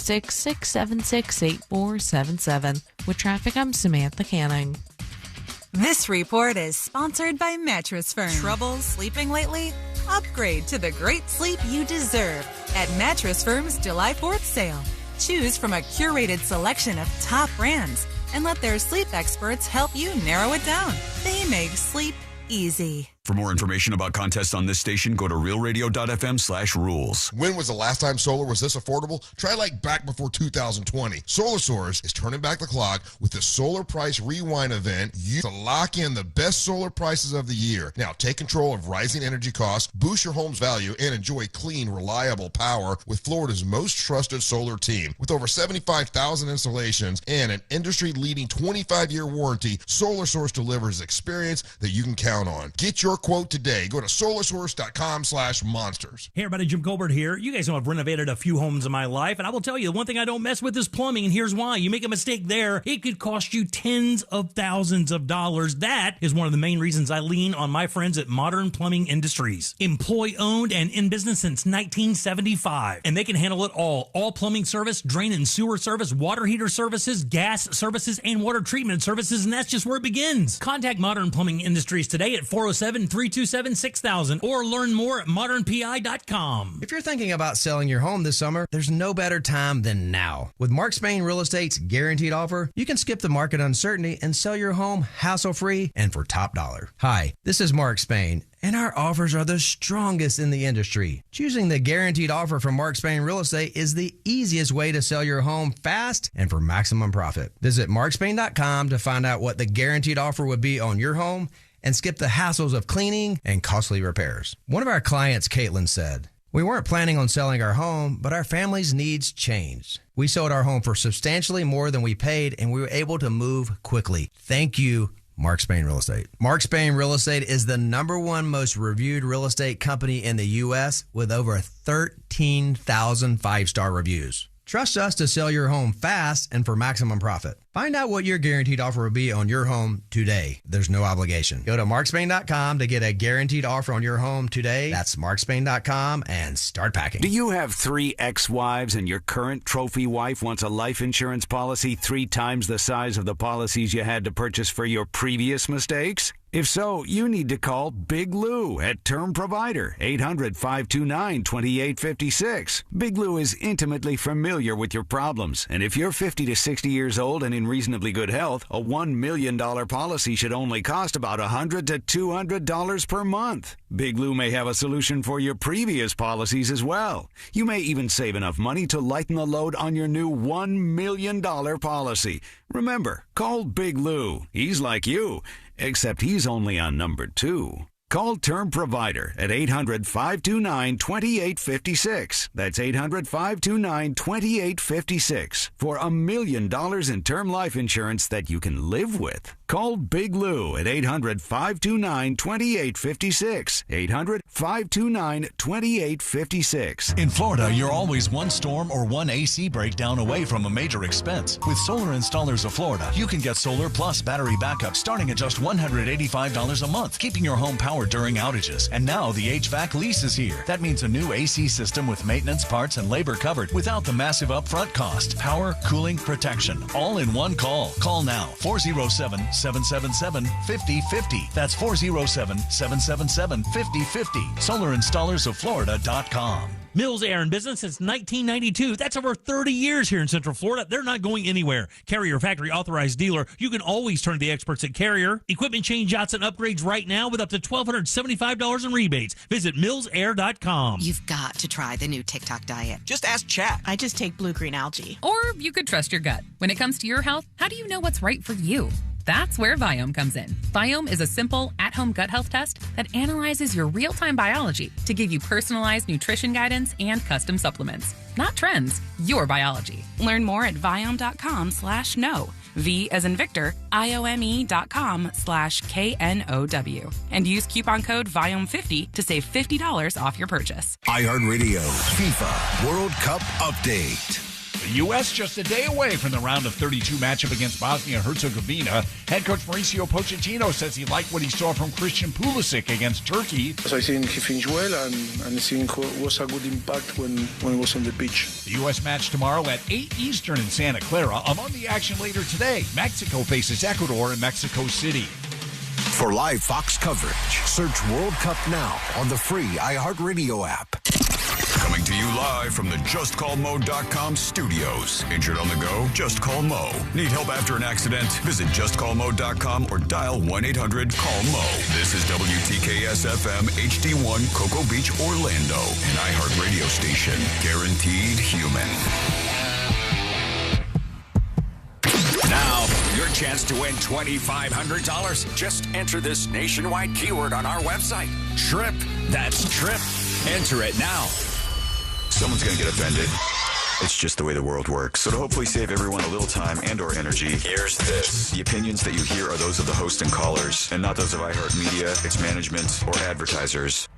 416-676-8477. With traffic, I'm Samantha Canning. This report is sponsored by Mattress Firm. Trouble sleeping lately? Upgrade to the great sleep you deserve at Mattress Firm's July 4th sale. Choose from a curated selection of top brands and let their sleep experts help you narrow it down. They make sleep easy. For more information about contests on this station, go to realradio.fm/rules. When was the last time solar was this affordable? Try like back before 2020. Solar Source is turning back the clock with the Solar Price Rewind event. You to lock in the best solar prices of the year. Now take control of rising energy costs, boost your home's value, and enjoy clean, reliable power with Florida's most trusted solar team. With over 75,000 installations and an industry-leading 25-year warranty, Solar Source delivers experience that you can count on. Get your quote today. Go to solarsource.com/monsters. Hey everybody, Jim Colbert here. You guys know I've renovated a few homes in my life, and I will tell you, the one thing I don't mess with is plumbing, and here's why. You make a mistake there, it could cost you tens of thousands of dollars. That is one of the main reasons I lean on my friends at Modern Plumbing Industries. Employee-owned and in business since 1975, and they can handle it all. All plumbing service, drain and sewer service, water heater services, gas services, and water treatment services, and that's just where it begins. Contact Modern Plumbing Industries today at 407-327-6000 or learn more at modernpi.com. If you're thinking about selling your home this summer, there's no better time than now. With Mark Spain Real Estate's guaranteed offer, you can skip the market uncertainty and sell your home hassle-free and for top dollar. Hi, this is Mark Spain, and our offers are the strongest in the industry. Choosing the guaranteed offer from Mark Spain Real Estate is the easiest way to sell your home fast and for maximum profit. Visit markspain.com to find out what the guaranteed offer would be on your home and skip the hassles of cleaning and costly repairs. One of our clients, Caitlin, said, "We weren't planning on selling our home, but our family's needs changed. We sold our home for substantially more than we paid, and we were able to move quickly. Thank you, Mark Spain Real Estate." Mark Spain Real Estate is the #1 most reviewed real estate company in the U.S. with over 13,000 five-star reviews. Trust us to sell your home fast and for maximum profit. Find out what your guaranteed offer will be on your home today. There's no obligation. Go to markspain.com to get a guaranteed offer on your home today. That's markspain.com and start packing. Do you have 3 ex-wives and your current trophy wife wants a life insurance policy 3 times the size of the policies you had to purchase for your previous mistakes? If so, you need to call Big Lou at Term Provider, 800-529-2856. Big Lou is intimately familiar with your problems, and if you're 50 to 60 years old and in reasonably good health, a $1 million policy should only cost about $100 to $200 per month. Big Lou may have a solution for your previous policies as well. You may even save enough money to lighten the load on your new $1 million policy. Remember, call Big Lou. He's like you, except he's only on number 2. Call Term Provider at 800-529-2856. That's 800-529-2856 for $1 million in term life insurance that you can live with. Call Big Lou at 800-529-2856. 800-529-2856. In Florida, you're always one storm or one AC breakdown away from a major expense. With Solar Installers of Florida, you can get solar plus battery backup starting at just $185 a month, keeping your home powered during outages. And now the HVAC lease is here. That means a new AC system with maintenance, parts, and labor covered without the massive upfront cost. Power, cooling, protection, all in one call. Call now, 407-777-5050. That's 407-777-5050. SolarInstallersOfFlorida.com. Mills Air in business since 1992. That's over 30 years here in Central Florida. They're not going anywhere. Carrier factory authorized dealer. You can always turn to the experts at Carrier. Equipment change outs and upgrades right now with up to $1,275 in rebates. Visit millsair.com. You've got to try the new TikTok diet. Just ask Chat. I just take blue-green algae. Or you could trust your gut. When it comes to your health, how do you know what's right for you? That's where Viome comes in. Viome is a simple, at-home gut health test that analyzes your real-time biology to give you personalized nutrition guidance and custom supplements. Not trends, your biology. Learn more at Viome.com/know. V as in Victor, IOME.com/KNOW. And use coupon code VIOME50 to save $50 off your purchase. iHeartRadio FIFA World Cup Update. The U.S. just a day away from the round of 32 matchup against Bosnia-Herzegovina. Head coach Mauricio Pochettino says he liked what he saw from Christian Pulisic against Turkey. I think he finished well, and I think it was a good impact when he was on the pitch. The U.S. match tomorrow at 8 Eastern in Santa Clara. Among the action later today, Mexico faces Ecuador in Mexico City. For live Fox coverage, search World Cup now on the free iHeartRadio app. Coming to you live from the JustCallMo.com studios. Injured on the go? Just call Mo. Need help after an accident? Visit JustCallMo.com or dial 1-800-CALL-MO. This is WTKS-FM HD1 Cocoa Beach, Orlando. An iHeartRadio station. Guaranteed human. Now, your chance to win $2,500. Just enter this nationwide keyword on our website. TRIP. That's TRIP. Enter it now. Someone's going to get offended. It's just the way the world works. So to hopefully save everyone a little time and or energy, here's this. The opinions that you hear are those of the host and callers, and not those of iHeartMedia, its management, or advertisers.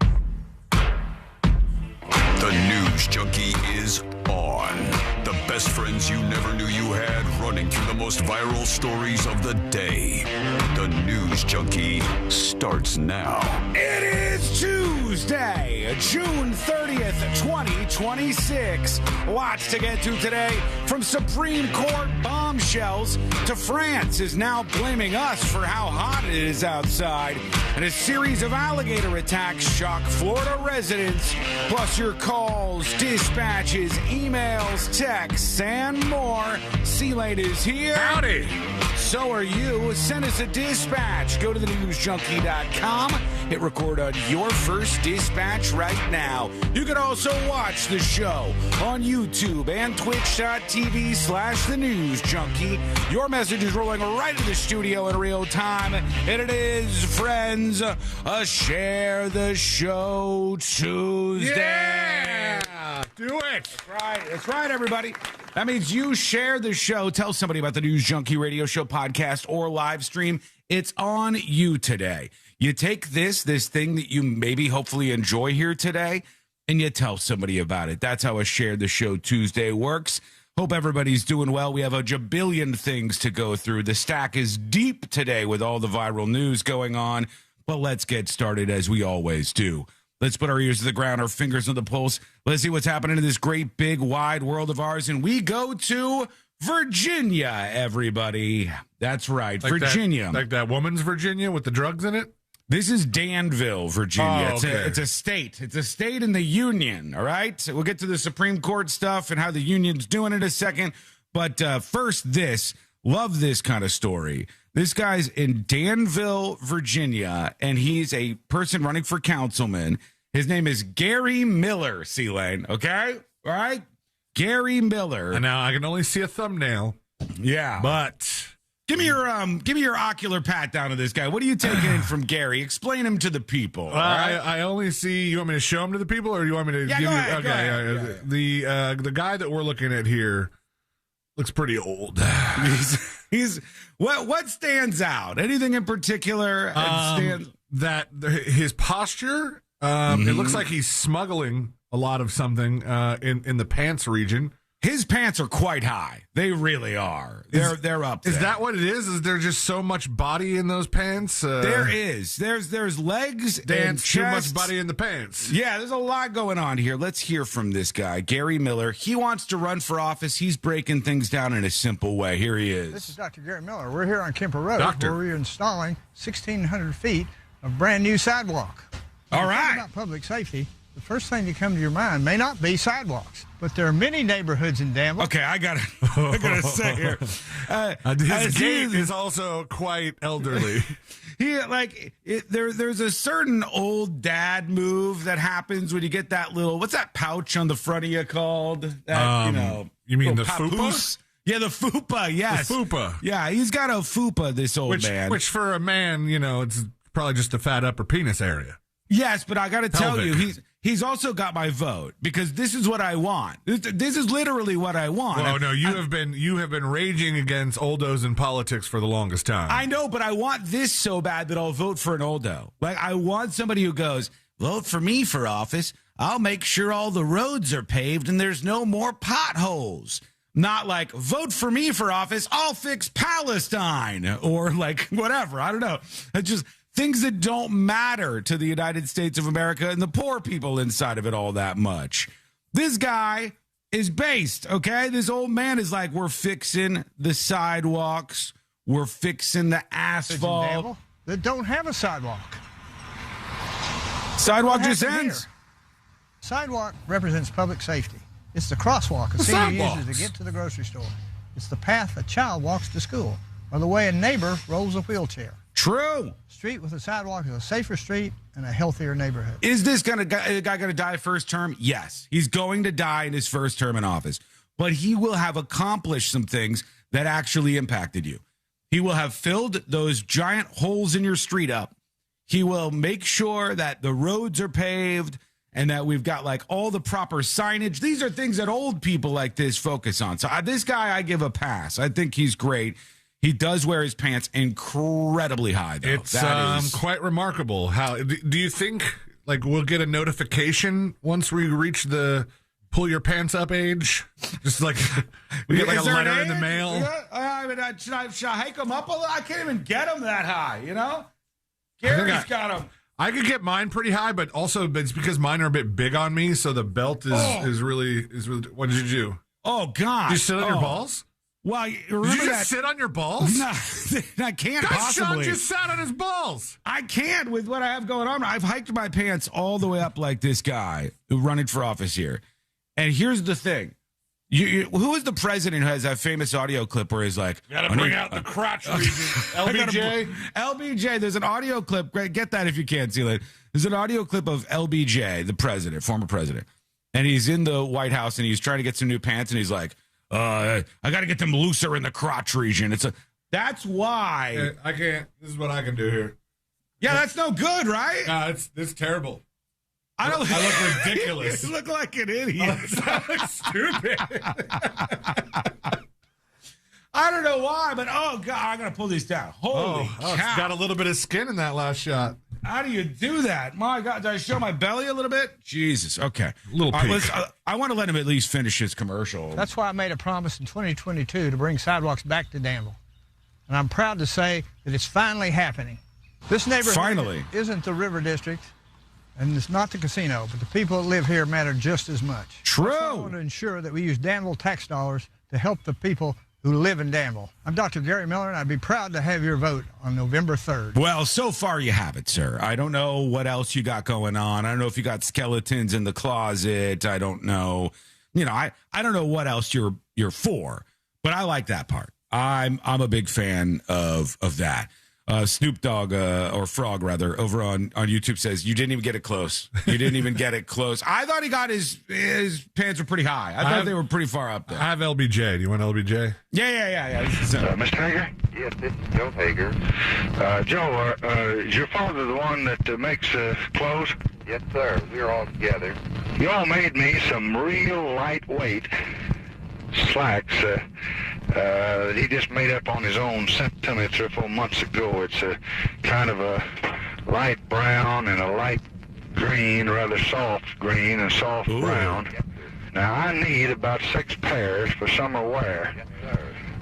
The News Junkie is on. The best friends you never knew you had, running through the most viral stories of the day. The News Junkie starts now. It is Tuesday, June 30th, 2026. Lots to get to today. From Supreme Court bombshells to France is now blaming us for how hot it is outside. And a series of alligator attacks shock Florida residents. Plus your calls, dispatches, emails, texts, and more. C-Lane is here. Howdy. So are you. Send us a dispatch. Go to thenewsjunkie.com. Hit record on your first dispatch right now. You can also watch the show on YouTube and twitch.tv/thenewsjunkie. Your message is rolling right into the studio in real time. And it is, friends, a Share the Show Tuesday. Yeah! Do it. That's right, everybody. That means you share the show. Tell somebody about the News Junkie Radio Show podcast or live stream. It's on you today. You take this thing that you maybe hopefully enjoy here today, and you tell somebody about it. That's how a Share the Show Tuesday works. Hope everybody's doing well. We have a jabillion things to go through. The stack is deep today with all the viral news going on, but let's get started as we always do. Let's put our ears to the ground, our fingers on the pulse. Let's see what's happening in this great, big, wide world of ours. And we go to Virginia, everybody. That's right, like Virginia. That woman's Virginia with the drugs in it? This is Danville, Virginia. Oh, okay. It's a state. It's a state in the Union, all right? We'll get to the Supreme Court stuff and how the Union's doing in a second. But first, love this kind of story. This guy's in Danville, Virginia, and he's a person running for councilman. His name is Gary Miller, C-Lane, okay? All right? Gary Miller. And now I can only see a thumbnail. Yeah. But give me your ocular pat down of this guy. What are you taking in from Gary? Explain him to the people. All right? I only see. You want me to show him to the people, or you want me to give go you? ahead, Okay, go ahead. The guy that we're looking at here looks pretty old. He's what stands out? Anything in particular? That his posture. It looks like he's smuggling a lot of something in the pants region. His pants are quite high. They really are. They're up there. Is that what it is? Is there just so much body in those pants? There is. There's legs and chest. Too much body in the pants. Yeah, there's a lot going on here. Let's hear from this guy, Gary Miller. He wants to run for office. He's breaking things down in a simple way. Here he is. This is Dr. Gary Miller. We're here on Kemper Road Doctor. where we're installing 1,600 feet of brand new sidewalk. All right. About public safety. The first thing that comes to your mind may not be sidewalks, but there are many neighborhoods in Danville. Okay, I gotta say here, his gait is also quite elderly. There's a certain old dad move that happens when you get that little, what's that pouch on the front of you called? You mean the papoose? fupa? Yeah, the fupa. Yes, the fupa. Yeah, he's got a fupa. This old man. Which for a man, it's probably just a fat upper penis area. Yes, but I got to tell you, he's also got my vote because this is what I want. This is literally what I want. Oh no, you have been raging against oldos in politics for the longest time. I know, but I want this so bad that I'll vote for an oldo. Like I want somebody who goes, vote for me for office. I'll make sure all the roads are paved and there's no more potholes. Not like, vote for me for office, I'll fix Palestine, or like whatever. I don't know. It's just things that don't matter to the United States of America and the poor people inside of it all that much. This guy is based, okay? This old man is like, we're fixing the sidewalks, we're fixing the asphalt. That don't have a sidewalk. Sidewalk just ends. Sidewalk represents public safety. It's the crosswalk a senior uses to get to the grocery store. It's the path a child walks to school, or the way a neighbor rolls a wheelchair. True. Street with a sidewalk is a safer street and a healthier neighborhood. Is this guy going to die first term? Yes. He's going to die in his first term in office. But he will have accomplished some things that actually impacted you. He will have filled those giant holes in your street up. He will make sure that the roads are paved and that we've got like all the proper signage. These are things that old people like this focus on. So this guy, I give a pass. I think he's great. He does wear his pants incredibly high, though. It's quite remarkable. How do you think like we'll get a notification once we reach the pull your pants up age? Just like we get like a letter in the mail. Yeah, should I hike them up a little? I can't even get them that high, you know? Gary's got them. I could get mine pretty high, but also it's because mine are a bit big on me, so the belt is really. What did you do? Oh God! Did you sit on your balls? Well, remember did you just sit on your balls? No, I can't possibly. Sean just sat on his balls. I can't with what I have going on. I've hiked my pants all the way up like this guy running for office here. And here's the thing. Who is the president who has that famous audio clip where he's like, gotta bring out the crotch region. LBJ? LBJ, there's an audio clip. Get that if you can, see it. There's an audio clip of LBJ, the president, former president. And he's in the White House and he's trying to get some new pants and he's like, I got to get them looser in the crotch region. That's why. I can't. This is what I can do here. Yeah, that's no good, right? No, it's terrible. I look ridiculous. You look like an idiot. I look stupid. I don't know why, but oh God, I gotta pull these down. Holy cow. It's got a little bit of skin in that last shot. How do you do that? My God, did I show my belly a little bit? Jesus. Okay. A little peek. I want to let him at least finish his commercial. That's why I made a promise in 2022 to bring sidewalks back to Danville. And I'm proud to say that it's finally happening. This neighborhood isn't the River District, and it's not the casino, but the people that live here matter just as much. True. I want to ensure that we use Danville tax dollars to help the people who live in Danville. I'm Dr. Gary Miller, and I'd be proud to have your vote on November 3rd. Well, so far you have it, sir. I don't know what else you got going on. I don't know if you got skeletons in the closet. I don't know. I don't know what else you're for, but I like that part. I'm a big fan of that. Snoop Dogg, or Frog rather, over on YouTube says, you didn't even get it close. You didn't even get it close. I thought he got his pants were pretty high. I thought they were pretty far up there. I have LBJ. Do you want LBJ? Yeah. Mr. Hager? Yes, this is Joe Hager. Joe, is your father the one that makes clothes? Yes, sir. We're all together. You all made me some real lightweight slacks that he just made up on his own, sent to me 3 or 4 months ago. It's a kind of a light brown and a light green, rather soft green and soft brown. Now, I need about 6 pairs for summer wear.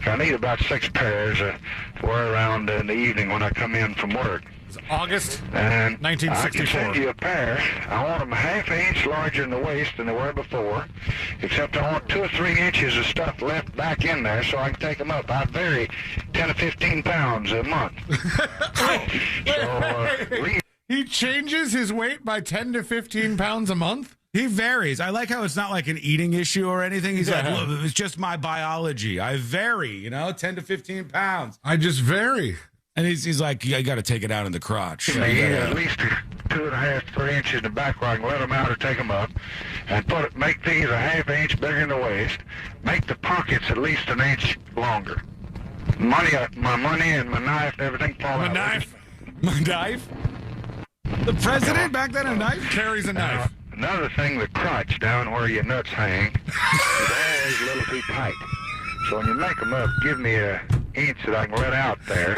I need about 6 pairs to wear around in the evening when I come in from work. August and 1964. I can send you a pair. I want them ½ inch larger in the waist than they were before, except I want 2 or 3 inches of stuff left back in there so I can take them up. I vary 10 to 15 pounds a month. He changes his weight by 10 to 15 pounds a month? He varies. I like how it's not like an eating issue or anything. He's like, look, it's just my biology. I vary, 10 to 15 pounds. I just vary. And he's like, you got to take it out in the crotch. At least 2.5, 3 inches in the back where I can let them out or take them up, and make these ½ inch bigger in the waist. Make the pockets at least 1 inch longer. My money and my knife and everything fall out. My knife? The president back then, a knife? Carries a knife. Another thing, the crotch down where your nuts hang is always a little too tight. So when you make them up, give me 1 inch that I can let out there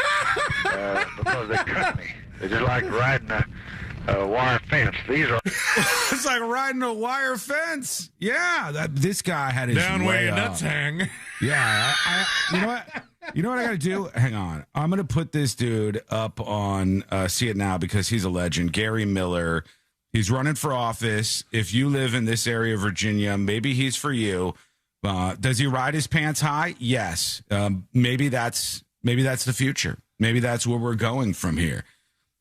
because they cut me. They're just like riding wire fence. These are. It's like riding a wire fence. Yeah, this guy had his down where your up. nuts hang. Yeah, you know what? You know what I got to do? Hang on. I'm going to put this dude up on See It Now because he's a legend. Gary Miller. He's running for office. If you live in this area of Virginia, maybe he's for you. Does he ride his pants high? Yes. Maybe that's the future. Maybe that's where we're going from here.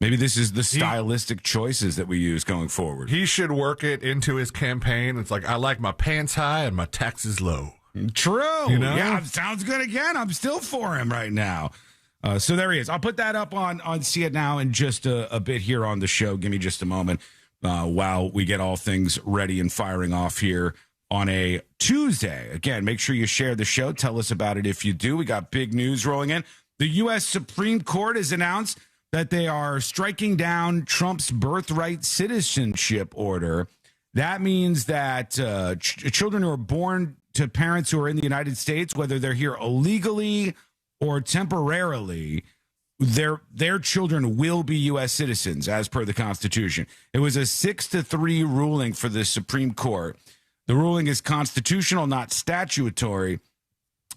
Maybe this is the stylistic choices that we use going forward. He should work it into his campaign. It's like, I like my pants high and my taxes low. True. You know? Yeah, sounds good again. I'm still for him right now. So there he is. I'll put that up on See It Now in just a bit here on the show. Give me just a moment while we get all things ready and firing off here on a Tuesday. Again, make sure you share the show. Tell us about it if you do. We got big news rolling in. The U.S. Supreme Court has announced that they are striking down Trump's birthright citizenship order. That means that children who are born to parents who are in the United States, whether they're here illegally or temporarily, their children will be U.S. citizens as per the Constitution. It was a 6-3 ruling for the Supreme Court. The ruling is constitutional, not statutory.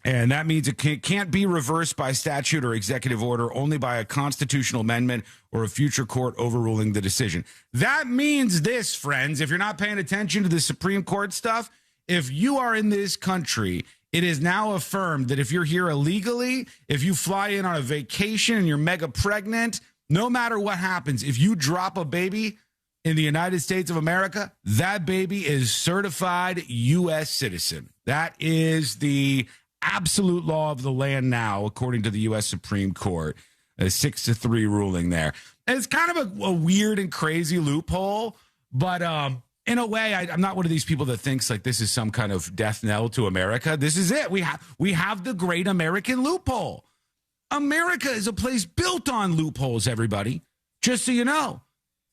And that means it can't be reversed by statute or executive order, only by a constitutional amendment or a future court overruling the decision. That means this, friends, if you're not paying attention to the Supreme Court stuff, if you are in this country, it is now affirmed that if you're here illegally, if you fly in on a vacation and you're mega pregnant, no matter what happens, if you drop a baby in the United States of America, that baby is certified U.S. citizen. That is the absolute law of the land now, according to the U.S. Supreme Court. A 6-3 ruling there. And it's kind of a weird and crazy loophole, but in a way, I'm not one of these people that thinks like this is some kind of death knell to America. This is it. We have the great American loophole. America is a place built on loopholes, everybody, just so you know.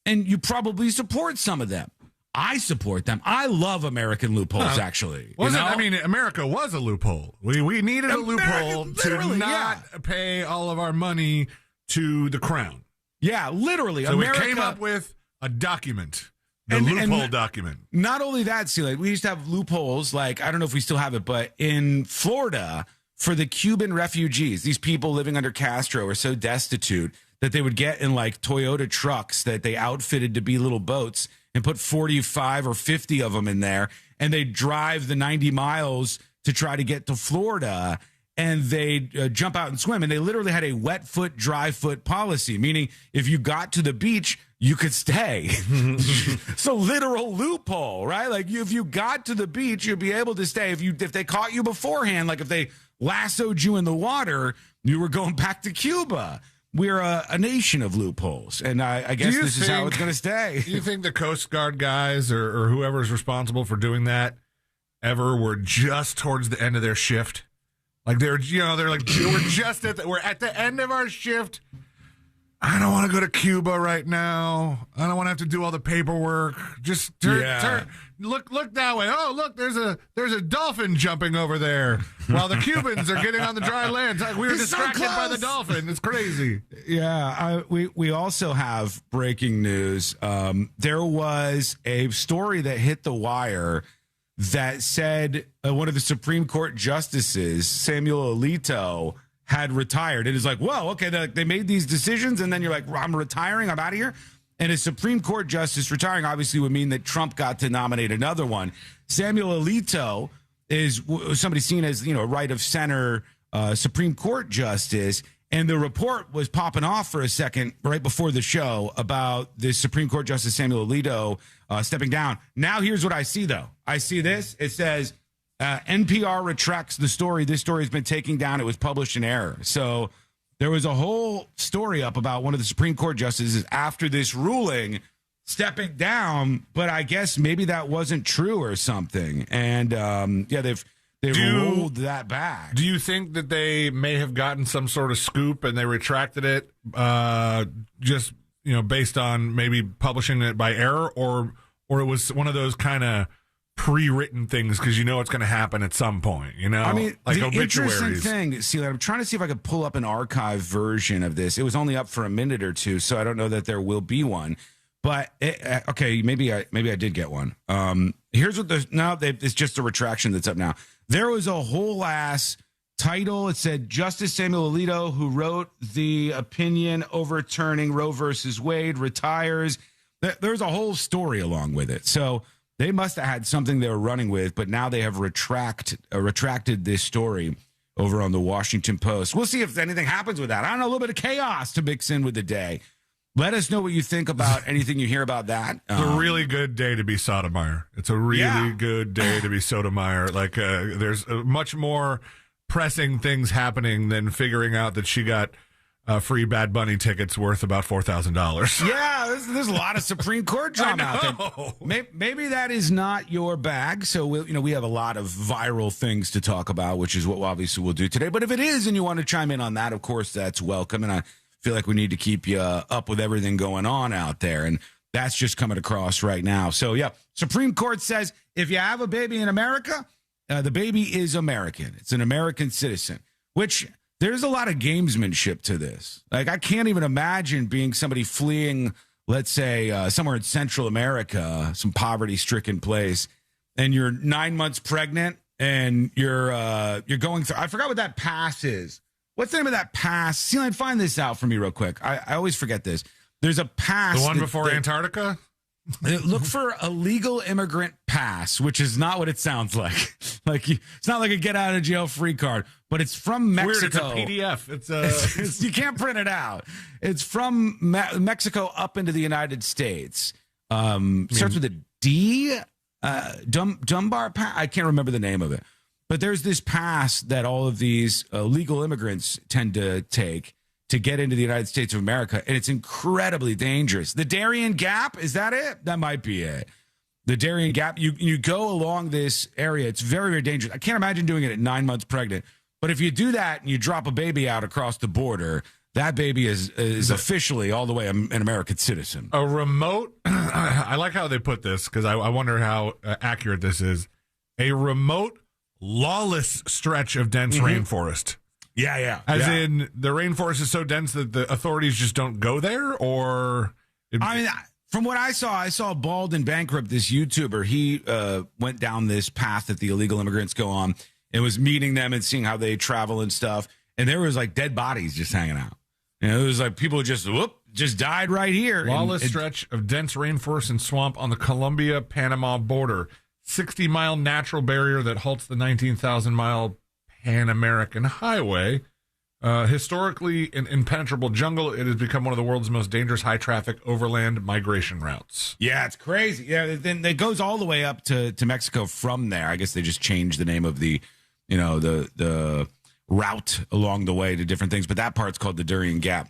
And you probably support some of them. I support them. I love American loopholes, actually. I mean, America was a loophole. We needed a loophole to not pay all of our money to the crown. Yeah, literally. So we came up with a document, the loophole document. Not only that, see, like we used to have loopholes, like, I don't know if we still have it, but in Florida, for the Cuban refugees, these people living under Castro are so destitute that they would get in like Toyota trucks that they outfitted to be little boats and put 45 or 50 of them in there, and they drive the 90 miles to try to get to Florida, and they jump out and swim. And they literally had a wet foot, dry foot policy, meaning if you got to the beach, you could stay. So literal loophole, right? Like if you got to the beach, you'd be able to stay. If they caught you beforehand, like if they lassoed you in the water, you were going back to Cuba. We're a nation of loopholes, and I guess this is how it's going to stay. Do you think the Coast Guard guys or whoever is responsible for doing that ever were just towards the end of their shift? Like they're like, we're at the end of our shift. I don't want to go to Cuba right now. I don't want to have to do all the paperwork. Just turn, look that way. Oh, look, there's a dolphin jumping over there while the Cubans are getting on the dry land. We were distracted by the dolphin. It's crazy. Yeah, we also have breaking news. There was a story that hit the wire that said one of the Supreme Court justices, Samuel Alito, had retired. It is like, whoa, okay, they made these decisions, and then you're like, I'm retiring, I'm out of here. And a Supreme Court justice retiring obviously would mean that Trump got to nominate another one. Samuel Alito is somebody seen as, a right of center Supreme Court justice. And the report was popping off for a second right before the show about the Supreme Court Justice Samuel Alito stepping down. Now here's what I see, though. I see this. It says, NPR retracts the story. This story has been taken down. It was published in error. So there was a whole story up about one of the Supreme Court justices after this ruling stepping down, but I guess maybe that wasn't true or something. And they've rolled that back. Do you think that they may have gotten some sort of scoop and they retracted it just based on maybe publishing it by error, or it was one of those kind of pre-written things because it's going to happen at some point, I mean, like the obituaries. Interesting thing, see, I'm trying to see if I could pull up an archive version of this. It was only up for a minute or two, so I don't know that there will be one. But okay, maybe I did get one. Here's what it's just a retraction that's up now. There was a whole ass title. It said Justice Samuel Alito, who wrote the opinion overturning Roe versus Wade, retires. There's a whole story along with it. So they must have had something they were running with, but now they have retracted this story over on the Washington Post. We'll see if anything happens with that. I don't know, a little bit of chaos to mix in with the day. Let us know what you think about anything you hear about that. It's a really good day to be Sotomayor. It's a really good day to be Sotomayor. Like, there's much more pressing things happening than figuring out that she got free Bad Bunny tickets worth about $4,000. Yeah, there's a lot of Supreme Court drama out there. Maybe that is not your bag. So we have a lot of viral things to talk about, which is what obviously we'll do today. But if it is, and you want to chime in on that, of course, that's welcome. And I feel like we need to keep you up with everything going on out there. And that's just coming across right now. So, yeah, Supreme Court says if you have a baby in America, the baby is American. It's an American citizen, which there's a lot of gamesmanship to this. Like, I can't even imagine being somebody fleeing, let's say, somewhere in Central America, some poverty-stricken place, and you're 9 months pregnant and you're going through, I forgot what that pass is. What's the name of that pass? See, find this out for me real quick. I always forget this. There's a pass. The one before Antarctica? Look for a legal immigrant pass, which is not what it sounds like. It's not like a get out of jail free card, but it's from Mexico. Weird, it's a PDF. It's you can't print it out. It's from Mexico up into the United States. Starts with a D. Dunbar pass. I can't remember the name of it. But there's this pass that all of these legal immigrants tend to take to get into the United States of America, and it's incredibly dangerous. The Darien Gap, is that it? That might be it. The Darien Gap, you go along this area. It's very, very dangerous. I can't imagine doing it at 9 months pregnant. But if you do that and you drop a baby out across the border, that baby is officially all the way an American citizen. A remote, I like how they put this, because I wonder how accurate this is. A remote, lawless stretch of dense rainforest. Yeah. As in, the rainforest is so dense that the authorities just don't go there, or... From what I saw Bald and Bankrupt, this YouTuber. He went down this path that the illegal immigrants go on and was meeting them and seeing how they travel and stuff. And there was, dead bodies just hanging out. It was like people just died right here. Lawless stretch of dense rainforest and swamp on the Colombia-Panama border. 60-mile natural barrier that halts the 19,000-mile Pan-American Highway. Historically an impenetrable jungle, it has become one of the world's most dangerous high-traffic overland migration routes. Yeah, it's crazy. Yeah, then it goes all the way up to Mexico from there. I guess they just changed the name of the route along the way to different things, but that part's called the Darien Gap.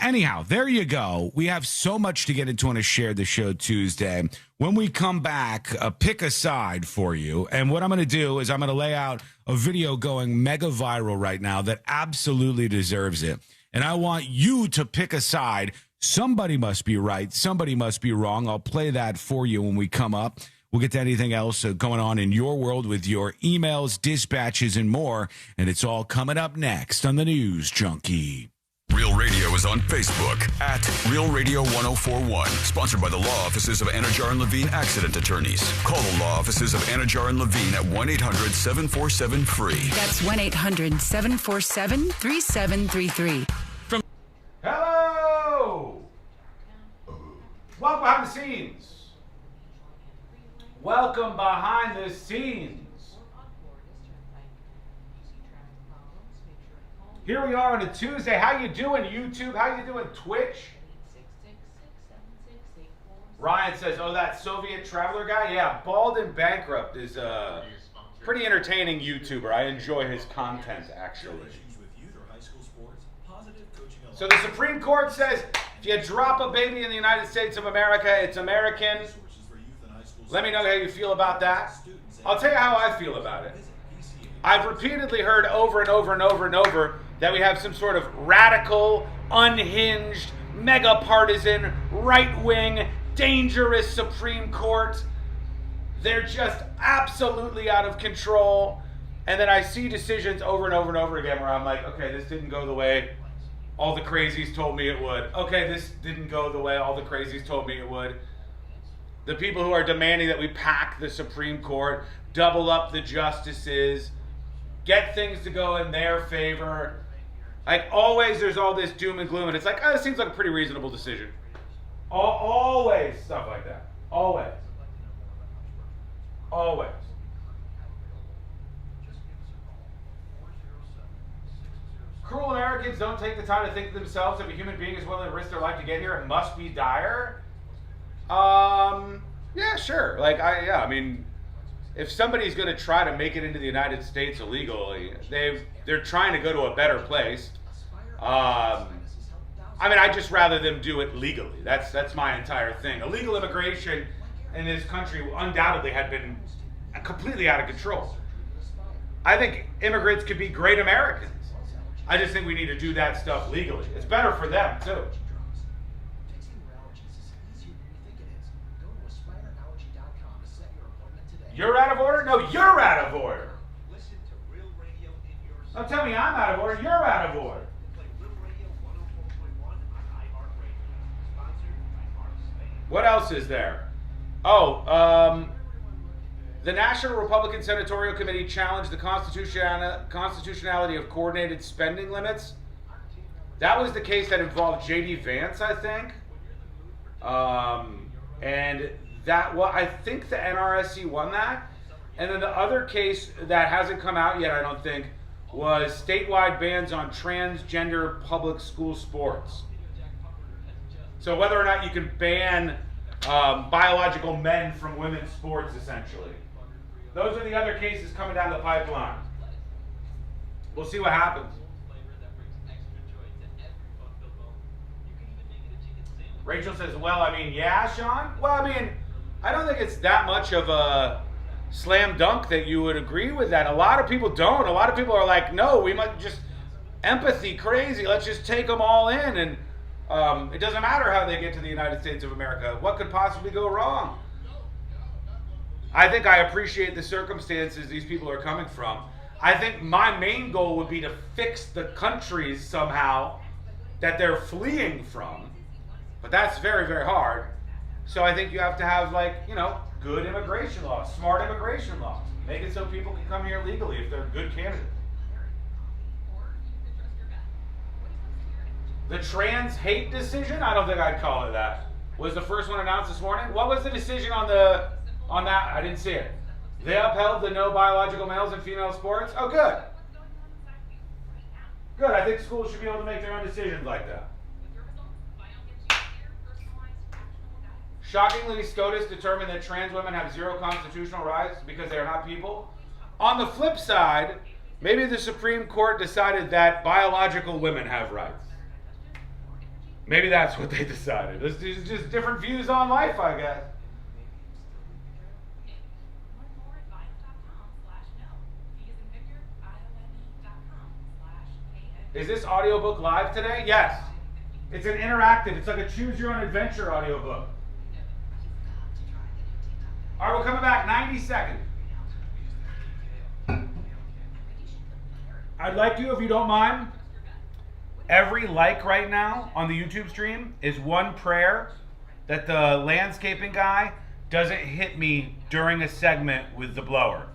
Anyhow, there you go. We have so much to get into on a Share the Show Tuesday. When we come back, pick a side for you. And what I'm going to do is I'm going to lay out a video going mega viral right now that absolutely deserves it. And I want you to pick a side. Somebody must be right. Somebody must be wrong. I'll play that for you when we come up. We'll get to anything else going on in your world with your emails, dispatches, and more. And it's all coming up next on the News Junkie. Real Radio is on Facebook at Real Radio 1041. Sponsored by the law offices of Anajar and Levine Accident Attorneys. Call the law offices of Anajar and Levine at 1-800-747-FREE. That's 1-800-747-3733. Hello! Welcome behind the scenes. Welcome behind the scenes. Here we are on a Tuesday. How you doing, YouTube? How you doing, Twitch? Ryan says, oh, that Soviet traveler guy? Yeah, Bald and Bankrupt is a pretty entertaining YouTuber. I enjoy his content, actually. So the Supreme Court says, if you drop a baby in the United States of America, it's American. Let me know how you feel about that. I'll tell you how I feel about it. I've repeatedly heard over and over and over and over that we have some sort of radical, unhinged, mega-partisan, right-wing, dangerous Supreme Court. They're just absolutely out of control. And then I see decisions over and over and over again where I'm like, okay, this didn't go the way all the crazies told me it would. Okay, this didn't go the way all the crazies told me it would. The people who are demanding that we pack the Supreme Court, double up the justices, get things to go in their favor. Like, always there's all this doom and gloom, and it's like, oh, this seems like a pretty reasonable decision. Always stuff like that. Always. Always. Cruel Americans don't take the time to think to themselves if a human being is willing to risk their life to get here, it must be dire. Yeah, sure. I mean, if somebody's going to try to make it into the United States illegally, they're trying to go to a better place. I mean, I'd just rather them do it legally. That's my entire thing. Illegal immigration in this country undoubtedly had been completely out of control. I think immigrants could be great Americans. I just think we need to do that stuff legally. It's better for them, too. You're out of order? No, you're out of order. Don't tell me I'm out of order. You're out of order. What else is there? The National Republican Senatorial Committee challenged the constitutionality of coordinated spending limits. That was the case that involved J.D. Vance, I think. And that, well, I think the NRSC won that. And then the other case that hasn't come out yet, I don't think, was statewide bans on transgender public school sports. So whether or not you can ban biological men from women's sports, essentially. Those are the other cases coming down the pipeline. We'll see what happens. Rachel says, well, I mean, yeah, Sean? Well, I mean, I don't think it's that much of a slam dunk that you would agree with that. A lot of people don't. A lot of people are like, no, we must just empathy crazy. Let's just take them all in. And it doesn't matter how they get to the United States of America. What could possibly go wrong? I think I appreciate the circumstances these people are coming from. I think my main goal would be to fix the countries somehow that they're fleeing from. But that's very, very hard. So I think you have to have, good immigration laws, smart immigration laws. Make it so people can come here legally if they're good candidates. The trans hate decision, I don't think I'd call it that. Was the first one announced this morning? What was the decision on that? I didn't see it. They upheld the no biological males in female sports? Oh, good. Good, I think schools should be able to make their own decisions like that. Shockingly, SCOTUS determined that trans women have zero constitutional rights because they are not people. On the flip side, maybe the Supreme Court decided that biological women have rights. Maybe that's what they decided. There's just different views on life, I guess. Is this audiobook live today? Yes. It's an interactive. It's like a choose your own adventure audiobook. All right, we're coming back 90 seconds. I'd like you, if you don't mind, every like right now on the YouTube stream is one prayer that the landscaping guy doesn't hit me during a segment with the blower.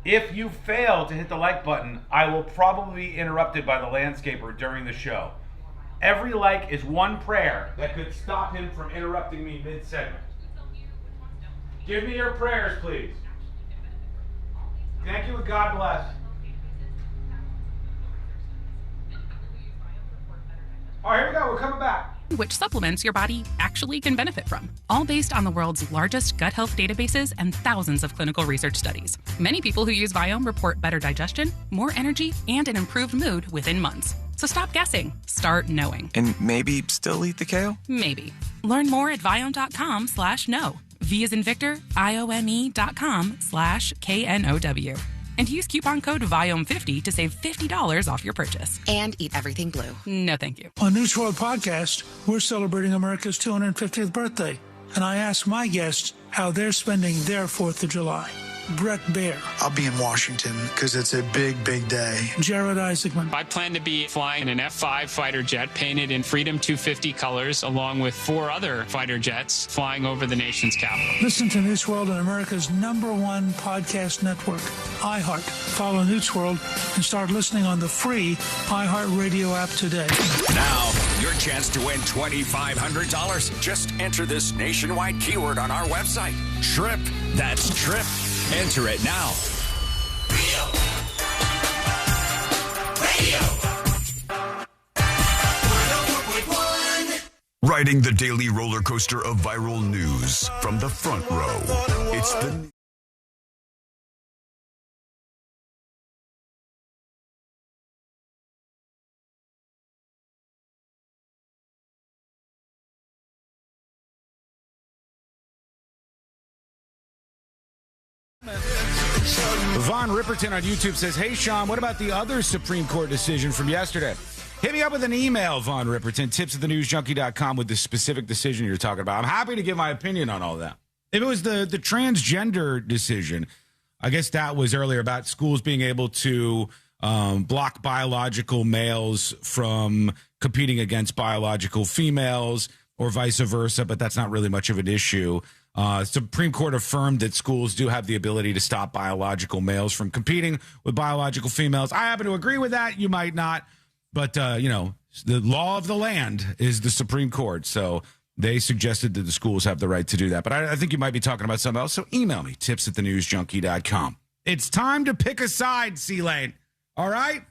If you fail to hit the like button, I will probably be interrupted by the landscaper during the show. Every like is one prayer that could stop him from interrupting me mid-segment. Give me your prayers, please. Thank you and God bless. All right, here we go. We're coming back. Which supplements your body actually can benefit from, all based on the world's largest gut health databases and thousands of clinical research studies. Many people who use Viome report better digestion, more energy, and an improved mood within months. So stop guessing. Start knowing. And maybe still eat the kale? Maybe. Learn more at Viome.com/know. V as in Victor, IOME.com/KNOW. And use coupon code VIOME50 to save $50 off your purchase. And eat everything blue. No, thank you. On News World Podcast, we're celebrating America's 250th birthday. And I asked my guests how they're spending their 4th of July. Brett Baer. I'll be in Washington because it's a big, big day. Jared Isaacman. I plan to be flying an F-5 fighter jet painted in Freedom 250 colors, along with 4 other fighter jets flying over the nation's capital. Listen to Newt's World on America's #1 podcast network, iHeart. Follow Newt's World and start listening on the free iHeart Radio app today. Now, your chance to win $2,500. Just enter this nationwide keyword on our website. TRIP. That's TRIP. Enter it now. Riding the daily roller coaster of viral news from the front row. It's the... Vaughn Ripperton on YouTube says, hey, Sean, what about the other Supreme Court decision from yesterday? Hit me up with an email, Vaughn Ripperton, tips@thenewsjunkie.com with the specific decision you're talking about. I'm happy to give my opinion on all that. If it was the transgender decision, I guess that was earlier about schools being able to block biological males from competing against biological females or vice versa, but that's not really much of an issue. Supreme Court affirmed that schools do have the ability to stop biological males from competing with biological females. I happen to agree with that. You might not. But, the law of the land is the Supreme Court. So they suggested that the schools have the right to do that. But I think you might be talking about something else. So email me, tips@thenewsjunkie.com. It's time to pick a side, C-Lane. All right?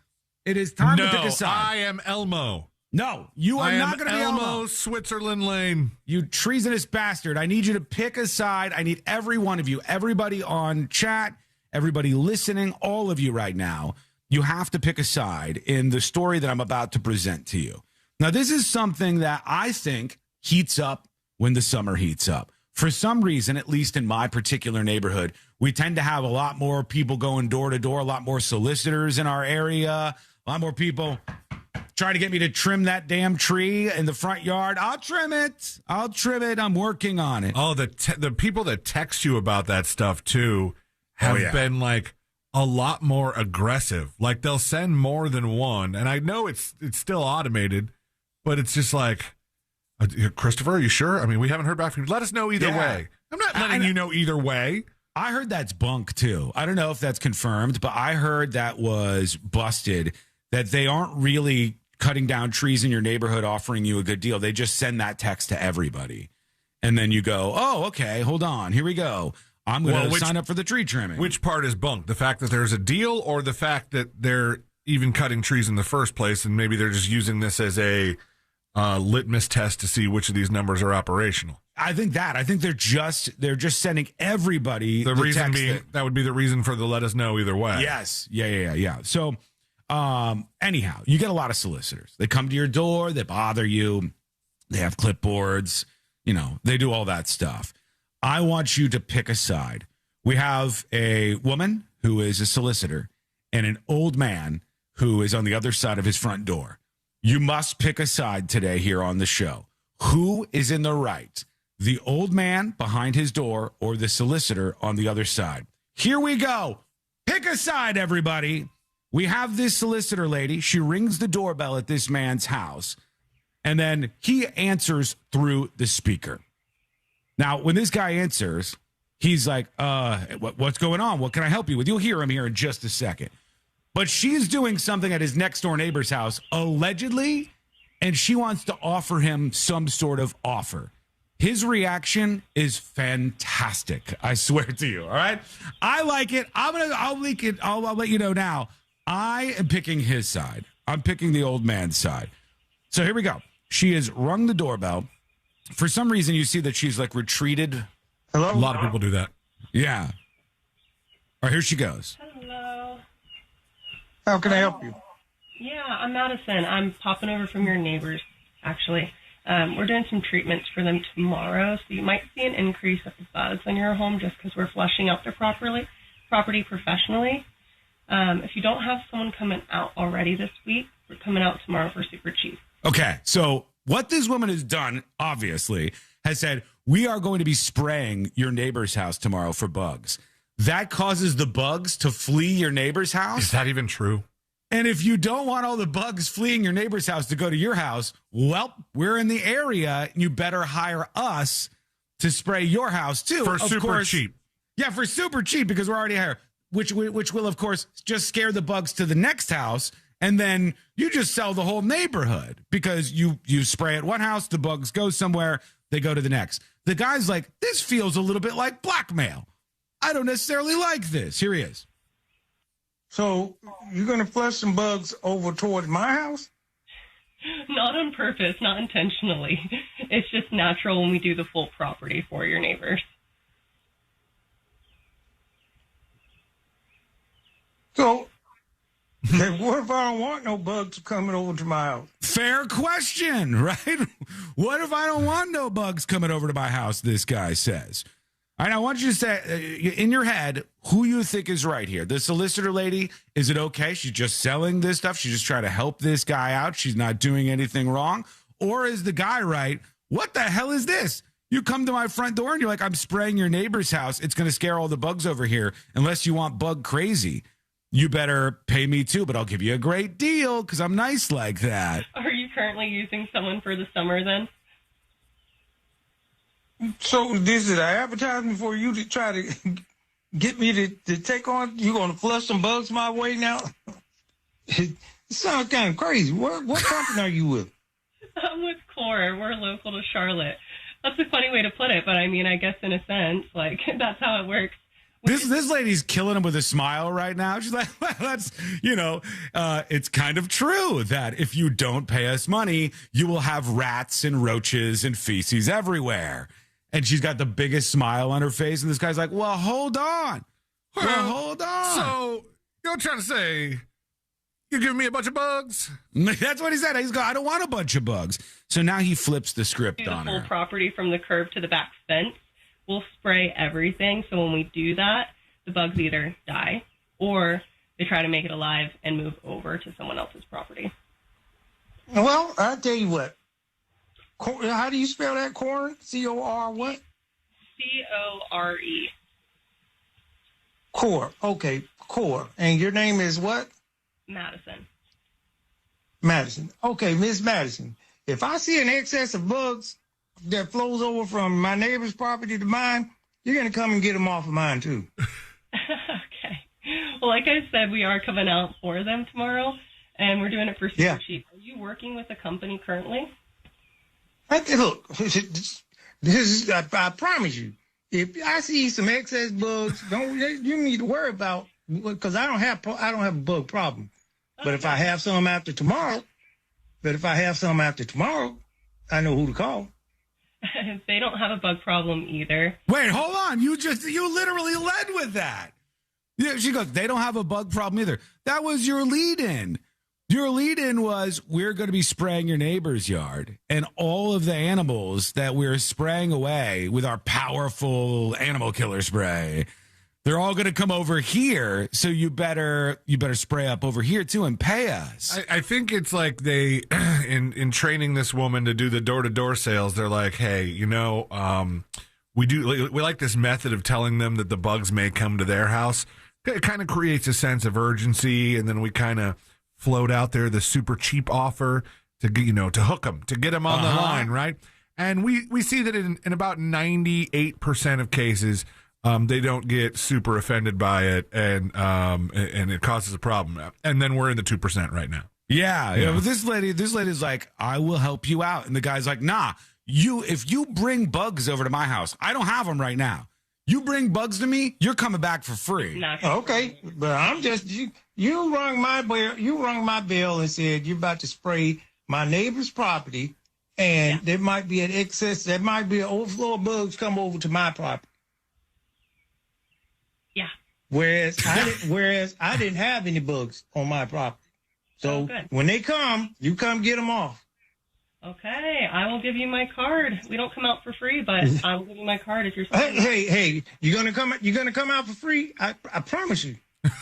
It is time to pick a side. I am Elmo. No, you are not going to be Elmo. Switzerland Lane. You treasonous bastard. I need you to pick a side. I need every one of you, everybody on chat, everybody listening, all of you right now. You have to pick a side in the story that I'm about to present to you. Now, this is something that I think heats up when the summer heats up. For some reason, at least in my particular neighborhood, we tend to have a lot more people going door to door, a lot more solicitors in our area, a lot more people trying to get me to trim that damn tree in the front yard. I'll trim it. I'm working on it. Oh, the people that text you about that stuff, too, have been like a lot more aggressive. Like they'll send more than one. And I know it's still automated, but it's just like, Christopher, are you sure? I mean, we haven't heard back from you. Let us know either way. I'm not letting you know either way. I heard that's bunk, too. I don't know if that's confirmed, but I heard that was busted, that they aren't really cutting down trees in your neighborhood offering you a good deal. They just send that text to everybody. And then you go, oh, okay, hold on. Here we go. I'm going to sign up for the tree trimming. Which part is bunk? The fact that there's a deal or the fact that they're even cutting trees in the first place and maybe they're just using this as a litmus test to see which of these numbers are operational? I think they're just sending everybody the reason text being that would be the reason for the let us know either way. Yes. Yeah. So anyhow, you get a lot of solicitors. They come to your door, they bother you, they have clipboards, they do all that stuff. I want you to pick a side. We have a woman who is a solicitor and an old man who is on the other side of his front door. You must pick a side today here on the show. Who is in the right? The old man behind his door or the solicitor on the other side? Here we go. Pick a side, everybody. We have this solicitor lady. She rings the doorbell at this man's house, and then he answers through the speaker. Now, when this guy answers, he's like, what's going on? What can I help you with? You'll hear him here in just a second. But she's doing something at his next-door neighbor's house, allegedly, and she wants to offer him some sort of offer. His reaction is fantastic. I swear to you, all right? I like it. I'll leak it. I'll let you know now. I am picking his side. I'm picking the old man's side. So here we go. She has rung the doorbell. For some reason, you see that she's like retreated. Hello? A lot of people do that. Yeah. All right, here she goes. Hello. How can I help you? Yeah, I'm Madison. I'm popping over from your neighbors, actually. We're doing some treatments for them tomorrow, so you might see an increase of the bugs in your home just because we're flushing out their property professionally. If you don't have someone coming out already this week, we're coming out tomorrow for super cheap. Okay, so what this woman has done, obviously, has said, we are going to be spraying your neighbor's house tomorrow for bugs. that causes the bugs to flee your neighbor's house. Is that even true? And if you don't want all the bugs fleeing your neighbor's house to go to your house, well, we're in the area. You better hire us to spray your house too. For super cheap. Yeah, for super cheap because we're already here, which will, of course, just scare the bugs to the next house. And then you just sell the whole neighborhood because you spray at one house, the bugs go somewhere, they go to the next. The guy's like, this feels a little bit like blackmail. I don't necessarily like this. Here he is. So you're going to flush some bugs over towards my house? Not on purpose, not intentionally. It's just natural when we do the full property for your neighbors. So, what if I don't want no bugs coming over to my house? Fair question, right? What if I don't want no bugs coming over to my house, this guy says. All right, I want you to say, in your head, who you think is right here. The solicitor lady, is it okay? She's just selling this stuff. She's just trying to help this guy out. She's not doing anything wrong. Or is the guy right? What the hell is this? You come to my front door and you're like, I'm spraying your neighbor's house. It's going to scare all the bugs over here. Unless you want bug crazy, you better pay me too, but I'll give you a great deal because I'm nice like that. Are you currently using someone for the summer then? So this is an advertisement for you to try to get me to take on? You going to flush some bugs my way now? It sounds kind of crazy. What company are you with? I'm with Core. We're local to Charlotte. That's a funny way to put it, but I mean, I guess in a sense, like, that's how it works. This lady's killing him with a smile right now. She's like, well, that's, it's kind of true that if you don't pay us money, you will have rats and roaches and feces everywhere. And she's got the biggest smile on her face. And this guy's like, well, hold on. So you're trying to say you're giving me a bunch of bugs? That's what he said. He's going, I don't want a bunch of bugs. So now he flips the script on her. The full property from the curb to the back fence. We'll spray everything. So when we do that, the bugs either die or they try to make it alive and move over to someone else's property. Well, I'll tell you what. How do you spell that, Corn? C-O-R what? C-O-R-E. Core. Okay, Core. And your name is what? Madison. Madison. Okay, Miss Madison. If I see an excess of bugs that flows over from my neighbor's property to mine, you're going to come and get them off of mine, too. Okay. Well, like I said, we are coming out for them tomorrow, and we're doing it for super cheap. Are you working with a company currently? Look, this is, I promise you, if I see some excess bugs, you need to worry about, because I don't have a bug problem. Okay. But if I have some after tomorrow, I know who to call. They don't have a bug problem either. Wait, hold on. You literally led with that. Yeah, she goes, they don't have a bug problem either. That was your lead-in. Your lead-in was, we're going to be spraying your neighbor's yard, and all of the animals that we're spraying away with our powerful animal killer spray, they're all going to come over here, so you better spray up over here, too, and pay us. I think it's like they, in training this woman to do the door-to-door sales, they're like, hey, we like this method of telling them that the bugs may come to their house. It kind of creates a sense of urgency, and then we kind of float out there the super cheap offer to hook them, to get them on the line, right? And we see that in about 98% of cases, they don't get super offended by it, and it causes a problem. And then we're in the 2% right now. Yeah. But this lady's like, I will help you out, and the guy's like, nah, if you bring bugs over to my house, I don't have them right now. You bring bugs to me, you're coming back for free. Okay, but I'm just you rung my bell. You rung my bell and said you're about to spray my neighbor's property, and there might be an excess. There might be an overflow of bugs come over to my property. Yeah. Whereas I didn't have any bugs on my property. So when they come, you come get them off. Okay, I will give you my card. We don't come out for free, but I will give you my card if you're. Hey! You're gonna come out for free? I promise you.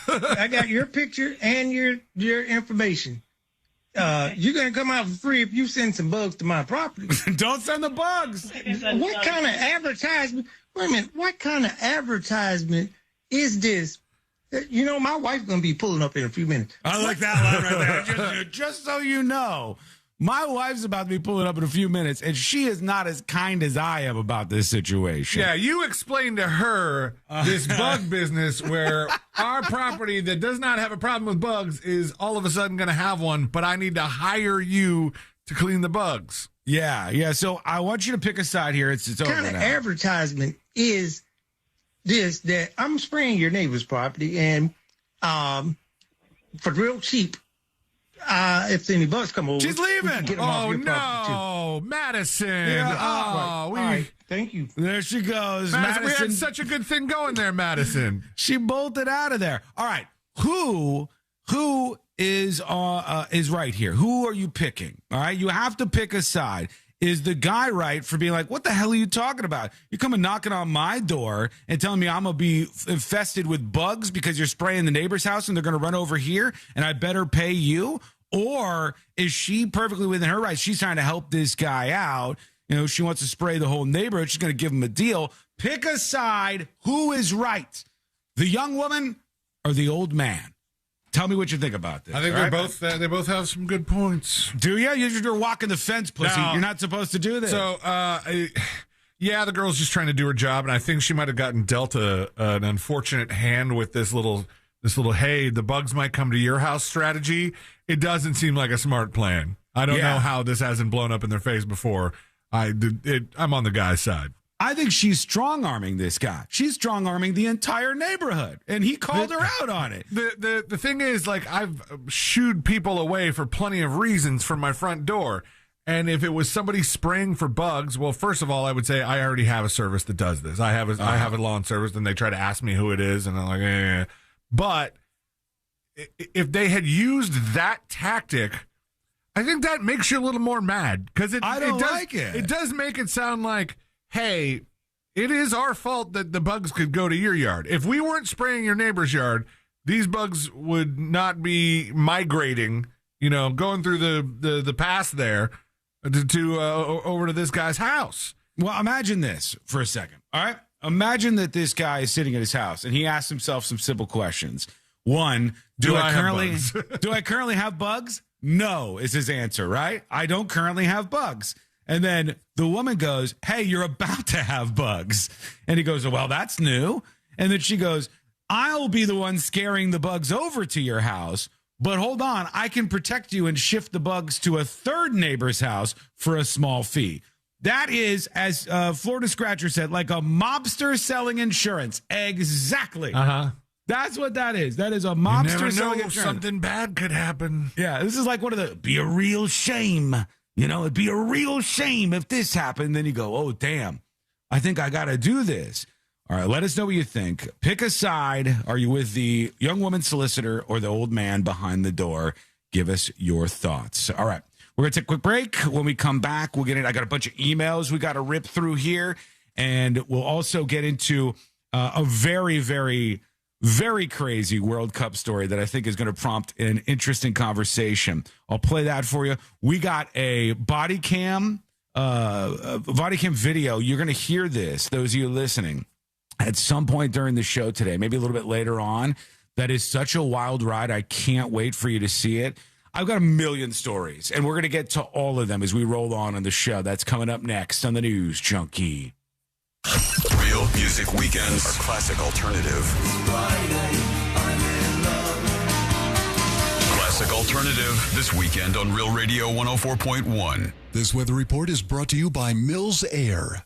I got your picture and your information. You're gonna come out for free if you send some bugs to my property. Don't send the bugs. What kind of advertisement? Wait a minute. What kind of advertisement is this. You know, my wife's going to be pulling up in a few minutes. I like that line right there. Just so you know, my wife's about to be pulling up in a few minutes, and she is not as kind as I am about this situation. Yeah, you explained to her this bug business where our property that does not have a problem with bugs is all of a sudden going to have one, but I need to hire you to clean the bugs. Yeah. So I want you to pick a side here. It's over kind of now. Advertisement is this, that I'm spraying your neighbor's property, and for real cheap. If any bugs come over, she's leaving. Oh no, Madison! Yeah, all right. Thank you. There she goes, Madison. We had such a good thing going there, Madison. She bolted out of there. All right, who is right here? Who are you picking? All right, you have to pick a side. Is the guy right for being like, what the hell are you talking about? You're coming knocking on my door and telling me I'm going to be infested with bugs because you're spraying the neighbor's house and they're going to run over here and I better pay you? Or is she perfectly within her rights? She's trying to help this guy out. You know, she wants to spray the whole neighborhood. She's going to give him a deal. Pick a side. Who is right? The young woman or the old man? Tell me what you think about this. I think they both have some good points. Do you? You're walking the fence, pussy. No. You're not supposed to do this. So, yeah, the girl's just trying to do her job, and I think she might have gotten dealt an unfortunate hand with this little, hey, the bugs might come to your house strategy. It doesn't seem like a smart plan. I don't know how this hasn't blown up in their face before. I'm on the guy's side. I think she's strong-arming this guy. She's strong-arming the entire neighborhood, and he called her out on it. The thing is, like, I've shooed people away for plenty of reasons from my front door, and if it was somebody spraying for bugs, well, first of all, I would say I already have a service that does this. I have a lawn service, and they try to ask me who it is, and I'm like, eh. But if they had used that tactic, I think that makes you a little more mad, because it does make it sound like, hey, it is our fault that the bugs could go to your yard. If we weren't spraying your neighbor's yard, these bugs would not be migrating, going through the pass there to over to this guy's house. Well, imagine this for a second, all right? Imagine that this guy is sitting at his house, and he asks himself some simple questions. One, do I currently have bugs? No, is his answer, right? I don't currently have bugs. And then the woman goes, hey, you're about to have bugs. And he goes, well, that's new. And then she goes, I'll be the one scaring the bugs over to your house. But hold on, I can protect you and shift the bugs to a third neighbor's house for a small fee. That is, as Florida Scratcher said, like a mobster selling insurance. Exactly. That's what that is. That is a mobster selling insurance. Something bad could happen. Yeah, this is like one of the, be a real shame. It'd be a real shame if this happened. Then you go, oh, damn, I think I got to do this. All right, let us know what you think. Pick a side. Are you with the young woman solicitor or the old man behind the door? Give us your thoughts. All right, we're going to take a quick break. When we come back, we'll get in. I got a bunch of emails we got to rip through here. And we'll also get into a very, very, very crazy World Cup story that I think is going to prompt an interesting conversation. I'll play that for you. We got a body cam video. You're going to hear this, those of you listening, at some point during the show today, maybe a little bit later on. That is such a wild ride. I can't wait for you to see it. I've got a million stories, and we're going to get to all of them as we roll on the show. That's coming up next on the News Junkie. Real Music Weekends are classic alternative. Classic alternative this weekend on Real Radio 104.1. This weather report is brought to you by Mills Air.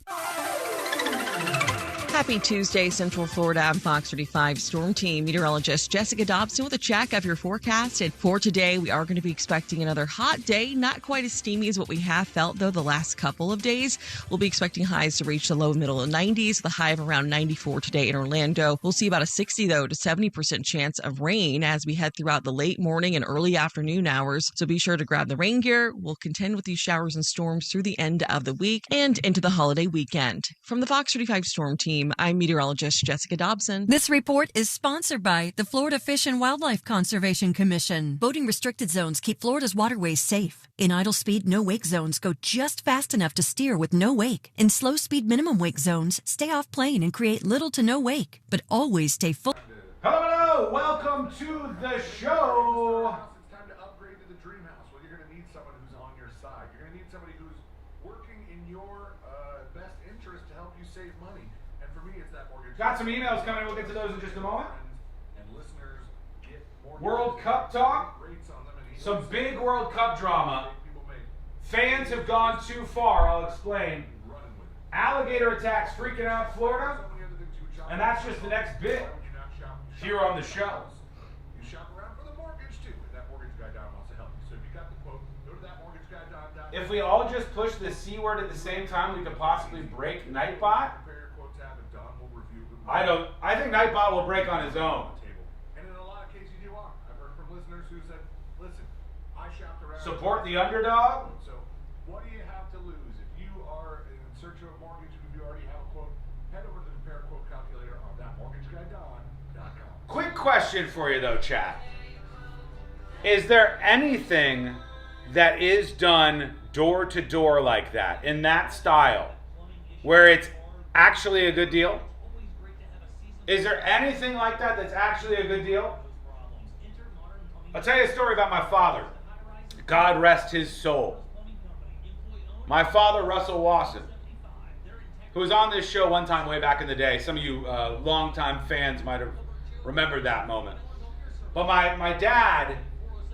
Happy Tuesday, Central Florida. I'm Fox 35 Storm Team meteorologist Jessica Dobson with a check of your forecast. And for today, we are going to be expecting another hot day. Not quite as steamy as what we have felt, though, the last couple of days. We'll be expecting highs to reach the low middle of 90s, the high of around 94 today in Orlando. We'll see about a 60, though, to 70% chance of rain as we head throughout the late morning and early afternoon hours. So be sure to grab the rain gear. We'll contend with these showers and storms through the end of the week and into the holiday weekend. From the Fox 35 Storm Team, Team. I'm meteorologist Jessica Dobson. This report is sponsored by the Florida Fish and Wildlife Conservation Commission. Boating restricted zones keep Florida's waterways safe. In idle speed, no wake zones, go just fast enough to steer with no wake. In slow speed, minimum wake zones, stay off plane and create little to no wake, but always stay full. Hello, welcome to the show. It's time to upgrade to the dream house. Well, you're going to need someone who's on your side. You're going to need somebody who's working in your best interest to help you save money. And for me, it's that mortgage. Got some emails coming. We'll get to those in just a moment. And listeners get more World Cup talk. Some big World Cup drama. Fans have gone too far. I'll explain. Alligator attacks freaking out Florida. And that's just the next bit here on the show. You shop around for the mortgage too. And that mortgage guy Don wants to help you. So if you got the quote, go to thatmortgageguyDon.com. If we all just push the C word at the same time, we could possibly break Nightbot. I think Nightbot will break on his own. And in a lot of cases you are. I've heard from listeners who said, listen, I shopped around. Support the underdog. So what do you have to lose? If you are in search of a mortgage and if you already have a quote, head over to the compare quote calculator on thatmortgageguyDon.com. Quick question for you though, chat. Is there anything that is done door to door like that, in that style, where it's actually a good deal? Is there anything like that that's actually a good deal? I'll tell you a story about my father. God rest his soul. My father, Russell Wasson, who was on this show one time way back in the day. Some of you longtime fans might have remembered that moment. But my dad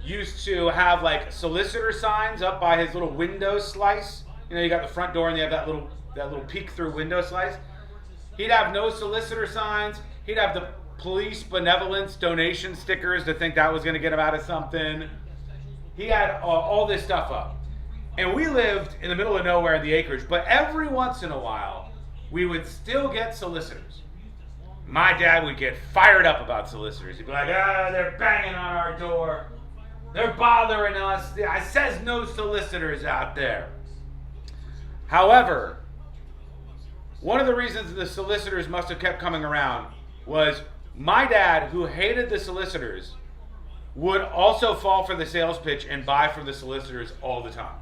used to have like solicitor signs up by his little window slice. You know, you got the front door and you have that little peek through window slice. He'd have no solicitor signs. He'd have the police benevolence donation stickers to think that was going to get him out of something. He had all this stuff up. And we lived in the middle of nowhere in the acreage, but every once in a while, we would still get solicitors. My dad would get fired up about solicitors. He'd be like, they're banging on our door. They're bothering us. It says no solicitors out there. However, one of the reasons the solicitors must have kept coming around was my dad, who hated the solicitors, would also fall for the sales pitch and buy from the solicitors all the time.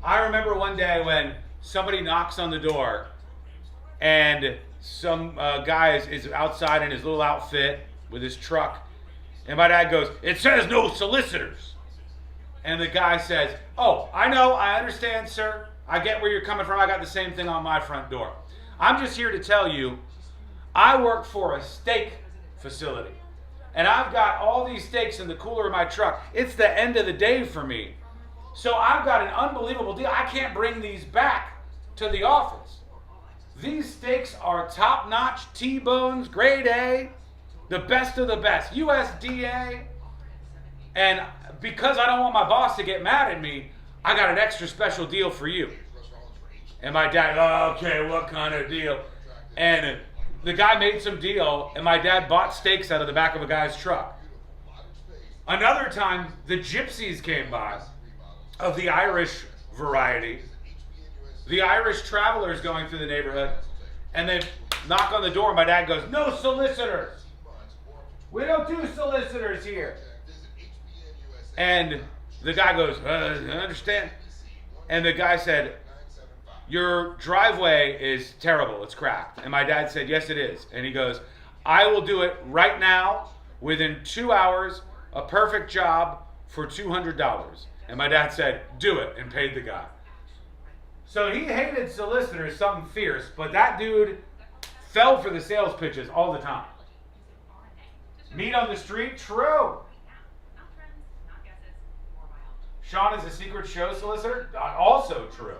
I remember one day when somebody knocks on the door and some guy is outside in his little outfit with his truck, and my dad goes, "It says no solicitors." And the guy says, "Oh, I know, I understand, sir. I get where you're coming from. I got the same thing on my front door. I'm just here to tell you, I work for a steak facility. And I've got all these steaks in the cooler of my truck. It's the end of the day for me. So I've got an unbelievable deal. I can't bring these back to the office. These steaks are top-notch T-bones, grade A, the best of the best, USDA. And because I don't want my boss to get mad at me, I got an extra special deal for you." And my dad, "Okay, what kind of deal?" And the guy made some deal, and my dad bought steaks out of the back of a guy's truck. Another time, the gypsies came by, of the Irish variety. The Irish travelers going through the neighborhood, and they knock on the door, and my dad goes, "No solicitors. We don't do solicitors here." And the guy goes, "I understand." And the guy said, "Your driveway is terrible. It's cracked." And my dad said, "Yes, it is." And he goes, "I will do it right now, within 2 hours, a perfect job for $200. And my dad said, "Do it," and paid the guy. So he hated solicitors, something fierce, but that dude fell for the sales pitches all the time. Meet on the street, true. Sean is a secret show solicitor, also true.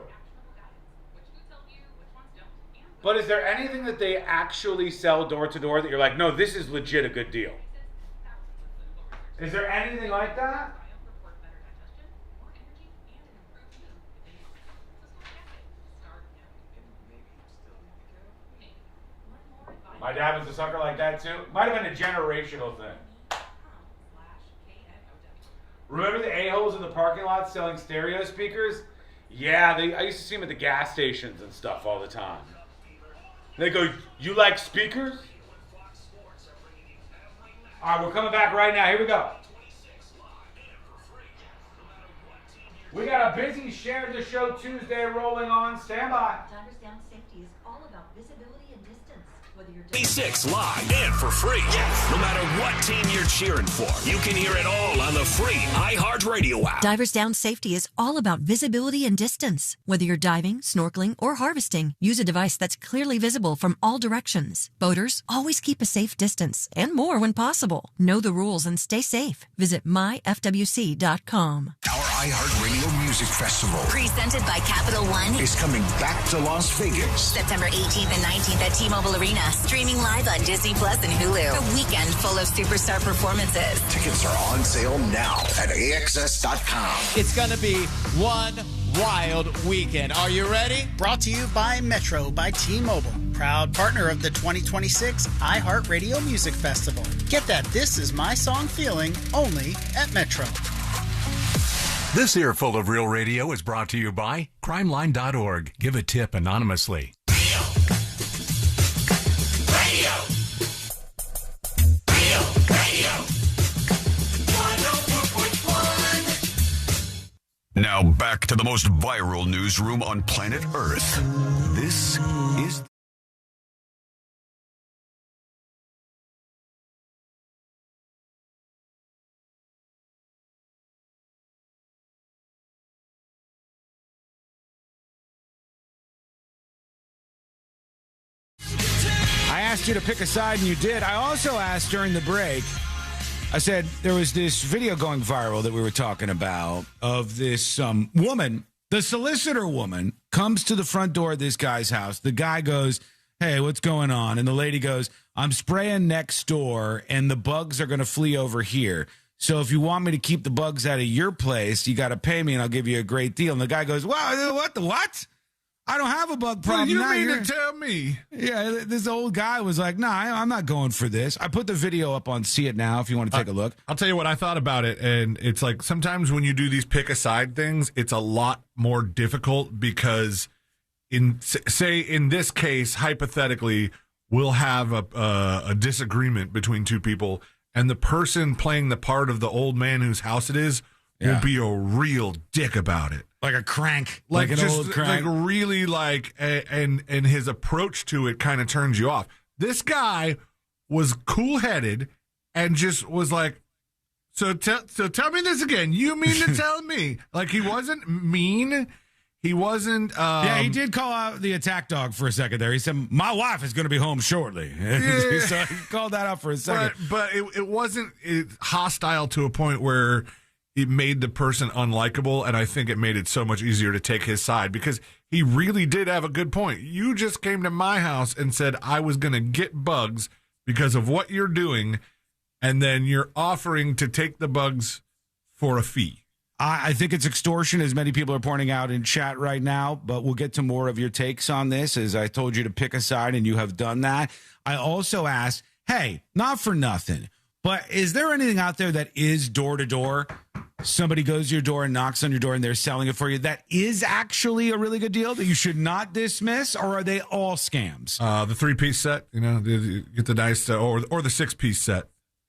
But is there anything that they actually sell door to door that you're like, no, this is legit a good deal? Is there anything like that? My dad was a sucker like that too. Might have been a generational thing. Remember the a-holes in the parking lot selling stereo speakers? Yeah, I used to see them at the gas stations and stuff all the time. they go, you like speakers? All right, we're coming back right now. Here we go. We got a busy Share the Show Tuesday rolling on. Stand by. Divers Down Safety is all about visibility and distance. Whether you're 26 live and for free. Yes. No matter what team you're cheering for, you can hear it all on the free iHeartRadio app. Divers Down Safety is all about visibility and distance. Whether you're diving, snorkeling, or harvesting, use a device that's clearly visible from all directions. Boaters, always keep a safe distance and more when possible. Know the rules and stay safe. Visit myfwc.com. Our iHeartRadio Music Festival, presented by Capital One, is coming back to Las Vegas. September 18th and 19th at T-Mobile Arena. Streaming live on Disney Plus and Hulu. A weekend full of superstar performances. Tickets are on sale now at AXS.com. It's going to be one wild weekend. Are you ready? Brought to you by Metro by T-Mobile. Proud partner of the 2026 iHeartRadio Music Festival. Get that This Is My Song feeling only at Metro. This earful of Real Radio is brought to you by crimeline.org. Give a tip anonymously. Now back to the most viral newsroom on planet Earth. This is... I asked you to pick a side, and you did. I also asked during the break, I said there was this video going viral that we were talking about of this woman, the solicitor woman, comes to the front door of this guy's house. The guy goes, hey, what's going on? And the lady goes, I'm spraying next door, and the bugs are going to flee over here. So if you want me to keep the bugs out of your place, you got to pay me, and I'll give you a great deal. And the guy goes, wow, what? I don't have a bug problem. Well, you mean to tell me? Yeah, this old guy was like, nah, I'm not going for this. I put the video up on See It Now if you want to take a look. I'll tell you what I thought about it, and it's like sometimes when you do these pick a side things, it's a lot more difficult because in this case, hypothetically, we'll have a disagreement between two people, and the person playing the part of the old man whose house it is will be a real dick about it. Like a crank. Like an just, old crank. Like really like, and his approach to it kind of turns you off. This guy was cool-headed and just was like, so tell me this again. You mean to tell me? Like, he wasn't mean. He wasn't. Yeah, he did call out the attack dog for a second there. He said, my wife is going to be home shortly. Yeah. So he called that out for a second. But it wasn't hostile to a point where it made the person unlikable, and I think it made it so much easier to take his side because he really did have a good point. You just came to my house and said I was going to get bugs because of what you're doing, and then you're offering to take the bugs for a fee. I think it's extortion, as many people are pointing out in chat right now, but we'll get to more of your takes on this, as I told you to pick a side, and you have done that. I also asked, hey, not for nothing, but is there anything out there that is door-to-door? Somebody goes to your door and knocks on your door and they're selling it for you. That is actually a really good deal that you should not dismiss, or are they all scams? The 3-piece set, you get the nice, or the 6-piece set.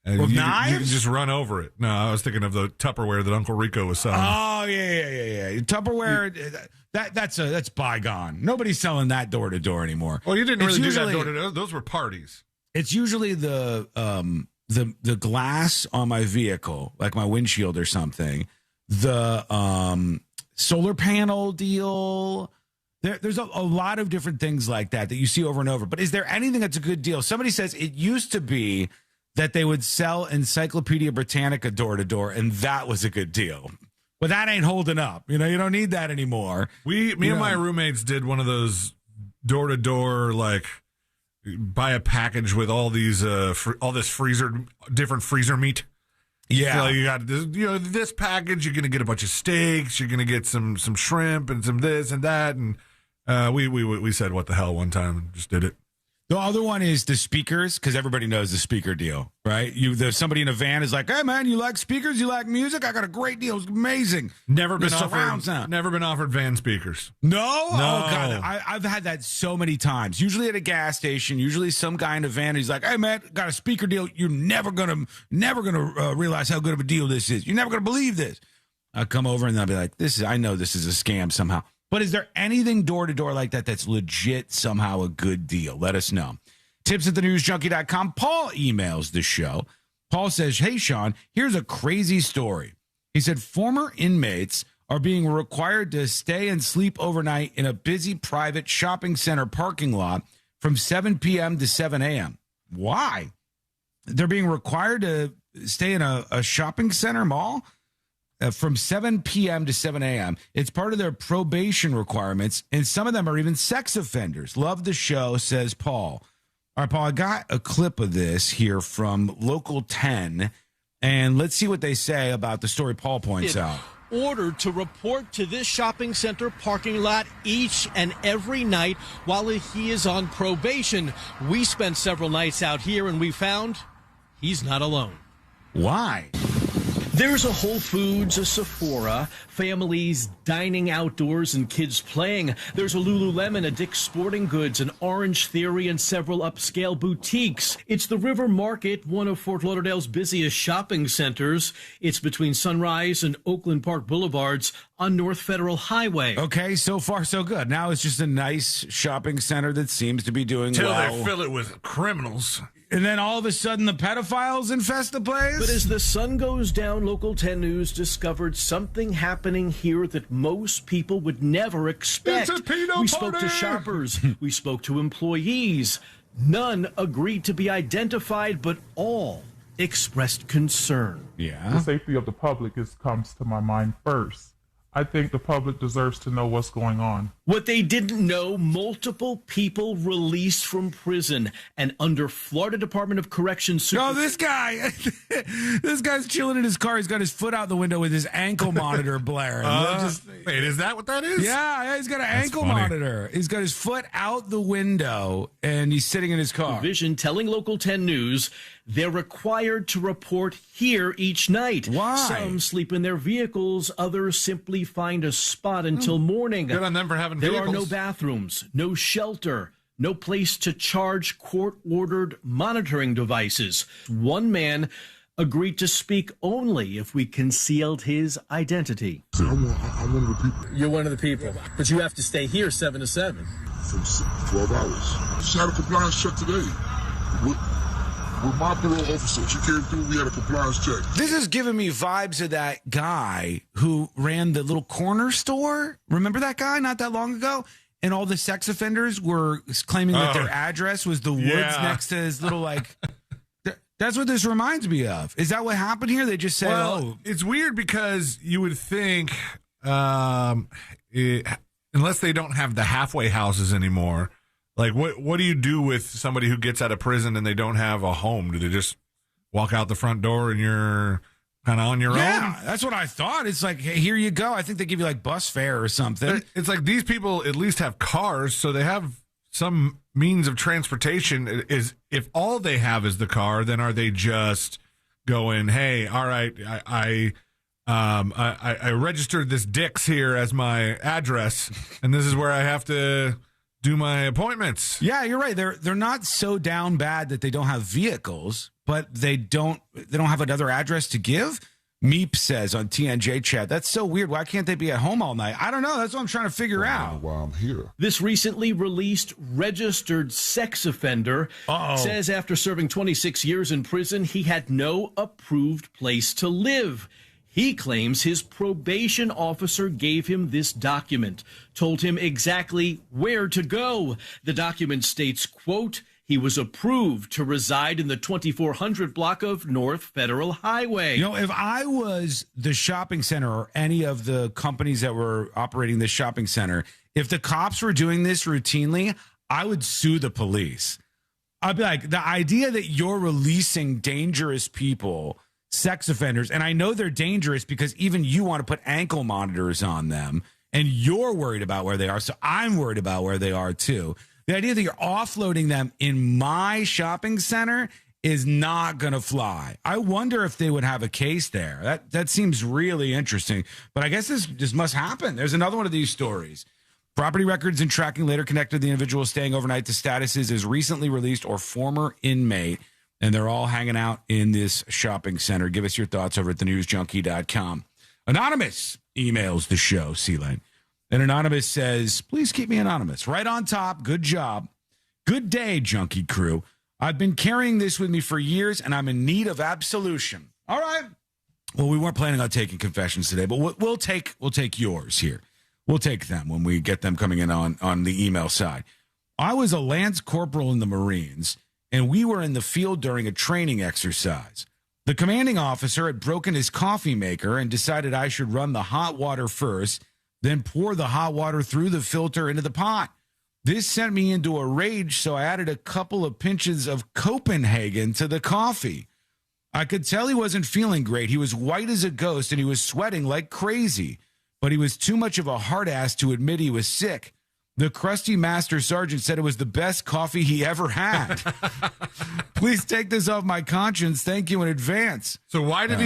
With knives? You can just run over it. No, I was thinking of the Tupperware that Uncle Rico was selling. Oh, yeah. Tupperware, that's bygone. Nobody's selling that door to door anymore. Well, you didn't really do that door to door. Those were parties. It's usually the glass on my vehicle, like my windshield or something, the solar panel deal. There's a lot of different things like that you see over and over. But is there anything that's a good deal? Somebody says it used to be that they would sell Encyclopedia Britannica door to door, and that was a good deal. But that ain't holding up. You don't need that anymore. Me and my roommates did one of those door to door, like, buy a package with all these all this different freezer meat. Yeah, so you got this, this package. You're gonna get a bunch of steaks. You're gonna get some shrimp and some this and that. And we said what the hell one time and just did it. The other one is the speakers, because everybody knows the speaker deal, right? There's somebody in a van is like, hey, man, you like speakers? You like music? I got a great deal. It's amazing. Never been offered van speakers. No? Oh, God. I've had that so many times. Usually at a gas station, usually some guy in a van, he's like, hey, man, got a speaker deal. You're never gonna realize how good of a deal this is. You're never going to believe this. I'll come over and I'll be like, I know this is a scam somehow. But is there anything door-to-door like that that's legit somehow a good deal? Let us know. Tips@thenewsjunkie.com. Paul emails the show. Paul says, hey, Sean, here's a crazy story. He said former inmates are being required to stay and sleep overnight in a busy private shopping center parking lot from 7 p.m. to 7 a.m. Why? They're being required to stay in a shopping center mall? From 7 p.m. to 7 a.m. It's part of their probation requirements, and some of them are even sex offenders. Love the show, says Paul. All right, Paul, I got a clip of this here from Local 10, and let's see what they say about the story Paul points out. Ordered to report to this shopping center parking lot each and every night while he is on probation. We spent several nights out here, and we found he's not alone. Why? There's a Whole Foods, a Sephora, families dining outdoors and kids playing. There's a Lululemon, a Dick's Sporting Goods, an Orange Theory, and several upscale boutiques. It's the River Market, one of Fort Lauderdale's busiest shopping centers. It's between Sunrise and Oakland Park Boulevards on North Federal Highway. Okay, so far so good. Now it's just a nice shopping center that seems to be doing well. Until they fill it with criminals. And then all of a sudden the pedophiles infest the place? But as the sun goes down, Local 10 News discovered something happening here that most people would never expect. It's a pedo We party! spoke to shoppers. We spoke to employees. None agreed to be identified, but all expressed concern. Yeah. The safety of the public comes to my mind first. I think the public deserves to know what's going on. What they didn't know, multiple people released from prison and under Florida Department of Corrections. No, this guy, this guy's chilling in his car. He's got his foot out the window with his ankle monitor blaring. Wait, is that what that is? Yeah, he's got an ankle monitor. He's got his foot out the window and he's sitting in his car. Vision telling Local 10 News they're required to report here each night. Why? Some sleep in their vehicles. Others simply find a spot until morning. Good on them for having There vehicles. are no bathrooms, no shelter, no place to charge court-ordered monitoring devices. One man agreed to speak only if we concealed his identity. I'm one of the people. You're one of the people, but you have to stay here 7 to 7. For 12 hours. Just had a compliance check today. With my parole officer, she came through, we had a compliance check. This is giving me vibes of that guy who ran the little corner store. Remember that guy not that long ago? And all the sex offenders were claiming that their address was the woods next to his little, like... That's what this reminds me of. Is that what happened here? They just said, it's weird because you would think, unless they don't have the halfway houses anymore... Like, what do you do with somebody who gets out of prison and they don't have a home? Do they just walk out the front door and you're kind of on your own? Yeah, that's what I thought. It's like, hey, here you go. I think they give you, like, bus fare or something. It's like these people at least have cars, so they have some means of transportation. Is if all they have is the car, then are they just going, hey, all right, I registered this Dick's here as my address, and this is where I have to... do my appointments. Yeah, you're right. They're not so down bad that they don't have vehicles, but they don't have another address to give. Meep says on TNJ chat, that's so weird. Why can't they be at home all night? I don't know. That's what I'm trying to figure out. While I'm here. This recently released registered sex offender says after serving 26 years in prison, he had no approved place to live. He claims his probation officer gave him this document, told him exactly where to go. The document states, quote, he was approved to reside in the 2400 block of North Federal Highway. You know, if I was the shopping center or any of the companies that were operating this shopping center, if the cops were doing this routinely, I would sue the police. I'd be like, the idea that you're releasing dangerous people, sex offenders, and I know they're dangerous because even you want to put ankle monitors on them and you're worried about where they are. So I'm worried about where they are too. The idea that you're offloading them in my shopping center is not going to fly. I wonder if they would have a case there. That seems really interesting. But I guess this must happen. There's another one of these stories. Property records and tracking later connected the individual staying overnight to statuses as recently released or former inmate. And they're all hanging out in this shopping center. Give us your thoughts over at thenewsjunkie.com. Anonymous emails the show, C-Lane. And Anonymous says, please keep me anonymous. Right on top. Good job. Good day, Junkie crew. I've been carrying this with me for years, and I'm in need of absolution. All right. Well, we weren't planning on taking confessions today, but we'll take yours here. We'll take them when we get them coming in on the email side. I was a Lance Corporal in the Marines, and we were in the field during a training exercise. The commanding officer had broken his coffee maker and decided I should run the hot water first, then pour the hot water through the filter into the pot. This sent me into a rage, so I added a couple of pinches of Copenhagen to the coffee. I could tell he wasn't feeling great. He was white as a ghost, and he was sweating like crazy. But he was too much of a hard ass to admit he was sick. The crusty master sergeant said it was the best coffee he ever had. Please take this off my conscience. Thank you in advance. So why did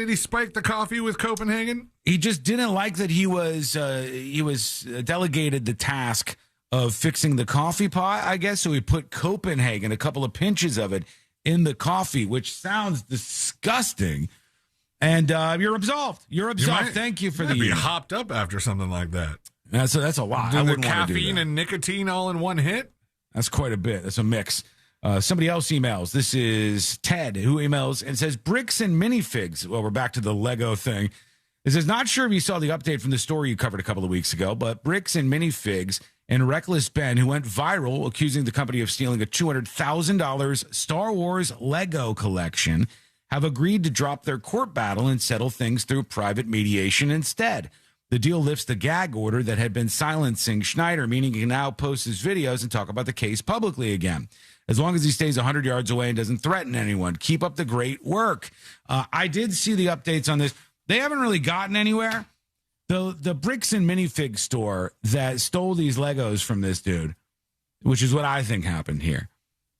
he spike the coffee with Copenhagen? He just didn't like that he was delegated the task of fixing the coffee pot, I guess. So he put Copenhagen, a couple of pinches of it, in the coffee, which sounds disgusting. And you're absolved. You're absolved. Thank you for the be hopped up after something like that. That's a lot. I wouldn't want to do caffeine that. and nicotine all in one hit? That's quite a bit. That's a mix. Somebody else emails. This is Ted, who emails and says, bricks and minifigs. Well, we're back to the Lego thing. It says, not sure if you saw the update from the story you covered a couple of weeks ago, but bricks and minifigs and Reckless Ben, who went viral accusing the company of stealing a $200,000 Star Wars Lego collection, have agreed to drop their court battle and settle things through private mediation instead. The deal lifts the gag order that had been silencing Schneider, meaning he can now post his videos and talk about the case publicly again, as long as he stays 100 yards away and doesn't threaten anyone. Keep up the great work. I did see the updates on this. They haven't really gotten anywhere. The bricks and minifig store that stole these Legos from this dude, which is what I think happened here,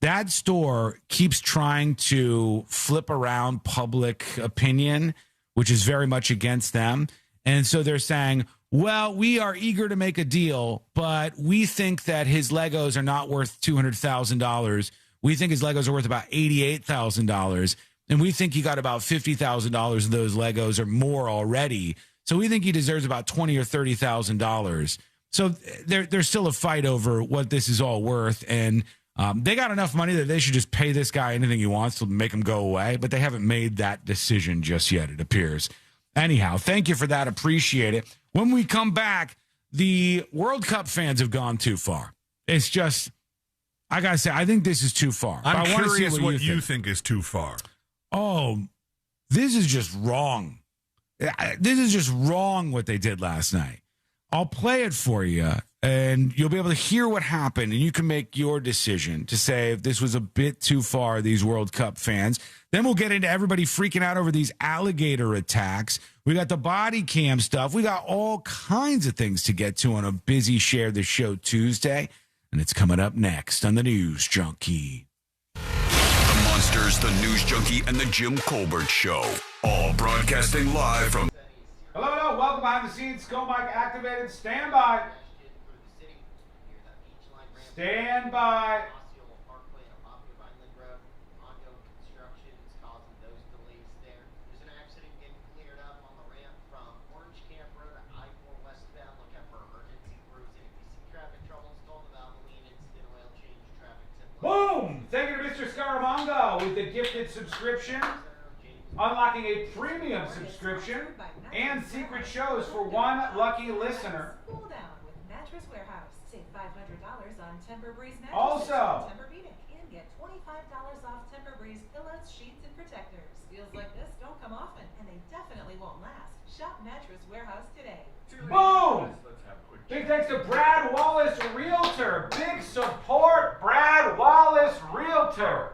that store keeps trying to flip around public opinion, which is very much against them. And so they're saying, well, we are eager to make a deal, but we think that his Legos are not worth $200,000. We think his Legos are worth about $88,000. And we think he got about $50,000 of those Legos or more already. So we think he deserves about $20,000 or $30,000. So there's still a fight over what this is all worth. And they got enough money that they should just pay this guy anything he wants to make him go away. But they haven't made that decision just yet, it appears. Anyhow, thank you for that. Appreciate it. When we come back, the World Cup fans have gone too far. It's just, I got to say, I think this is too far. I'm curious what you think is too far. Oh, this is just wrong. This is just wrong what they did last night. I'll play it for you, and you'll be able to hear what happened, and you can make your decision to say if this was a bit too far, these World Cup fans. Then we'll get into everybody freaking out over these alligator attacks. We got the body cam stuff. We got all kinds of things to get to on a busy Share the Show Tuesday, and it's coming up next on the News Junkie. The Monsters, the News Junkie, and the Jim Colbert Show. All broadcasting live from... Hello, welcome behind the scenes. Go mic activated. Stand by. Stand by. Boom! Thank you to Mr. Scaramanga with the gifted subscription, unlocking a premium subscription and secret shows for one lucky listener. Cool down with Mattress Warehouse. Save $500 on Tempur-Breeze mattresses. Also, Tempur-Pedic and get $25 off Tempur-Breeze pillows, sheets, and protectors. Deals like this don't come often, and they definitely won't last. Shop Mattress Warehouse today. boom! Big thanks to Brad Wallace, Realtor. Big support, Brad Wallace, Realtor.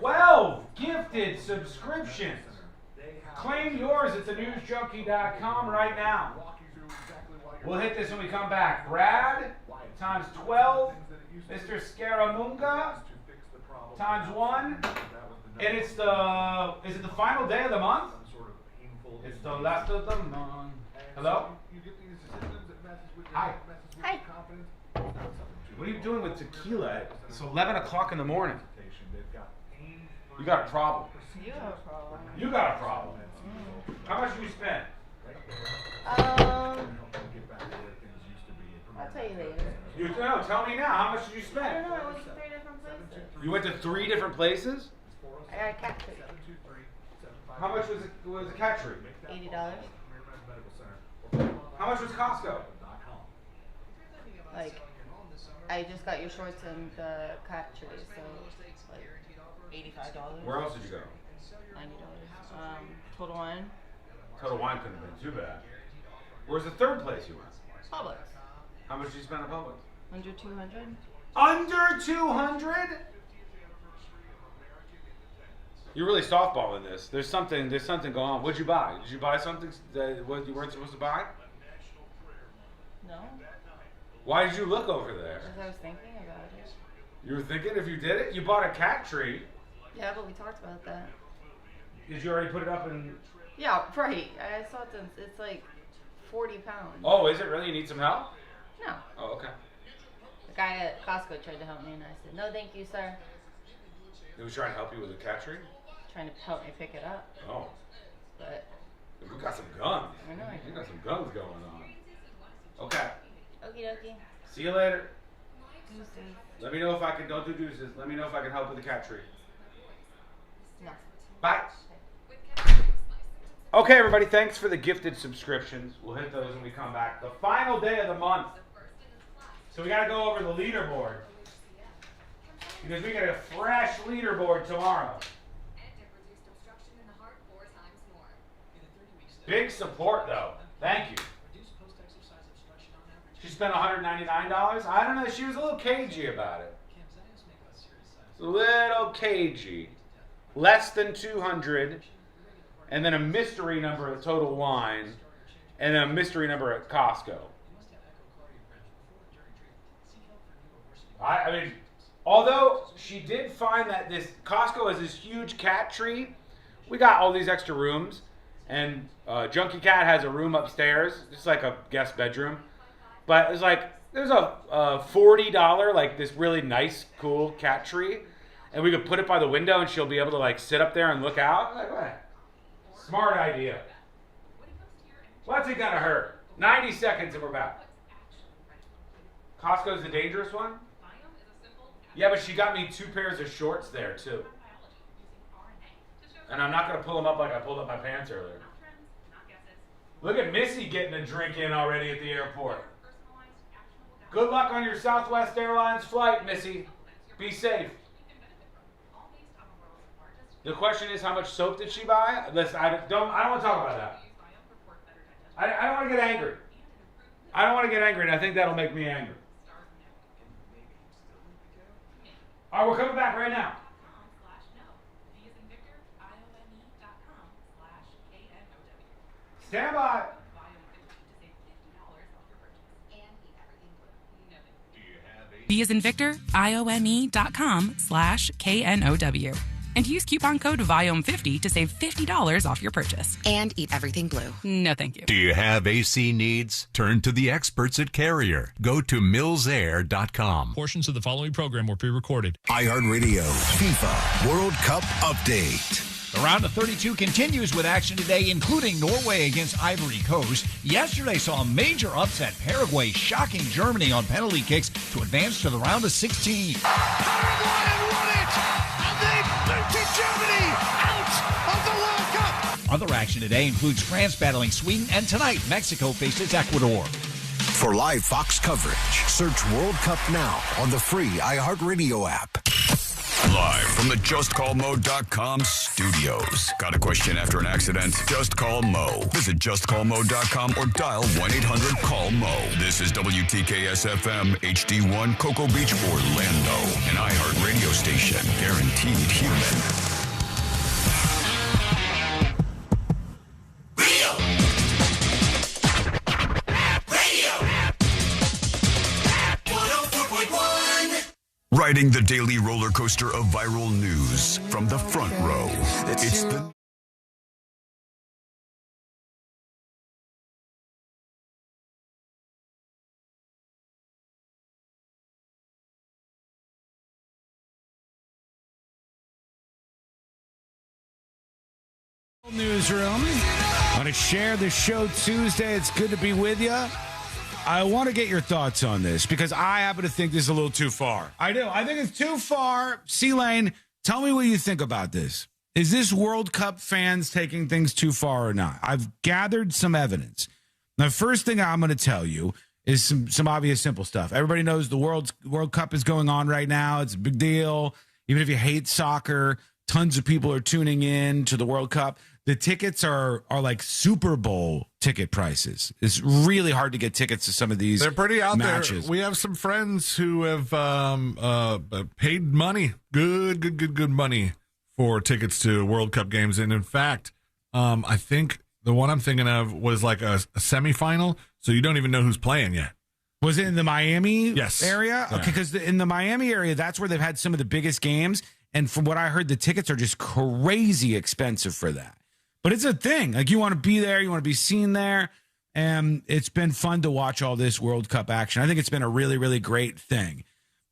12 gifted subscriptions. Claim yours at thenewsjunkie.com right now. We'll hit this when we come back. Brad times 12. Mr. Scaramunga times 1. And it's the, is it the final day of the month? It's the last of the month. Hello? Hi. Hi. What are you doing with tequila? It's 11 o'clock in the morning. You got a problem. You have a problem. You got a problem. How much did you spend? I'll tell you later. You no, tell me now. How much did you I spend? don't know. I went to 3 different places. You went to 3 different places? I got a cat food. How much was a cat treat? $80. How much was Costco? Like, I just got your shorts and the cat tree, so like $85. Where else did you go? $90. Total Wine. Total Wine couldn't have been too bad. Where's the third place you went? Publix. How much did you spend on Publix? Under 200. Under 200? You're really softballing this. There's something going on. What'd you buy? Did you buy something that you weren't supposed to buy? No. Why did you look over there? Because I was thinking about it. You were thinking if you did it? You bought a cat tree. Yeah, but we talked about that. Did you already put it up in... Yeah, right. I saw it. It's like 40 pounds. Oh, is it really? You need some help? No. Oh, okay. The guy at Costco tried to help me, and I said, no, thank you, sir. He was trying to help you with a cat tree? Trying to help me pick it up. Oh. But... We got some guns. I know. We got some guns going on. Okay. Okie dokie. See you later. Deuces. Let me know if I can, don't do deuces. Let me know if I can help with the cat tree. No. Bye. Okay, everybody, thanks for the gifted subscriptions. We'll hit those when we come back. The final day of the month. So we got to go over the leaderboard. Because we get a fresh leaderboard tomorrow. Big support, though. Thank you. She spent $199. I don't know. She was a little cagey about it. A little cagey. Less than 200. And then a mystery number at Total Wine. And then a mystery number at Costco. I mean, although she did find that this Costco has this huge cat tree, we got all these extra rooms. And Junkie Cat has a room upstairs. It's like a guest bedroom. But it's like, there's a $40, like this really nice, cool cat tree. And we could put it by the window and she'll be able to like sit up there and look out. Like, what? Smart idea. What's it gonna hurt? 90 seconds and we're back. Costco's the dangerous one? Yeah, but she got me 2 pairs of shorts there too. And I'm not gonna pull them up like I pulled up my pants earlier. Look at Missy getting a drink in already at the airport. Good luck on your Southwest Airlines flight, Missy. Be safe. The question is, how much soap did she buy? Listen, I don't want to talk about that. I don't want to get angry. I don't want to get angry, and I think that'll make me angry. All right, we're coming back right now. Stand by. B as in Victor, IOME.com/KNOW. And use coupon code VIOME50 to save $50 off your purchase. And eat everything blue. No, thank you. Do you have AC needs? Turn to the experts at Carrier. Go to millsair.com. Portions of the following program were pre-recorded. iHeartRadio FIFA World Cup Update. The round of 32 continues with action today, including Norway against Ivory Coast. Yesterday saw a major upset. Paraguay shocking Germany on penalty kicks to advance to the round of 16. Paraguay won it! And they beat Germany out of the World Cup! Other action today includes France battling Sweden, and tonight Mexico faces Ecuador. For live Fox coverage, search World Cup now on the free iHeartRadio app. Live from the JustCallMo.com studios. Got a question after an accident? Just call Mo. Visit JustCallMo.com or dial 1-800-CALL-MO. This is WTKS-FM HD1 Cocoa Beach, Orlando. An iHeart radio station. Guaranteed human. Riding the daily roller coaster of viral news from the front row. It's the Newsroom. Want to share the show Tuesday. It's good to be with you. I want to get your thoughts on this because I happen to think this is a little too far. I do. I think it's too far. C-Lane, tell me what you think about this. Is this World Cup fans taking things too far or not? I've gathered some evidence. The first thing I'm going to tell you is some obvious simple stuff. Everybody knows the World Cup is going on right now. It's a big deal. Even if you hate soccer, tons of people are tuning in to the World Cup. The tickets are like Super Bowl ticket prices. It's really hard to get tickets to some of these. They're pretty out matches. there. We have some friends who have paid money, good money for tickets to World Cup games. And in fact, I think the one I'm thinking of was like a semifinal, so you don't even know who's playing yet. Was it in the Miami Yes. area? Yeah. Okay, because in the Miami area, that's where they've had some of the biggest games. And from what I heard, the tickets are just crazy expensive for that. But it's a thing. Like, you want to be there. You want to be seen there. And it's been fun to watch all this World Cup action. I think it's been a really, really great thing.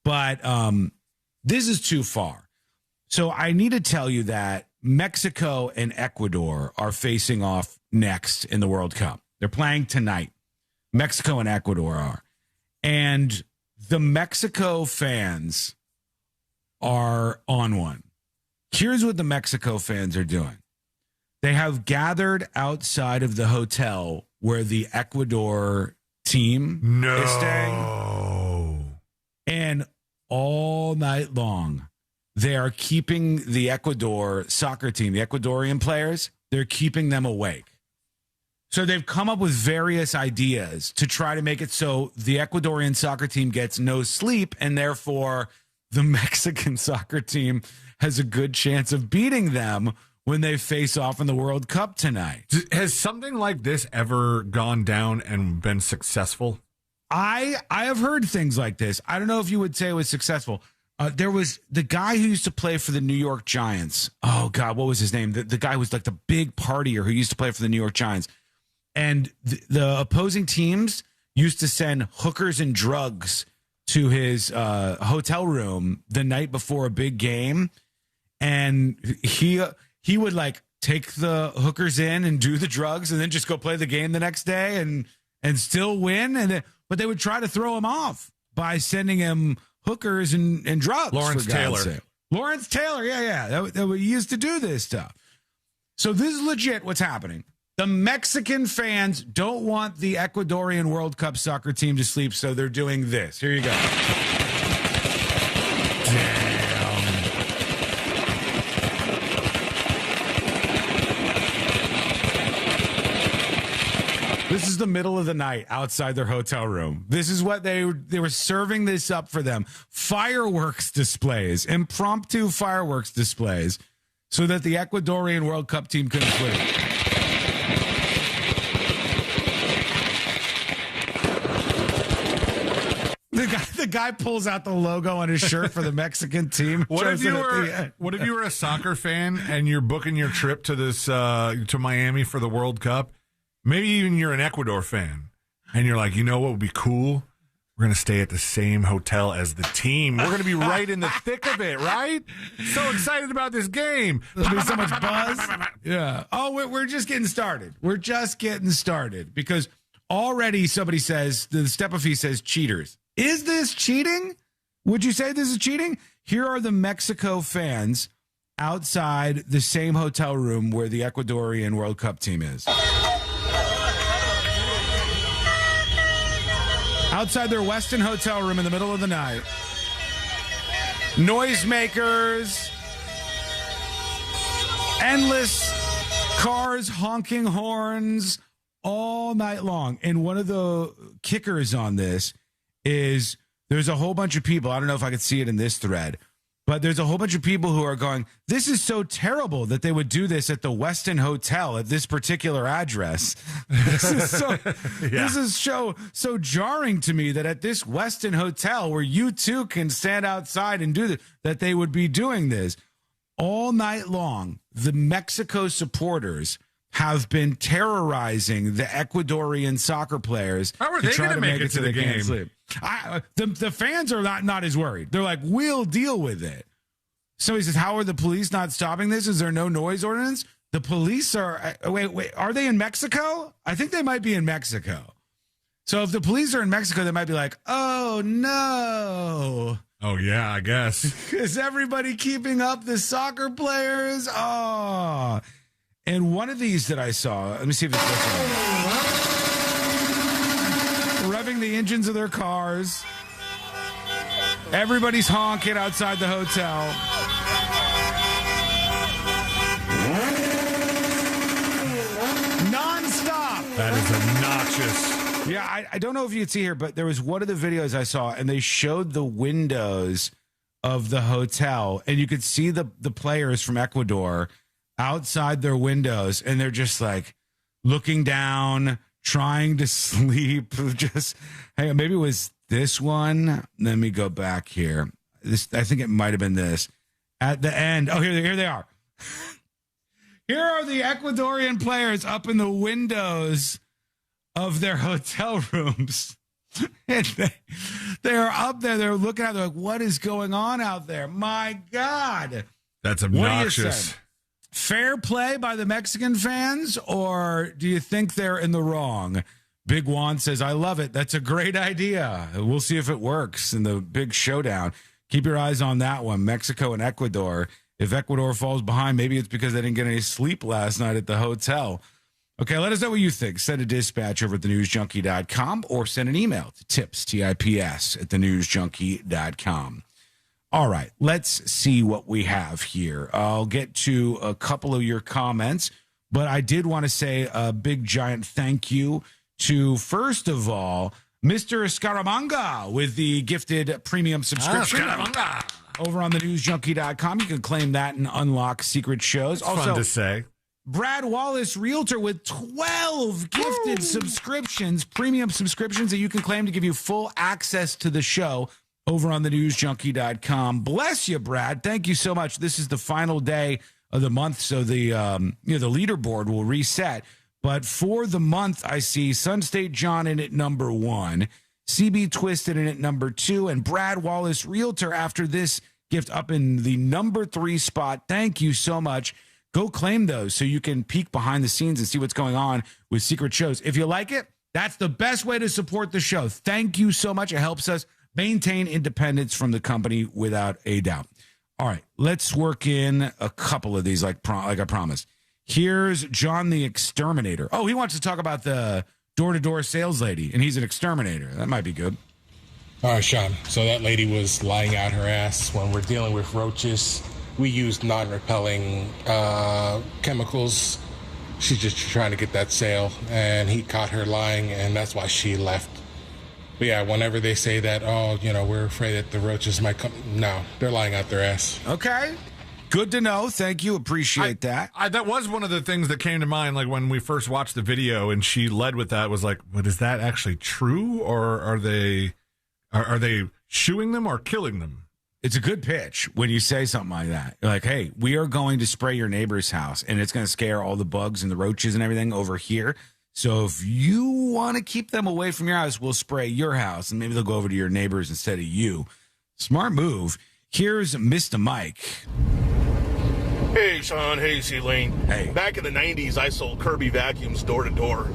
But this is too far. So I need to tell you that Mexico and Ecuador are facing off next in the World Cup. They're playing tonight. Mexico and Ecuador are. And the Mexico fans are on one. Here's what the Mexico fans are doing. They have gathered outside of the hotel where the Ecuador team is staying. And all night long, they are keeping the Ecuador soccer team, the Ecuadorian players, they're keeping them awake. So they've come up with various ideas to try to make it so the Ecuadorian soccer team gets no sleep, and therefore the Mexican soccer team has a good chance of beating them when they face off in the World Cup tonight. Has something like this ever gone down and been successful? I have heard things like this. I don't know if you would say it was successful. There was the guy who used to play for the New York Giants. Oh, God, what was his name? The guy who was like the big partier who used to play for the New York Giants. And the opposing teams used to send hookers and drugs to his hotel room the night before a big game. And he would like take the hookers in and do the drugs and then just go play the game the next day and still win. But they would try to throw him off by sending him hookers and drugs. Lawrence Taylor. Lawrence Taylor. Yeah. That we used to do this stuff. So this is legit what's happening. The Mexican fans don't want the Ecuadorian World Cup soccer team to sleep, so they're doing this. Here you go. This is the middle of the night outside their hotel room. This is what they were serving this up for them. Fireworks displays, impromptu fireworks displays, so that the Ecuadorian World Cup team couldn't sleep. The guy pulls out the logo on his shirt for the Mexican team. What if you were a soccer fan and you're booking your trip to this to Miami for the World Cup? Maybe even you're an Ecuador fan, and you're like, you know what would be cool? We're going to stay at the same hotel as the team. We're going to be right in the thick of it, right? So excited about this game. There'll be so much buzz. Yeah. Oh, we're just getting started. We're just getting started because already somebody says, the Stepafee says cheaters. Is this cheating? Would you say this is cheating? Here are the Mexico fans outside the same hotel room where the Ecuadorian World Cup team is. Outside their Westin hotel room in the middle of the night. Noisemakers. Endless cars honking horns all night long. And one of the kickers on this is there's a whole bunch of people. I don't know if I could see it in this thread, But there's a whole bunch of people who are going, this is so terrible that they would do this at the Westin Hotel at this particular address. This is so jarring to me that at this Westin Hotel where you too can stand outside and do this, that they would be doing this. All night long, the Mexico supporters have been terrorizing the Ecuadorian soccer players. How are they going to make it to the game? The fans are not as worried. They're like, we'll deal with it. So he says, how are the police not stopping this? Is there no noise ordinance? The police are, wait, are they in Mexico? I think they might be in Mexico. So if the police are in Mexico, they might be like, oh no. Oh yeah, I guess. Is everybody keeping up the soccer players? Oh. And one of these that I saw, let me see if it's this one. Revving the engines of their cars. Everybody's honking outside the hotel. Non-stop. That is obnoxious. Yeah, I don't know if you can see here, but there was one of the videos I saw, and they showed the windows of the hotel, and you could see the players from Ecuador outside their windows, and they're just like looking down, trying to sleep. Just, hang on, maybe it was this one. Let me go back here. I think it might have been this. At the end, oh, here they are. Here are the Ecuadorian players up in the windows of their hotel rooms. And they're up there. They're looking out. They're like, what is going on out there? My God. That's obnoxious. Fair play by the Mexican fans, or do you think they're in the wrong? Big Juan says, I love it. That's a great idea. We'll see if it works in the big showdown. Keep your eyes on that one, Mexico and Ecuador. If Ecuador falls behind, maybe it's because they didn't get any sleep last night at the hotel. Okay, let us know what you think. Send a dispatch over at thenewsjunkie.com or send an email to tips at thenewsjunkie.com. All right, let's see what we have here. I'll get to a couple of your comments, but I did want to say a big, giant thank you to, first of all, Mr. Scaramanga with the gifted premium subscription. Over on thenewsjunkie.com. You can claim that and unlock secret shows. That's fun to say. Brad Wallace, realtor, with 12 gifted subscriptions, premium subscriptions that you can claim to give you full access to the show over on thenewsjunkie.com. Bless you, Brad. Thank you so much. This is the final day of the month, so the the leaderboard will reset. But for the month, I see Sun State John in at number 1, CB Twisted in at number 2, and Brad Wallace, realtor, after this gift up in the number 3 spot. Thank you so much. Go claim those so you can peek behind the scenes and see what's going on with secret shows. If you like it, that's the best way to support the show. Thank you so much. It helps us maintain independence from the company without a doubt. All right, let's work in a couple of these like I promised. Here's John the Exterminator. Oh, he wants to talk about the door-to-door sales lady, and he's an exterminator. That might be good. All right, Sean. So that lady was lying out her ass. When we're dealing with roaches, we use non-repelling chemicals. She's just trying to get that sale, and he caught her lying, and that's why she left. But yeah, whenever they say that, we're afraid that the roaches might come. No, they're lying out their ass. Okay. Good to know. Thank you. Appreciate that. That was one of the things that came to mind, like when we first watched the video and she led with that, was like, but is that actually true, or are they shooing them or killing them? It's a good pitch when you say something like that. You're like, hey, we are going to spray your neighbor's house, and it's going to scare all the bugs and the roaches and everything over here. So if you want to keep them away from your house, we'll spray your house, and maybe they'll go over to your neighbors instead of you. Smart move. Here's Mr. Mike. Hey, Sean. Hey, C-Lane. Hey. Back in the 90s, I sold Kirby vacuums door to door.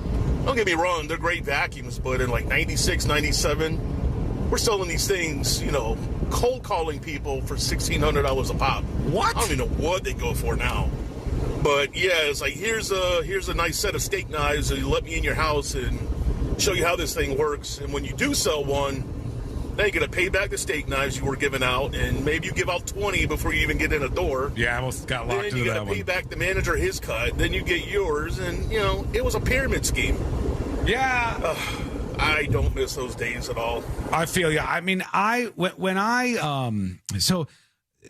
Don't get me wrong, they're great vacuums, but in like 96, 97, we're selling these things, cold calling people for $1,600 a pop. What? I don't even know what they go for now. But yeah, it's like, here's a nice set of steak knives, and you let me in your house and show you how this thing works. And when you do sell one, then you got to pay back the steak knives you were giving out, and maybe you give out 20 before you even get in a door. Yeah, I almost got locked into that one. Then you got to pay back the manager his cut, then you get yours, and, it was a pyramid scheme. Yeah. I don't miss those days at all. I feel you. I mean, so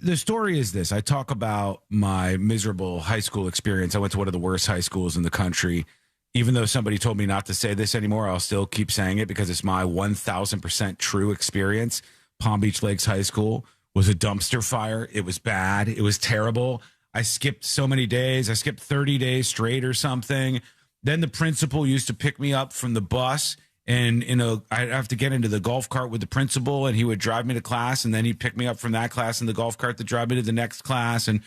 the story is this. I talk about my miserable high school experience. I went to one of the worst high schools in the country. Even though somebody told me not to say this anymore, I'll still keep saying it because it's my 1,000% true experience. Palm Beach Lakes High School was a dumpster fire. It was bad. It was terrible. I skipped so many days. I skipped 30 days straight or something. Then the principal used to pick me up from the bus, and I'd have to get into the golf cart with the principal, and he would drive me to class, and then he'd pick me up from that class in the golf cart to drive me to the next class, and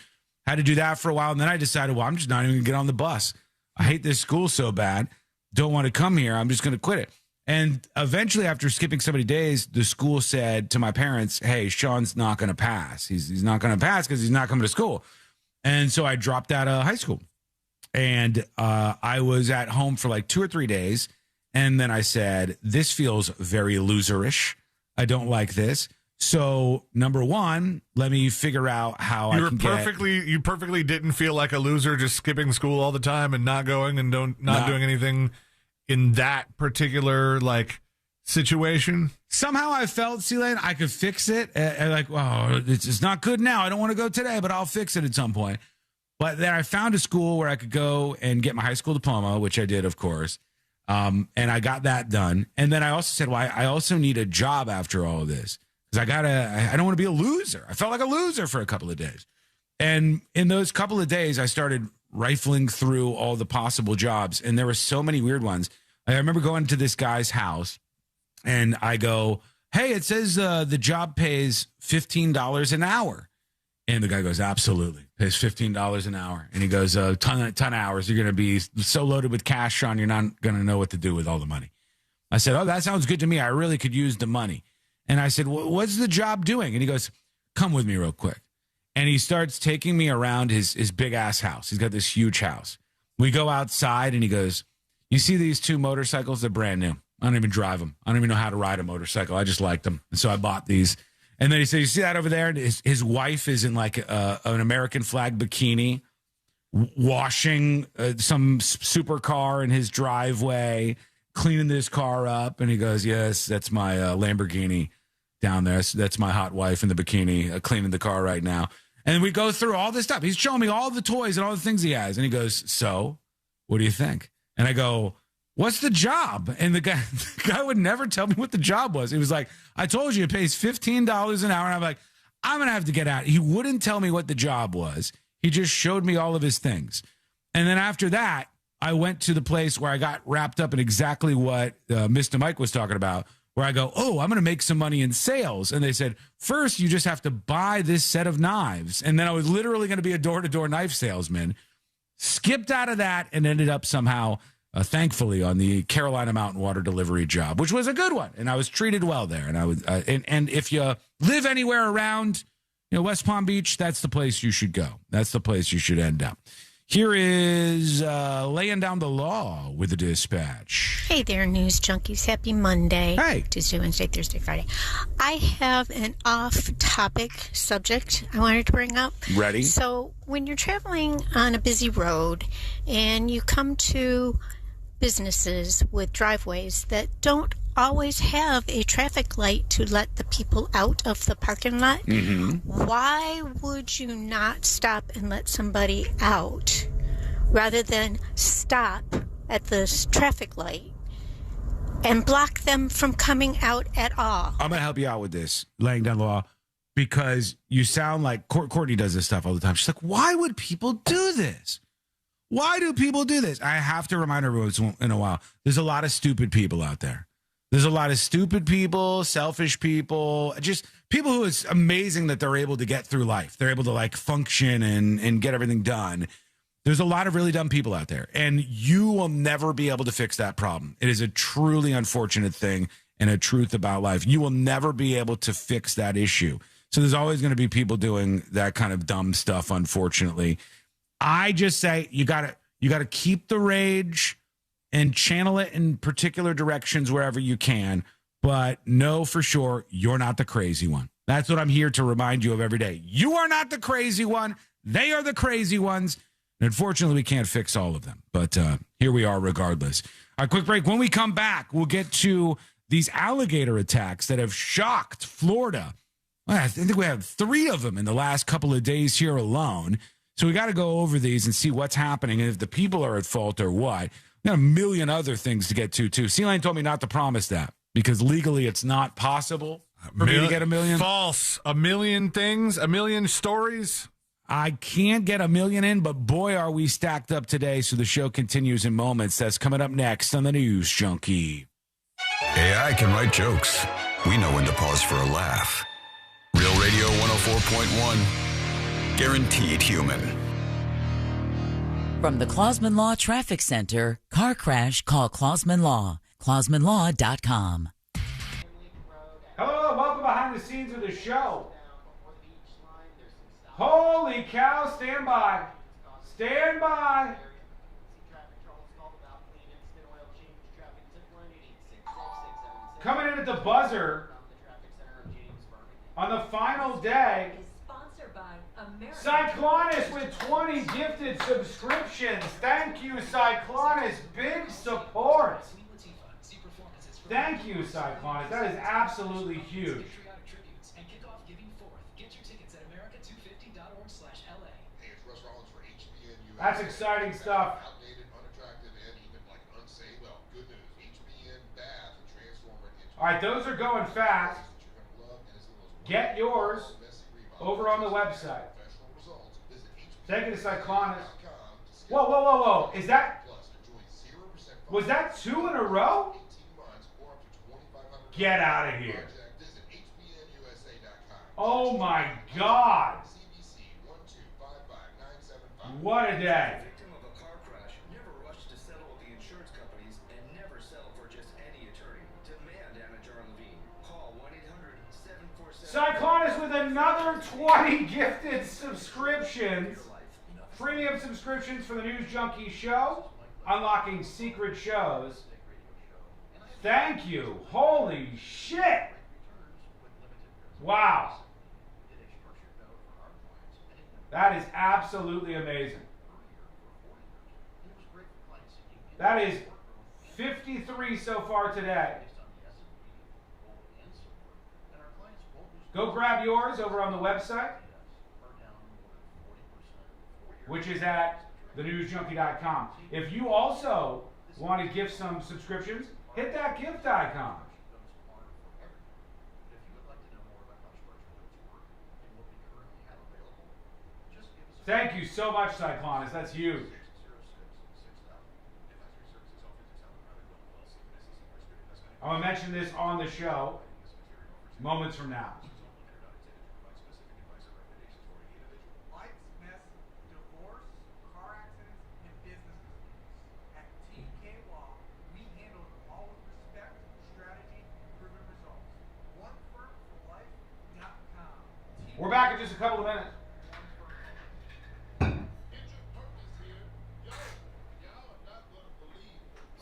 had to do that for a while. And then I decided, well, I'm just not even going to get on the bus. I hate this school so bad. Don't want to come here. I'm just going to quit it. And eventually, after skipping so many days, the school said to my parents, hey, Sean's not going to pass. He's not going to pass because he's not coming to school. And so I dropped out of high school. And I was at home for like 2 or 3 days. And then I said, this feels very loserish. I don't like this. So, number one, let me figure out how I can You perfectly didn't feel like a loser just skipping school all the time and not going and not doing anything in that particular, like, situation? Somehow I felt, C-Lane, I could fix it. Like, oh, it's not good now. I don't want to go today, but I'll fix it at some point. But then I found a school where I could go and get my high school diploma, which I did, of course. And I got that done. And then I also said, well, I also need a job after all of this. Because I don't want to be a loser. I felt like a loser for a couple of days. And in those couple of days, I started rifling through all the possible jobs. And there were so many weird ones. I remember going to this guy's house and I go, hey, it says the job pays $15 an hour. And the guy goes, absolutely. Pays $15 an hour. And he goes, ton of hours. You're going to be so loaded with cash, Sean, you're not going to know what to do with all the money. I said, oh, that sounds good to me. I really could use the money. And I said, what's the job doing? And he goes, come with me real quick. And he starts taking me around his big-ass house. He's got this huge house. We go outside, and he goes, you see these 2 motorcycles? They're brand new. I don't even drive them. I don't even know how to ride a motorcycle. I just liked them. And so I bought these. And then he said, you see that over there? And his wife is in like an American flag bikini washing some supercar in his driveway, cleaning this car up. And he goes, yes, that's my Lamborghini down there. That's my hot wife in the bikini cleaning the car right now. And we go through all this stuff. He's showing me all the toys and all the things he has. And he goes, so what do you think? And I go, what's the job? And the guy would never tell me what the job was. He was like, I told you it pays $15 an hour. And I'm like, I'm going to have to get out. He wouldn't tell me what the job was. He just showed me all of his things. And then after that, I went to the place where I got wrapped up in exactly what Mr. Mike was talking about, where I go, oh, I'm going to make some money in sales. And they said, first, you just have to buy this set of knives. And then I was literally going to be a door-to-door knife salesman. Skipped out of that and ended up somehow, thankfully, on the Carolina Mountain Water delivery job, which was a good one. And I was treated well there. And I was, and if you live anywhere around, West Palm Beach, that's the place you should go. That's the place you should end up. Here is laying down the law with the dispatch. Hey there, news junkies. Happy Monday. Hey. Tuesday, Wednesday, Thursday, Friday. I have an off-topic subject I wanted to bring up. Ready? So when you're traveling on a busy road and you come to businesses with driveways that don't always have a traffic light to let the people out of the parking lot, why would you not stop and let somebody out rather than stop at the traffic light and block them from coming out at all? I'm going to help you out with this, laying down the law, because you sound like Courtney does this stuff all the time. She's like, why would people do this? Why do people do this? I have to remind everyone once in a while, there's a lot of stupid people out there. There's a lot of stupid people, selfish people, just people who it's amazing that they're able to get through life. They're able to function and get everything done. There's a lot of really dumb people out there, and you will never be able to fix that problem. It is a truly unfortunate thing and a truth about life. You will never be able to fix that issue. So there's always going to be people doing that kind of dumb stuff, unfortunately. I just say you got to keep the rage and channel it in particular directions wherever you can, but know for sure you're not the crazy one. That's what I'm here to remind you of every day. You are not the crazy one. They are the crazy ones. And unfortunately, we can't fix all of them, but here we are regardless. All right, quick break. When we come back, we'll get to these alligator attacks that have shocked Florida. Well, I think we have 3 of them in the last couple of days here alone. So we got to go over these and see what's happening and if the people are at fault or what. We got a million other things to get to, too. C-Line told me not to promise that because legally it's not possible for me to get a million. False. A million things, a million stories. I can't get a million in, but boy, are we stacked up today. So the show continues in moments. That's coming up next on the News Junkie. AI can write jokes. We know when to pause for a laugh. Real Radio 104.1. Guaranteed human. From the Clausman Law Traffic Center, car crash, call Clausman Law. ClausmanLaw.com. Hello, welcome behind the scenes of the show. Holy cow, stand by. Stand by. Coming in at the buzzer on the final day. Cyclonus with 20 gifted subscriptions. Thank you, Cyclonus. Big support. Thank you, Cyclonus. That is absolutely huge. That's exciting stuff. All right, those are going fast. Get yours over on the website. Thank you to Cyclonus. Whoa, whoa, whoa, whoa. Is that... Was that 2 in a row? Get out of here. Oh my God. What a day. Cyclonus with another 20 gifted subscriptions. Premium subscriptions for the News Junkie show. Unlocking secret shows. Thank you. Holy shit. Wow. That is absolutely amazing. That is 53 so far today. Go grab yours over on the website, which is at thenewsjunkie.com. If you also want to gift some subscriptions, hit that gift icon. Thank you so much, Cyclonus. That's huge. I'm going to mention this on the show moments from now. We're back in just a couple of minutes.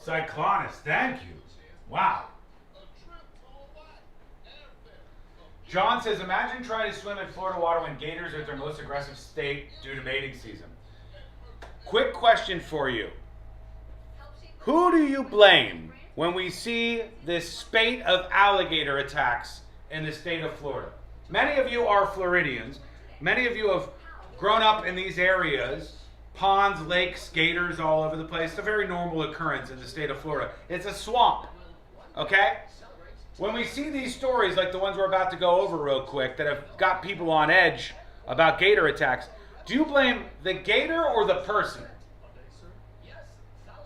Cyclonus, thank you. Wow. John says, imagine trying to swim in Florida water when gators are at their most aggressive state due to mating season. Quick question for you. Who do you blame when we see this spate of alligator attacks in the state of Florida? Many of you are Floridians. Many of you have grown up in these areas. Ponds, lakes, gators all over the place. It's a very normal occurrence in the state of Florida. It's a swamp, okay? When we see these stories like the ones we're about to go over real quick that have got people on edge about gator attacks, do you blame the gator or the person?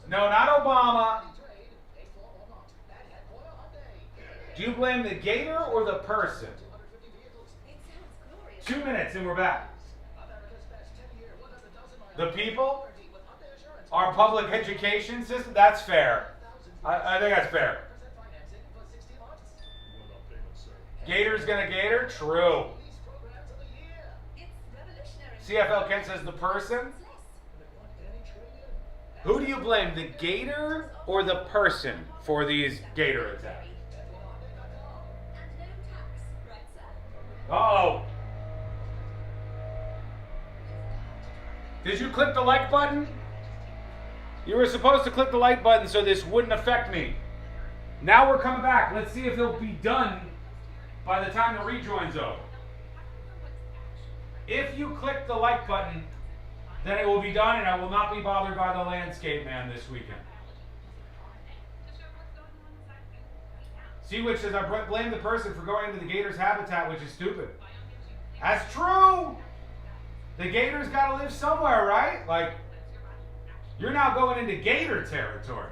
No, not Obama. Do you blame the gator or the person? 2 minutes and we're back. The people? Our public education system? That's fair. I think that's fair. Gator's gonna gator? True. CFL Kent says the person. Who do you blame, the gator or the person for these gator attacks? Uh-oh. Did you click the like button? You were supposed to click the like button so this wouldn't affect me. Now we're coming back. Let's see if it'll be done by the time the rejoin's over. If you click the like button, then it will be done, and I will not be bothered by the landscape man this weekend. See, which says, I blame the person for going into the gator's habitat, which is stupid. That's true. The gator's got to live somewhere, right? Like, you're now going into gator territory.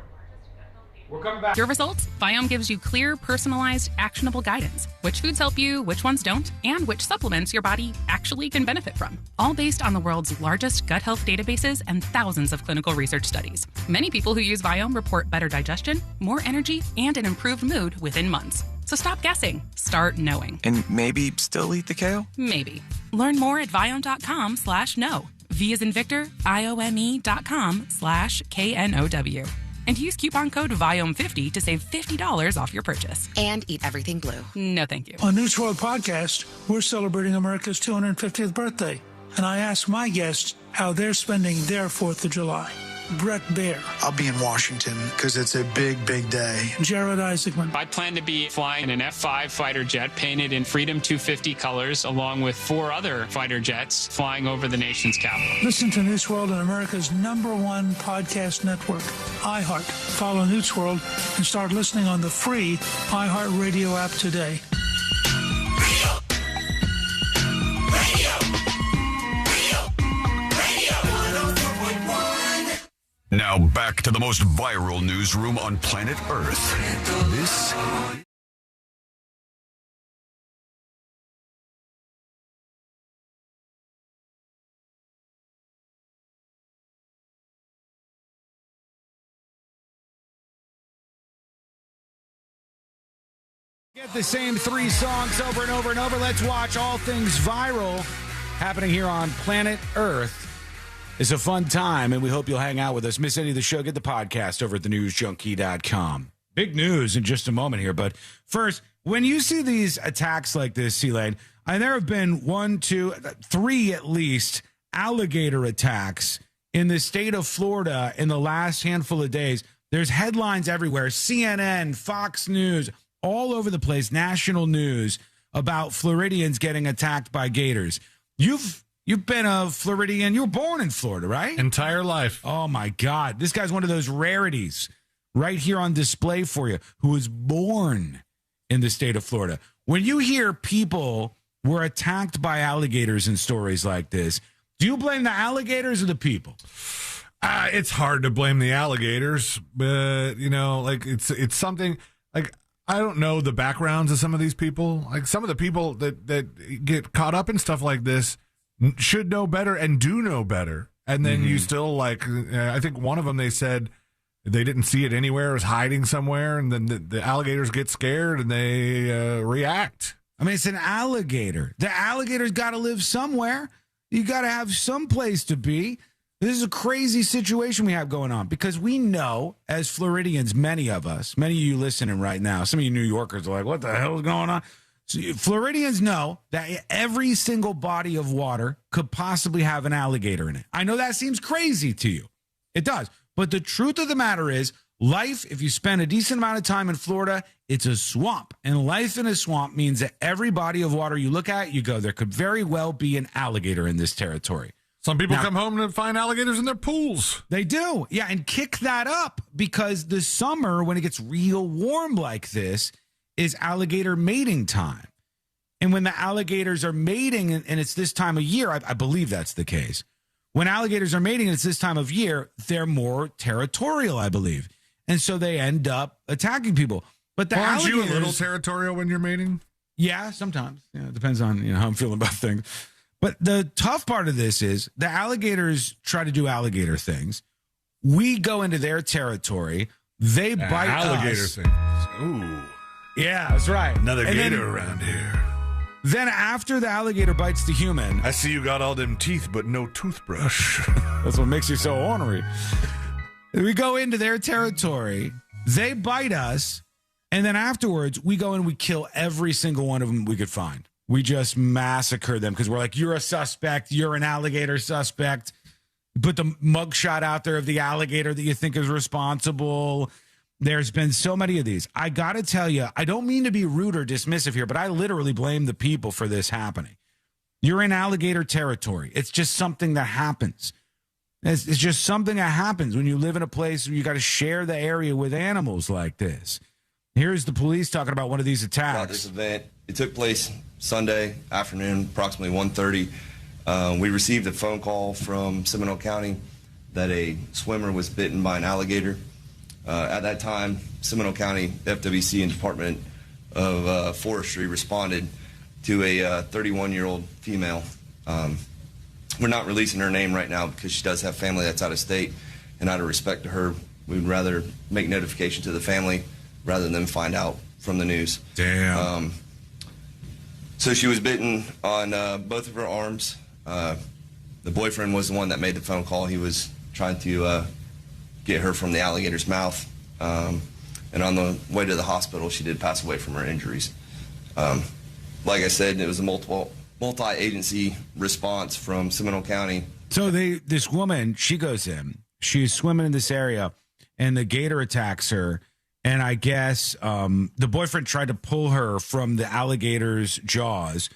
We're coming back. Your results? Viome gives you clear, personalized, actionable guidance. Which foods help you, which ones don't, and which supplements your body actually can benefit from. All based on the world's largest gut health databases and thousands of clinical research studies. Many people who use Viome report better digestion, more energy, and an improved mood within months. So stop guessing. Start knowing. And maybe still eat the kale? Maybe. Learn more at Viome.com/know. V as in Victor, IOME.com/KNOW. And use coupon code VIOME50 to save $50 off your purchase. And eat everything blue. No, thank you. On News World Podcast, we're celebrating America's 250th birthday. And I asked my guests how they're spending their 4th of July. Brett Baer. I'll be in Washington because it's a big, big day. Jared Isaacman. I plan to be flying an F-5 fighter jet painted in Freedom 250 colors, along with 4 other fighter jets flying over the nation's capital. Listen to News World on America's #1 podcast network, iHeart. Follow News World and start listening on the free iHeart Radio app today. Now back to the most viral newsroom on planet Earth. This Get the same 3 songs over and over and over. Let's watch all things viral happening here on planet Earth. It's a fun time, and we hope you'll hang out with us. Miss any of the show, get the podcast over at thenewsjunkie.com. Big news in just a moment here, but first, when you see these attacks like this, C-Lane, and there have been 1, 2, 3 at least alligator attacks in the state of Florida in the last handful of days. There's headlines everywhere, CNN, Fox News, all over the place, national news about Floridians getting attacked by gators. You've been a Floridian. You were born in Florida, right? Entire life. Oh, my God. This guy's one of those rarities right here on display for you who was born in the state of Florida. When you hear people were attacked by alligators in stories like this, do you blame the alligators or the people? It's hard to blame the alligators, but, like it's something like I don't know the backgrounds of some of these people. Like some of the people that get caught up in stuff like this should know better and do know better. And then you still I think one of them, they said they didn't see it anywhere, it was hiding somewhere. And then the alligators get scared and they react. I mean, it's an alligator. The alligator's got to live somewhere. You got to have some place to be. This is a crazy situation we have going on because we know as Floridians, many of you listening right now, some of you New Yorkers are like, what the hell is going on? So Floridians know that every single body of water could possibly have an alligator in it. I know that seems crazy to you. It does. But the truth of the matter is, life, if you spend a decent amount of time in Florida, it's a swamp. And life in a swamp means that every body of water you look at, you go, there could very well be an alligator in this territory. Some people come home and find alligators in their pools. They do. Yeah, and kick that up because the summer, when it gets real warm like this, is alligator mating time. And when the alligators are mating, and it's this time of year, I believe that's the case. When alligators are mating and it's this time of year, they're more territorial, I believe. And so they end up attacking people. But the aren't alligators, you a little territorial when you're mating? Yeah, sometimes. It depends on how I'm feeling about things. But the tough part of this is the alligators try to do alligator things. We go into their territory. They bite alligator us. things. Ooh. Yeah, that's right. Another gator around here. Then after the alligator bites the human. I see you got all them teeth, but no toothbrush. That's what makes you so ornery. We go into their territory. They bite us. And then afterwards, we go and we kill every single one of them we could find. We just massacre them because we're like, you're a suspect. You're an alligator suspect. Put the mugshot out there of the alligator that you think is responsible. There's been so many of these. I got to tell you, I don't mean to be rude or dismissive here, but I literally blame the people for this happening. You're in alligator territory. It's just something that happens. It's just something that happens when you live in a place where you got to share the area with animals like this. Here's the police talking about one of these attacks. About this event, it took place Sunday afternoon, approximately 1:30. We received a phone call from Seminole County that a swimmer was bitten by an alligator. At that time, Seminole County FWC and Department of Forestry responded to a 31-year-old female. We're not releasing her name right now because she does have family that's out of state, and out of respect to her, we'd rather make notification to the family rather than find out from the news. Damn. So she was bitten on both of her arms. The boyfriend was the one that made the phone call. He was trying to get her from the alligator's mouth. And on the way to the hospital, she did pass away from her injuries. Like I said, it was a multi-agency response from Seminole County. So this woman, she goes in, she's swimming in this area, and the gator attacks her. And I guess the boyfriend tried to pull her from the alligator's jaws.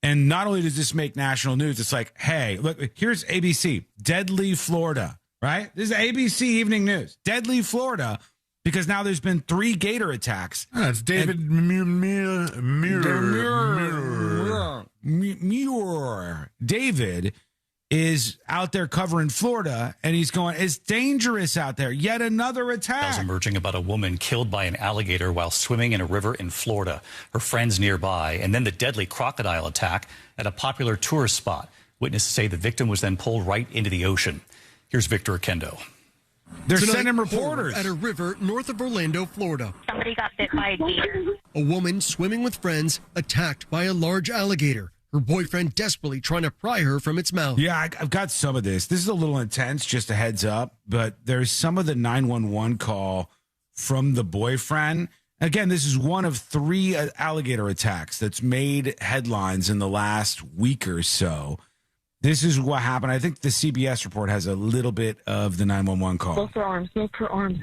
And not only does this make national news, it's like, hey, look, here's ABC, Deadly, Florida, right? This is ABC Evening News, Deadly, Florida, because now there's been 3 gator attacks. It's David Muir. David is out there covering Florida, and he's going, it's dangerous out there. Yet another attack. Details emerging about a woman killed by an alligator while swimming in a river in Florida. Her friends nearby, and then the deadly crocodile attack at a popular tourist spot. Witnesses say the victim was then pulled right into the ocean. Here's Victor Akendo. They're sending reporters at a river north of Orlando, Florida. Somebody got bit by a gator. A woman swimming with friends attacked by a large alligator. Her boyfriend desperately trying to pry her from its mouth. Yeah, I've got some of this. This is a little intense, just a heads up. But there's some of the 911 call from the boyfriend. Again, this is one of 3 alligator attacks that's made headlines in the last week or so. This is what happened. I think the CBS report has a little bit of the 911 call. Both her arms. Both her arms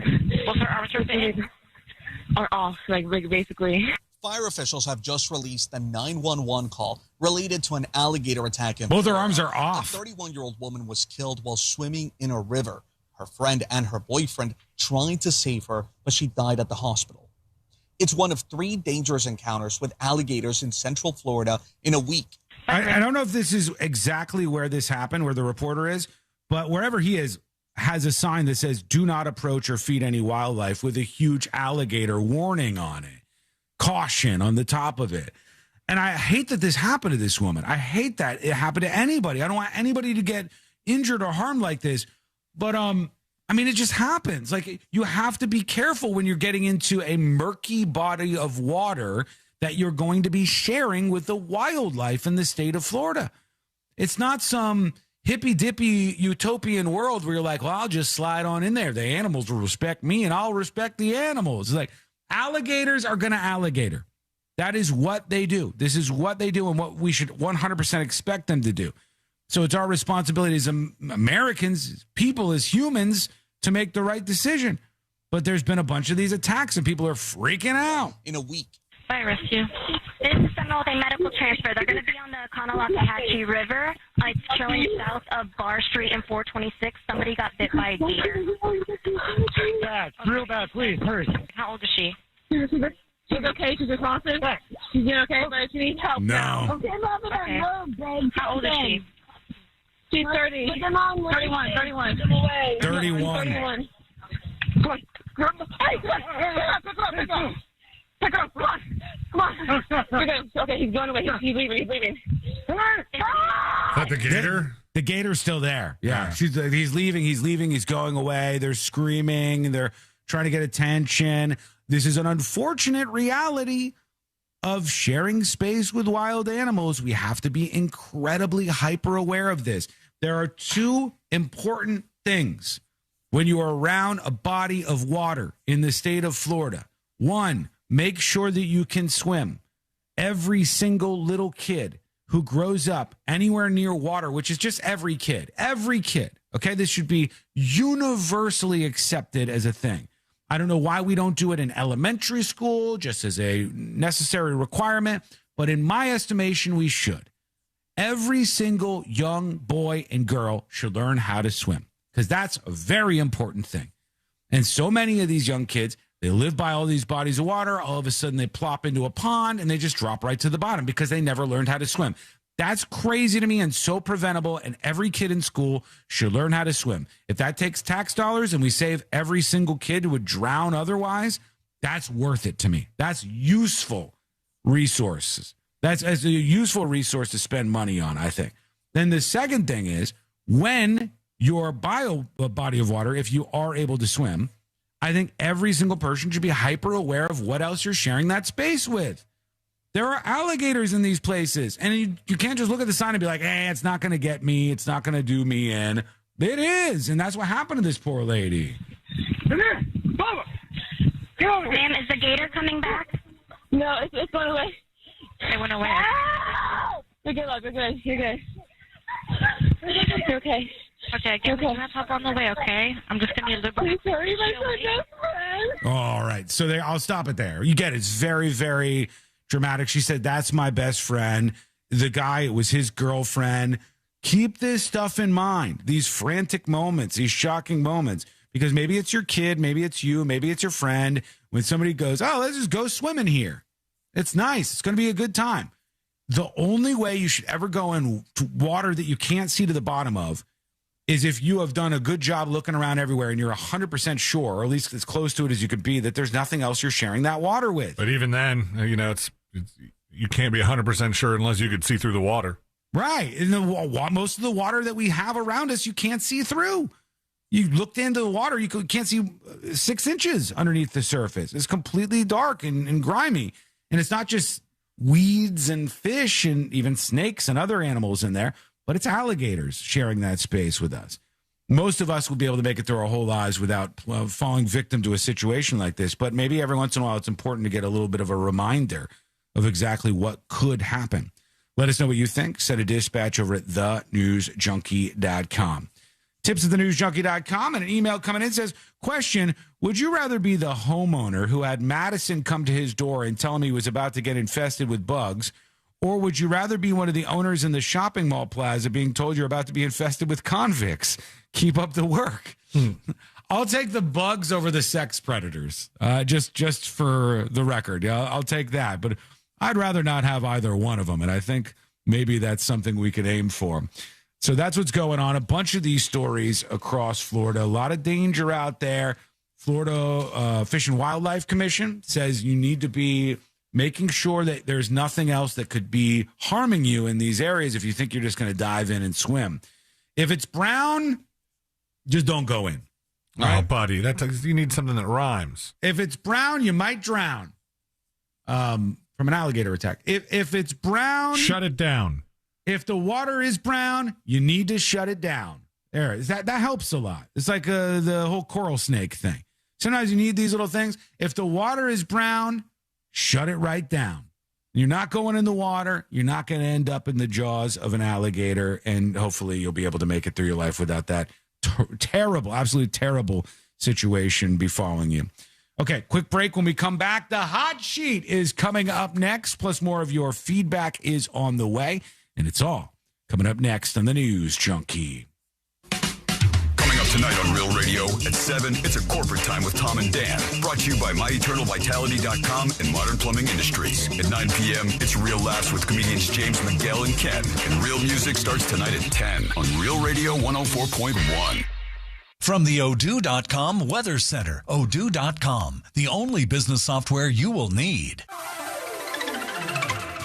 are off, like basically. Fire officials have just released the 911 call related to an alligator attack in Both her arms are off. A 31-year-old woman was killed while swimming in a river. Her friend and her boyfriend tried to save her, but she died at the hospital. It's one of 3 dangerous encounters with alligators in Central Florida in a week. I don't know if this is exactly where this happened, where the reporter is, but wherever he is, has a sign that says, do not approach or feed any wildlife, with a huge alligator warning on it. Caution on the top of it. And I hate that this happened to this woman. I hate that it happened to anybody. I don't want anybody to get injured or harmed like this. But, I mean, it just happens. Like, you have to be careful when you're getting into a murky body of water that you're going to be sharing with the wildlife in the state of Florida. It's not some hippy-dippy utopian world where you're like, well, I'll just slide on in there. The animals will respect me, and I'll respect the animals. It's like, alligators are going to alligator. That is what they do. This is what they do and what we should 100% expect them to do. So it's our responsibility as Americans, as people, as humans, to make the right decision. But there's been a bunch of these attacks, and people are freaking out. In a week. Fire rescue. This is Seminole Medical Transfer. They're going to be on the Conalakahatchee River. It's showing south of Bar Street and 426. Somebody got bit by a gator. Bad, real bad. Please hurry. How old is she? She's okay. She's crossing. She's doing okay, but she needs help. No. Okay. How old is she? She's 30. 31. 31. Pick up. Come on. You're good. Okay, he's going away. He's leaving. Is that the gator? The gator's still there. Yeah. He's leaving. He's going away. They're screaming. They're trying to get attention. This is an unfortunate reality of sharing space with wild animals. We have to be incredibly hyper aware of this. There are 2 important things when you are around a body of water in the state of Florida. 1, make sure that you can swim. Every single little kid who grows up anywhere near water, which is just every kid, okay? This should be universally accepted as a thing. I don't know why we don't do it in elementary school, just as a necessary requirement, but in my estimation, we should. Every single young boy and girl should learn how to swim because that's a very important thing. And so many of these young kids, they live by all these bodies of water. All of a sudden, they plop into a pond and they just drop right to the bottom because they never learned how to swim. That's crazy to me and so preventable. And every kid in school should learn how to swim. If that takes tax dollars and we save every single kid who would drown otherwise, that's worth it to me. That's useful resources. That's a useful resource to spend money on, I think. Then the second thing is when your body of water, if you are able to swim, I think every single person should be hyper aware of what else you're sharing that space with. There are alligators in these places, and you can't just look at the sign and be like, hey, it's not going to get me. It's not going to do me in. It is, and that's what happened to this poor lady. Come here, Baba. Get over here. Ma'am, is the gator coming back? No, it's going away. It went away. You're good, love. You're good. You're good. You're okay. Okay, give me that up on the way, okay? I'm just going to be a little bit... Please hurry, my best friend. All right, so I'll stop it there. You get it. It's very, very dramatic. She said, that's my best friend. The guy, it was his girlfriend. Keep this stuff in mind, these frantic moments, these shocking moments, because maybe it's your kid, maybe it's you, maybe it's your friend. When somebody goes, oh, let's just go swimming here. It's nice. It's going to be a good time. The only way you should ever go in water that you can't see to the bottom of is if you have done a good job looking around everywhere and you're 100% sure, or at least as close to it as you could be, that there's nothing else you're sharing that water with. But even then, it's you can't be 100% sure unless you could see through the water. Right. And most of the water that we have around us, you can't see through. You looked into the water, you can't see 6 inches underneath the surface. It's completely dark and grimy. And it's not just weeds and fish and even snakes and other animals in there, but it's alligators sharing that space with us. Most of us will be able to make it through our whole lives without falling victim to a situation like this. But maybe every once in a while, it's important to get a little bit of a reminder of exactly what could happen. Let us know what you think. Send a dispatch over at thenewsjunkie.com. Tips at thenewsjunkie.com, and an email coming in says, question, would you rather be the homeowner who had Madison come to his door and tell him he was about to get infested with bugs, or would you rather be one of the owners in the shopping mall plaza being told you're about to be infested with convicts? Keep up the work. I'll take the bugs over the sex predators, just for the record. Yeah, I'll take that, but I'd rather not have either one of them, and I think maybe that's something we could aim for. So that's what's going on. A bunch of these stories across Florida. A lot of danger out there. Florida Fish and Wildlife Commission says you need to be making sure that there's nothing else that could be harming you in these areas if you think you're just going to dive in and swim. If it's brown, just don't go in. Right? Oh, buddy, you need something that rhymes. If it's brown, you might drown from an alligator attack. If it's brown... Shut it down. If the water is brown, you need to shut it down. That helps a lot. It's like the whole coral snake thing. Sometimes you need these little things. If the water is brown, shut it right down. You're not going in the water. You're not going to end up in the jaws of an alligator, and hopefully you'll be able to make it through your life without that terrible, absolutely terrible situation befalling you. Okay, quick break. When we come back, the hot sheet is coming up next, plus more of your feedback is on the way. And it's all coming up next on the News Junkie. Coming up tonight on Real Radio at 7, it's a corporate time with Tom and Dan. Brought to you by MyEternalVitality.com and Modern Plumbing Industries. At 9 p.m., it's Real Laughs with comedians James McGill and Ken. And Real Music starts tonight at 10 on Real Radio 104.1. From the Odoo.com Weather Center, Odoo.com, the only business software you will need.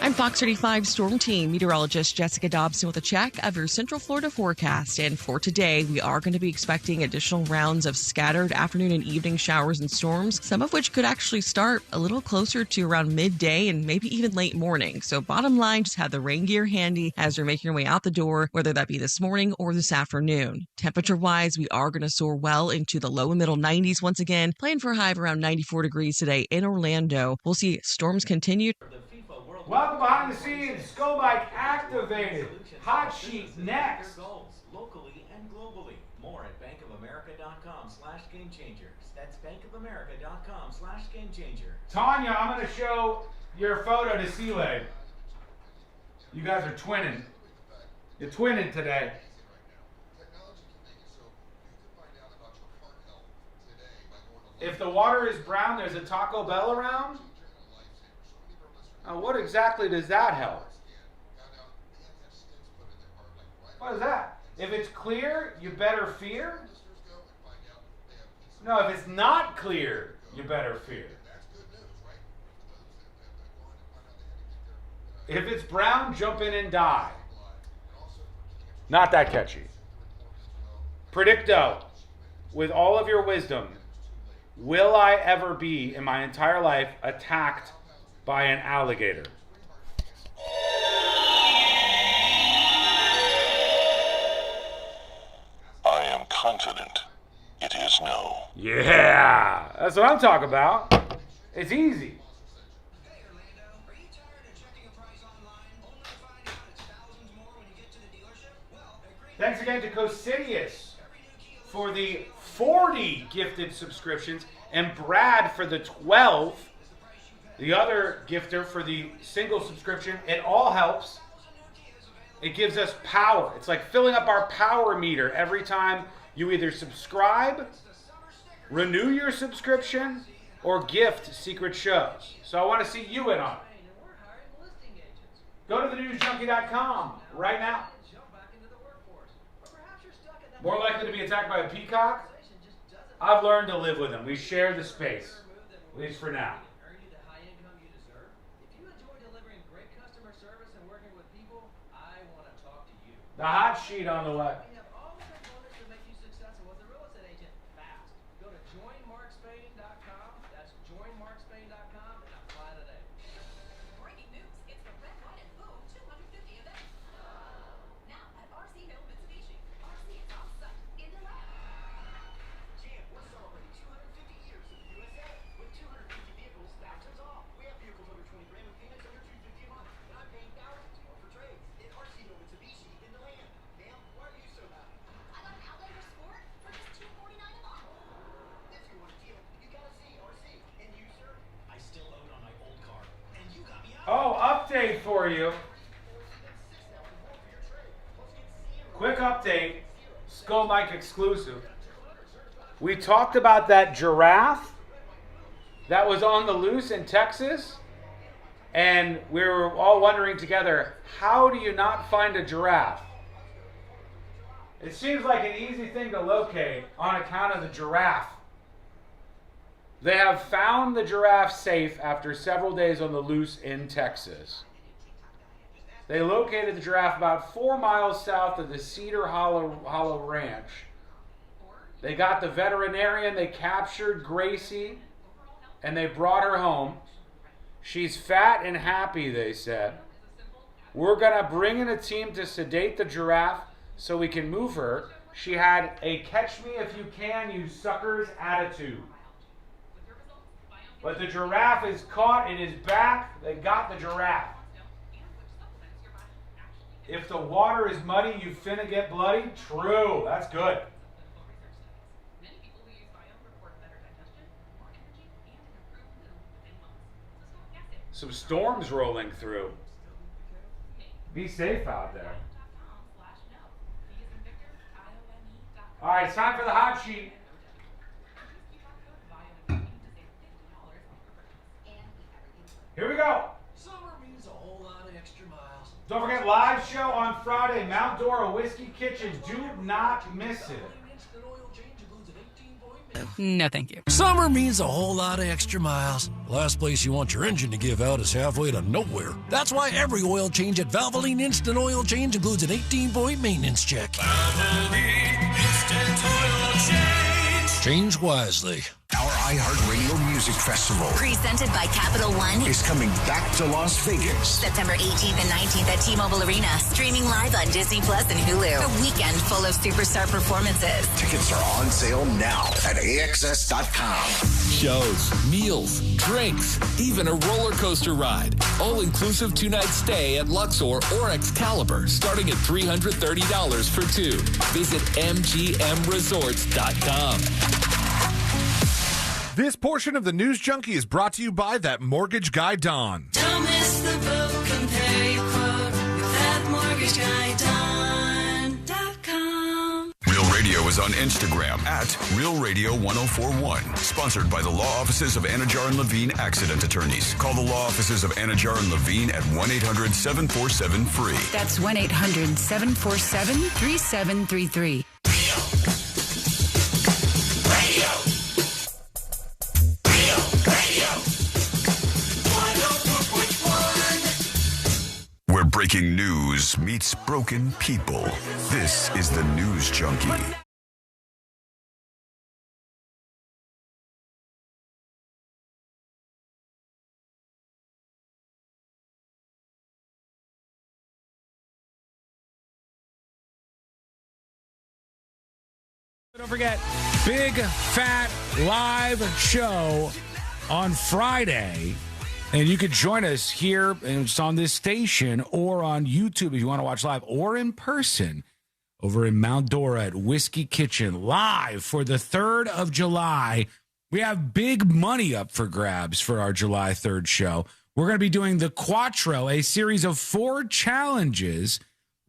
I'm Fox 35 Storm Team meteorologist Jessica Dobson with a check of your Central Florida forecast. And for today, we are going to be expecting additional rounds of scattered afternoon and evening showers and storms, some of which could actually start a little closer to around midday and maybe even late morning. So bottom line, just have the rain gear handy as you're making your way out the door, whether that be this morning or this afternoon. Temperature-wise, we are going to soar well into the low and middle 90s once again, playing for a high of around 94 degrees today in Orlando. We'll see storms continue. Welcome behind the scenes. Skobike activated. Hot sheet next. Locally and globally. More at bankofamerica.com/gamechangers. That's bankofamerica.com/gamechanger. Tanya, I'm going to show your photo to Seeley. You guys are twinning. You're twinning today. If the water is brown, there's a Taco Bell around? Now, what exactly does that help? What is that? If it's clear, you better fear? No, if it's not clear, you better fear. If it's brown, jump in and die. Not that catchy. Predicto, with all of your wisdom, will I ever be in my entire life attacked by an alligator? I am confident it is no. Yeah, that's what I'm talking about. It's easy. Thanks again to Cosidius for the 40 gifted subscriptions and Brad for the 12. The other gifter for the single subscription. It all helps. It gives us power. It's like filling up our power meter every time you either subscribe, renew your subscription, or gift secret shows. So I want to see you in on it. Go to thenewsjunkie.com right now. More likely to be attacked by a peacock? I've learned to live with them. We share the space, at least for now. The hot sheet on the way. Oh, update for you. Quick update. Skull Mike exclusive. We talked about that giraffe that was on the loose in Texas. And we were all wondering together, how do you not find a giraffe? It seems like an easy thing to locate on account of the giraffe. They have found the giraffe safe after several days on the loose in Texas. They located the giraffe about 4 miles south of the Cedar Hollow Ranch. They got the veterinarian, they captured Gracie, and they brought her home. She's fat and happy, they said. We're going to bring in a team to sedate the giraffe so we can move her. She had a catch me if you can, you suckers attitude. But the giraffe is caught, it is back. They got the giraffe. If the water is muddy, you finna get bloody. True, that's good. Some storms rolling through. Be safe out there. All right, it's time for the hot sheet. Here we go. Summer means a whole lot of extra miles. Don't forget, live show on Friday, Mount Dora Whiskey Kitchen. Do not miss it. No, thank you. Summer means a whole lot of extra miles. Last place you want your engine to give out is halfway to nowhere. That's why every oil change at Valvoline Instant Oil Change includes an 18-point maintenance check. Valvoline Instant Oil Change. Change wisely. Our iHeartRadio Music Festival, presented by Capital One, is coming back to Las Vegas. September 18th and 19th at T-Mobile Arena. Streaming live on Disney Plus and Hulu. A weekend full of superstar performances. Tickets are on sale now at AXS.com. Shows, meals, drinks, even a roller coaster ride. All-inclusive 2-night stay at Luxor or Excalibur, starting at $330 for two. Visit MGMResorts.com. This portion of the News Junkie is brought to you by that mortgage guy, Don. Don't miss the boat, compare your quote with that mortgage guy, Don. Radio is on Instagram at Real Radio 1041. Sponsored by the Law Offices of Anajar and Levine Accident Attorneys. Call the Law Offices of Anajar and Levine at 1-800-747-FREE. That's 1-800-747-3733. Where breaking news meets broken people. This is the News Junkie. Don't forget, Big Fat Live Show on Friday. And you could join us here, and it's on this station, or on YouTube if you want to watch live, or in person over in Mount Dora at Whiskey Kitchen, live for the 3rd of July. We have big money up for grabs for our July 3rd show. We're going to be doing the Quattro, a series of 4 challenges.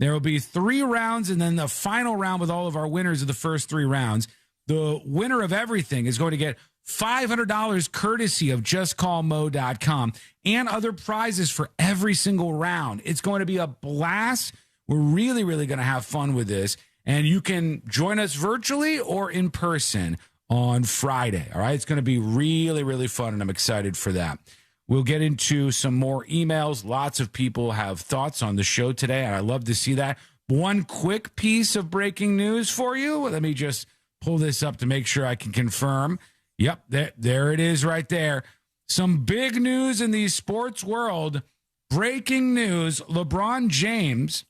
There will be 3 rounds, and then the final round with all of our winners of the first 3 rounds. The winner of everything is going to get $500 courtesy of justcallmo.com and other prizes for every single round. It's going to be a blast. We're really, really going to have fun with this. And you can join us virtually or in person on Friday. All right. It's going to be really, really fun, and I'm excited for that. We'll get into some more emails. Lots of people have thoughts on the show today, and I love to see that. One quick piece of breaking news for you. Let me just pull this up to make sure I can confirm. Yep, there it is right there. Some big news in the sports world. Breaking news, LeBron James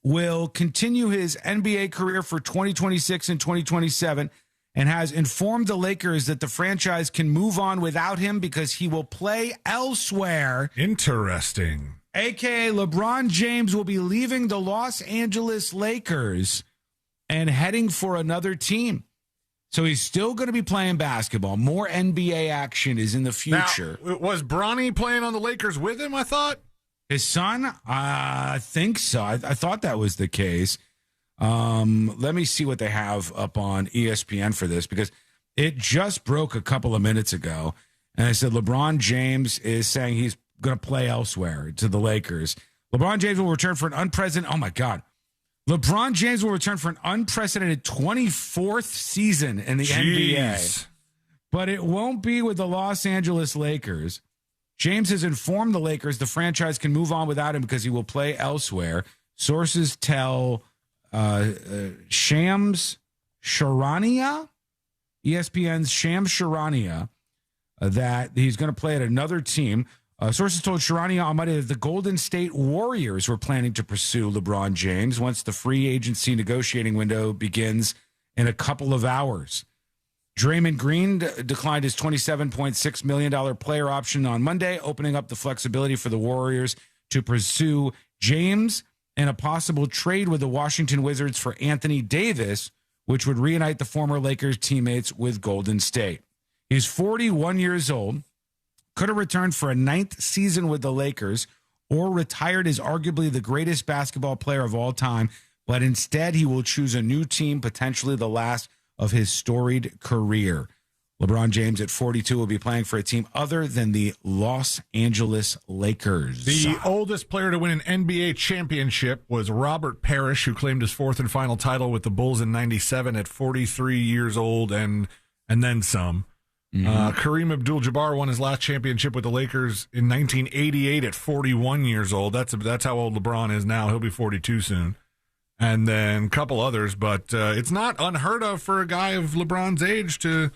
will continue his NBA career for 2026 and 2027 and has informed the Lakers that the franchise can move on without him because he will play elsewhere. Interesting. AKA LeBron James will be leaving the Los Angeles Lakers and heading for another team. So he's still going to be playing basketball. More NBA action is in the future. Now, was Bronny playing on the Lakers with him, I thought? His son? I think so. I thought that was the case. Let me see what they have up on ESPN for this, because it just broke a couple of minutes ago. And I said LeBron James is saying he's going to play elsewhere to the Lakers. LeBron James will return for an unprecedented... Oh, my God. LeBron James will return for an unprecedented 24th season in the NBA. But it won't be with the Los Angeles Lakers. James has informed the Lakers the franchise can move on without him because he will play elsewhere. Sources tell Shams Charania, ESPN's Shams Charania, that he's going to play at another team. Sources told Charania on Monday that the Golden State Warriors were planning to pursue LeBron James once the free agency negotiating window begins in a couple of hours. Draymond Green declined his $27.6 million player option on Monday, opening up the flexibility for the Warriors to pursue James and a possible trade with the Washington Wizards for Anthony Davis, which would reunite the former Lakers teammates with Golden State. He's 41 years old. Could have returned for a 9th season with the Lakers or retired as arguably the greatest basketball player of all time, but instead he will choose a new team, potentially the last of his storied career. LeBron James at 42 will be playing for a team other than the Los Angeles Lakers. The oldest player to win an NBA championship was Robert Parrish, who claimed his 4th and final title with the Bulls in 97 at 43 years old and then some. Kareem Abdul-Jabbar won his last championship with the Lakers in 1988 at 41 years old. That's how old LeBron is now. He'll be 42 soon. And then a couple others, but it's not unheard of for a guy of LeBron's age to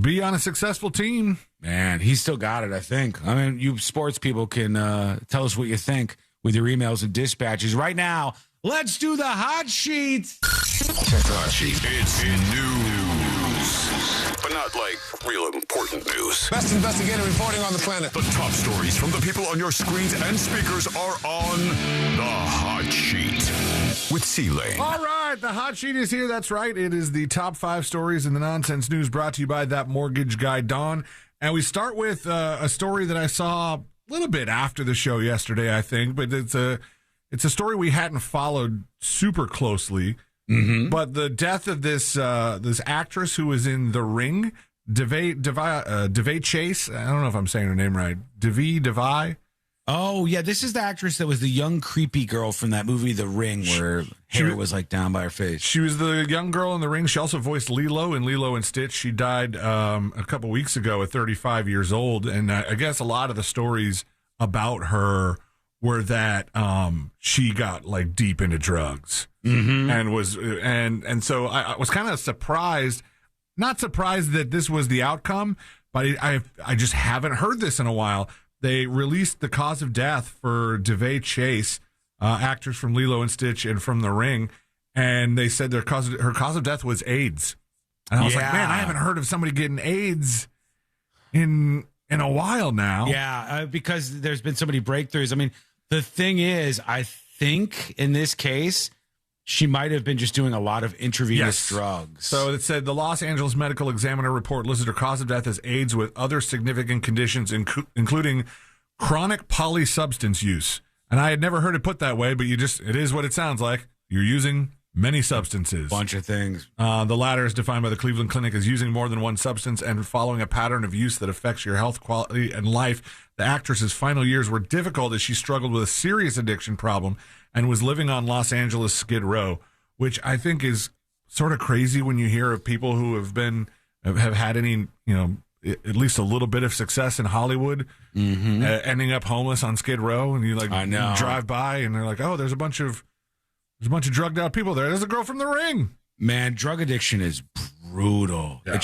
be on a successful team. Man, he's still got it, I think. I mean, you sports people can tell us what you think with your emails and dispatches. Right now, let's do the hot sheet. Check the hot sheet. It's news, but not like real important news. Best investigative reporting on the planet. The top stories from the people on your screens and speakers are on the hot sheet with C-Lane. All right, the hot sheet is here. That's right. It is the top 5 stories in the nonsense news brought to you by that mortgage guy, Don. And we start with a story that I saw a little bit after the show yesterday, I think, but it's a story we hadn't followed super closely. But the death of this actress who was in The Ring, DeVay Chase. I don't know if I'm saying her name right. DeVay. Oh, yeah. This is the actress that was the young, creepy girl from that movie, The Ring, where hair was like down by her face. She was the young girl in The Ring. She also voiced Lilo in Lilo and Stitch. She died a couple weeks ago at 35 years old. And I guess a lot of the stories about her were that she got like deep into drugs and so I was kind of surprised, not surprised that this was the outcome, but I just haven't heard this in a while. They released the cause of death for DeVay Chase, actress from Lilo and Stitch and from The Ring, and they said her cause of death was AIDS. And I was like, man, I haven't heard of somebody getting AIDS in a while now. Yeah, because there's been so many breakthroughs. I mean, the thing is, I think in this case, she might have been just doing a lot of intravenous drugs. So it said the Los Angeles Medical Examiner report listed her cause of death as AIDS with other significant conditions, including chronic polysubstance use. And I had never heard it put that way, but it is what it sounds like. You're using many substances. Bunch of things. The latter is defined by the Cleveland Clinic as using more than one substance and following a pattern of use that affects your health, quality, and life. The actress's final years were difficult as she struggled with a serious addiction problem and was living on Los Angeles Skid Row, which I think is sort of crazy when you hear of people who have had any, at least a little bit of success in Hollywood, ending up homeless on Skid Row, and you drive by and they're like, oh, there's a bunch of drugged out people there. There's a girl from The Ring. Man, drug addiction is brutal. Yeah.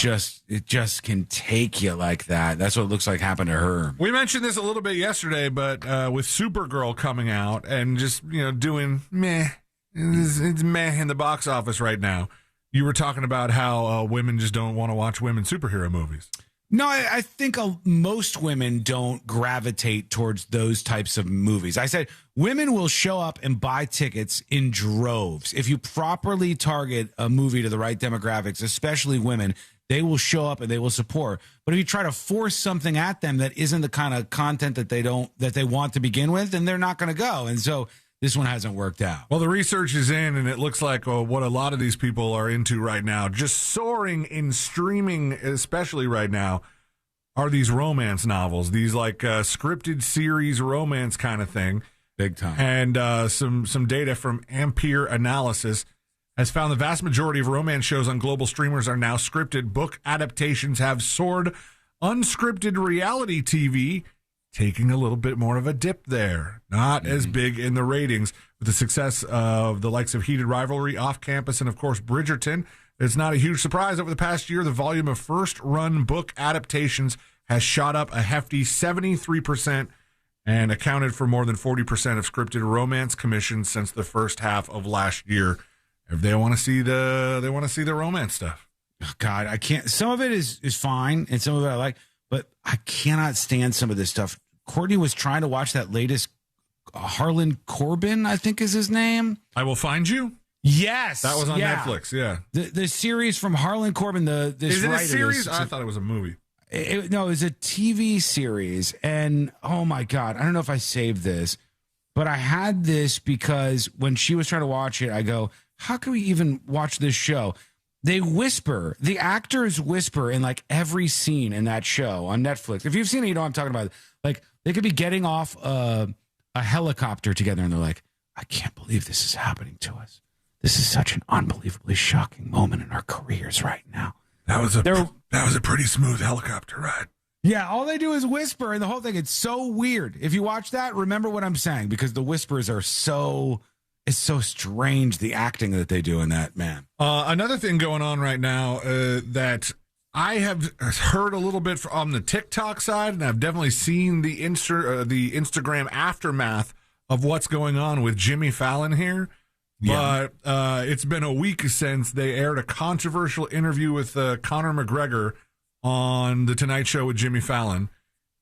It just can take you like that. That's what it looks like happened to her. We mentioned this a little bit yesterday, but with Supergirl coming out and just doing meh, it's meh in the box office right now. You were talking about how women just don't want to watch women superhero movies. No, I think most women don't gravitate towards those types of movies. I said women will show up and buy tickets in droves. If you properly target a movie to the right demographics, especially women, they will show up and they will support. But if you try to force something at them that isn't the kind of content that they want to begin with, then they're not going to go. And so this one hasn't worked out. Well, the research is in, and it looks like what a lot of these people are into right now, just soaring in streaming, especially right now, are these romance novels, these like scripted series romance kind of thing. Big time. And some data from Ampere Analysis has found the vast majority of romance shows on global streamers are now scripted. Book adaptations have soared. Unscripted reality TV taking a little bit more of a dip there. Not as big in the ratings. With the success of the likes of Heated Rivalry, Off Campus, and of course Bridgerton, it's not a huge surprise. Over the past year, the volume of first-run book adaptations has shot up a hefty 73% and accounted for more than 40% of scripted romance commissions since the first half of last year. If they want to see the romance stuff. Oh, God, I can't. Some of it is fine, and some of it I like, but I cannot stand some of this stuff. Courtney was trying to watch that latest Harlan Corbin, I think is his name. I Will Find You? Yes. That was on Netflix, yeah. The series from Harlan Corbin, is it a series? I thought it was a movie. No, it was a TV series, and oh my God, I don't know if I saved this, but I had this because when she was trying to watch it, I go, how can we even watch this show? They whisper, the actors whisper in like every scene in that show on Netflix. If you've seen it, you know what I'm talking about. Like they could be getting off a helicopter together and they're like, I can't believe this is happening to us. This is such an unbelievably shocking moment in our careers right now. That was a pretty smooth helicopter ride. Yeah, all they do is whisper and the whole thing. It's so weird. If you watch that, remember what I'm saying, because the whispers are it's so strange, the acting that they do in that, man. Another thing going on right now that I have heard a little bit on the TikTok side, and I've definitely seen the Instagram aftermath of what's going on with Jimmy Fallon here. Yeah. But it's been a week since they aired a controversial interview with Conor McGregor on The Tonight Show with Jimmy Fallon.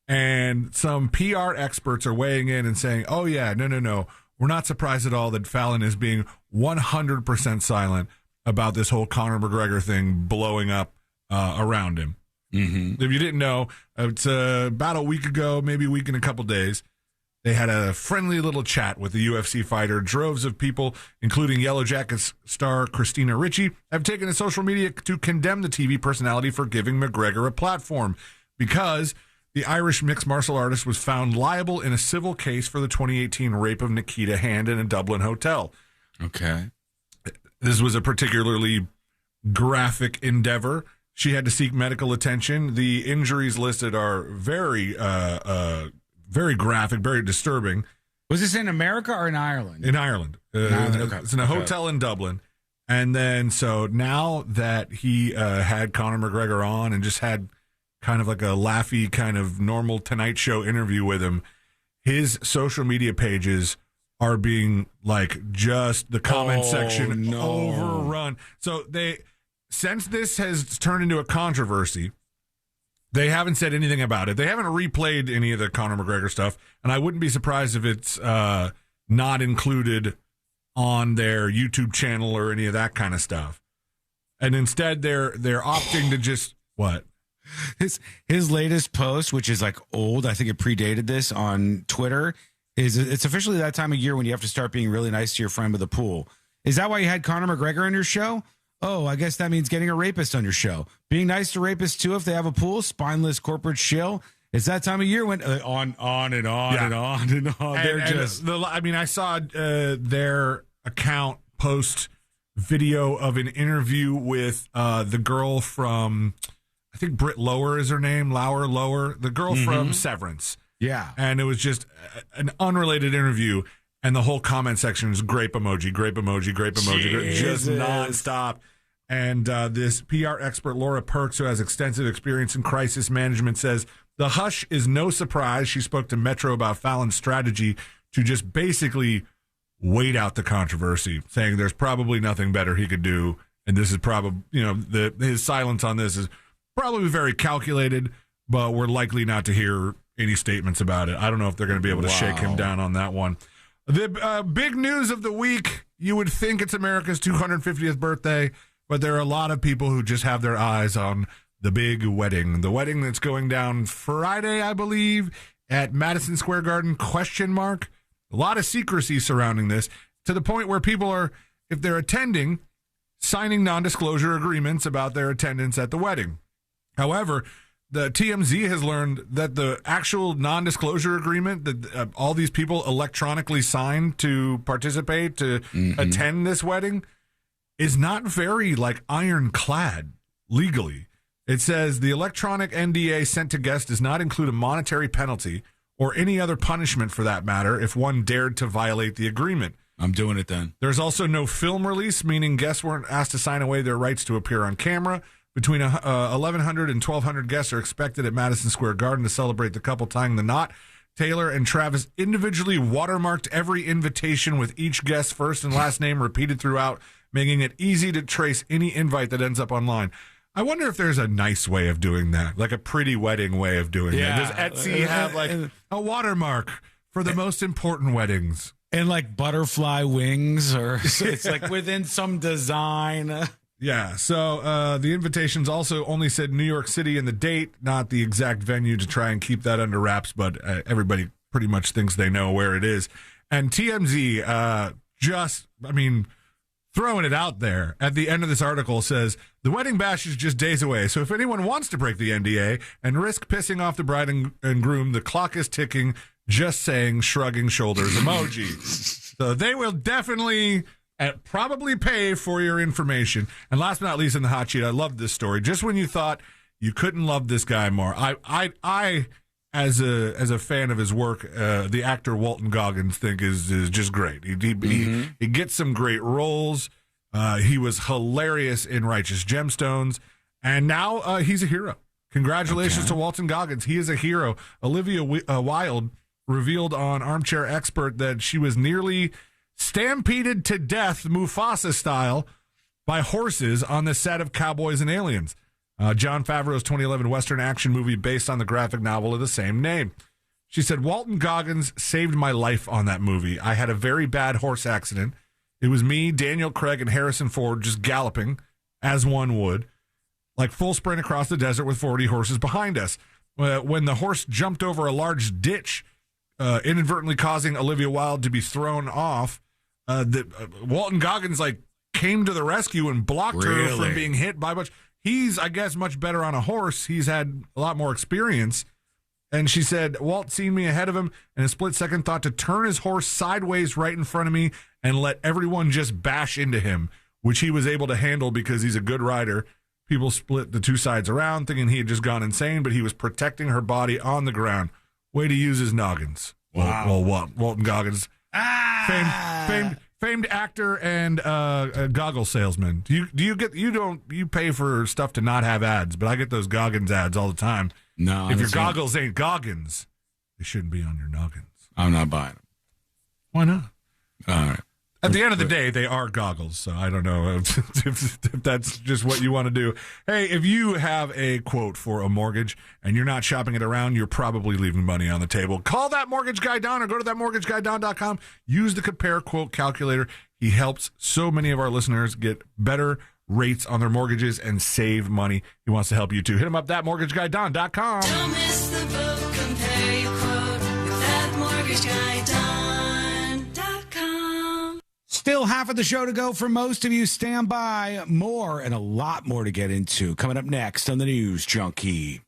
And some PR experts are weighing in and saying, oh, yeah, no. We're not surprised at all that Fallon is being 100% silent about this whole Conor McGregor thing blowing up around him. Mm-hmm. If you didn't know, it's about a week ago, maybe a week and a couple days, They had a friendly little chat with the UFC fighter. Droves of people, including Yellow Jackets star Christina Ricci, have taken to social media to condemn the TV personality for giving McGregor a platform because the Irish mixed martial artist was found liable in a civil case for the 2018 rape of Nikita Hand in a Dublin hotel. Okay. This was a particularly graphic endeavor. She had to seek medical attention. The injuries listed are very graphic, very disturbing. Was this in America or in Ireland? In Ireland. Okay. It's in a hotel in Dublin. And then, so now that he had Conor McGregor on and just had kind of like a laughy, kind of normal Tonight Show interview with him, his social media pages are being like just the comment section overrun. So since this has turned into a controversy, they haven't said anything about it. They haven't replayed any of the Conor McGregor stuff, and I wouldn't be surprised if it's not included on their YouTube channel or any of that kind of stuff. And instead, they're opting to just what? His latest post, which is like old, I think it predated this on Twitter, is it's officially that time of year when you have to start being really nice to your friend with a pool. Is that why you had Conor McGregor on your show? Oh, I guess that means getting a rapist on your show. Being nice to rapists, too, if they have a pool, spineless corporate shill. It's that time of year when on and on and on and on. I saw their account post video of an interview with the girl from, I think Britt Lower is her name, Lower, the girl from Severance. Yeah. And it was just an unrelated interview. And the whole comment section is grape emoji, just nonstop. And this PR expert, Laura Perks, who has extensive experience in crisis management, says the hush is no surprise. She spoke to Metro about Fallon's strategy to just basically wait out the controversy, saying there's probably nothing better he could do. And this is probably, his silence on this is probably very calculated, but we're likely not to hear any statements about it. I don't know if they're going to be able to shake him down on that one. The big news of the week, you would think it's America's 250th birthday, but there are a lot of people who just have their eyes on the big wedding. The wedding that's going down Friday, I believe, at Madison Square Garden, ? A lot of secrecy surrounding this, to the point where people are, if they're attending, signing non-disclosure agreements about their attendance at the wedding. However, the TMZ has learned that the actual non-disclosure agreement that all these people electronically signed to participate, to attend this wedding, is not very ironclad legally. It says the electronic NDA sent to guests does not include a monetary penalty or any other punishment for that matter if one dared to violate the agreement. I'm doing it then. There's also no film release, meaning guests weren't asked to sign away their rights to appear on camera. Between 1,100 and 1,200 guests are expected at Madison Square Garden to celebrate the couple tying the knot. Taylor and Travis individually watermarked every invitation with each guest's first and last name repeated throughout, making it easy to trace any invite that ends up online. I wonder if there's a nice way of doing that, like a pretty wedding way of doing that. Does Etsy have a watermark for the most important weddings? And butterfly wings, or it's within some design. Yeah, so the invitations also only said New York City and the date, not the exact venue, to try and keep that under wraps, but everybody pretty much thinks they know where it is. And TMZ throwing it out there at the end of this article says, the wedding bash is just days away, so if anyone wants to break the NDA and risk pissing off the bride and groom, the clock is ticking, just saying, shrugging shoulders emoji. So they will definitely probably pay for your information. And last but not least in the hot sheet, I love this story. Just when you thought you couldn't love this guy more, I as a fan of his work, the actor Walton Goggins think is just great. He gets some great roles. He was hilarious in Righteous Gemstones, and now he's a hero. Congratulations to Walton Goggins. He is a hero. Olivia Wilde revealed on Armchair Expert that she was nearly stampeded to death, Mufasa style, by horses on the set of Cowboys and Aliens, Jon Favreau's 2011 Western action movie based on the graphic novel of the same name. She said, Walton Goggins saved my life on that movie. I had a very bad horse accident. It was me, Daniel Craig, and Harrison Ford just galloping, as one would, like full sprint across the desert with 40 horses behind us. When the horse jumped over a large ditch, inadvertently causing Olivia Wilde to be thrown off. Walton Goggins came to the rescue and blocked her from being hit by a bunch. He's, I guess, much better on a horse. He's had a lot more experience. And she said, Walt seen me ahead of him in a split second, thought to turn his horse sideways right in front of me and let everyone just bash into him, which he was able to handle because he's a good rider. People split the two sides around thinking he had just gone insane, but he was protecting her body on the ground. Way to use his noggins. Wow. Walton Goggins. Famed actor and goggle salesman. You pay for stuff to not have ads, but I get those Goggins ads all the time. No, if your goggles ain't Goggins, they shouldn't be on your noggins. I'm not buying them. Why not? All right. At the end of the day, they are goggles, so I don't know if that's just what you want to do. Hey, if you have a quote for a mortgage and you're not shopping it around, you're probably leaving money on the table. Call that mortgage guy Don or go to thatmortgageguydon.com. Use the compare quote calculator. He helps so many of our listeners get better rates on their mortgages and save money. He wants to help you too. Hit him up, thatmortgageguydon.com. Don't miss the boat, compare your quote with thatmortgageguydon.com. Still half of the show to go for most of you. Stand by. More and a lot more to get into. Coming up next on the News Junkie.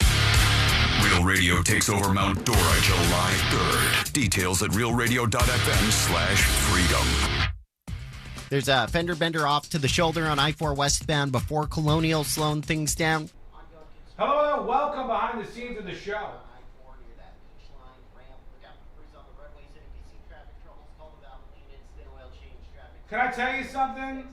Real Radio takes over Mount Dora July 3rd. Details at realradio.fm/freedom. There's a fender bender off to the shoulder on I-4 westbound before Colonial, slowing things down. Hello, welcome behind the scenes of the show. Can I tell you something?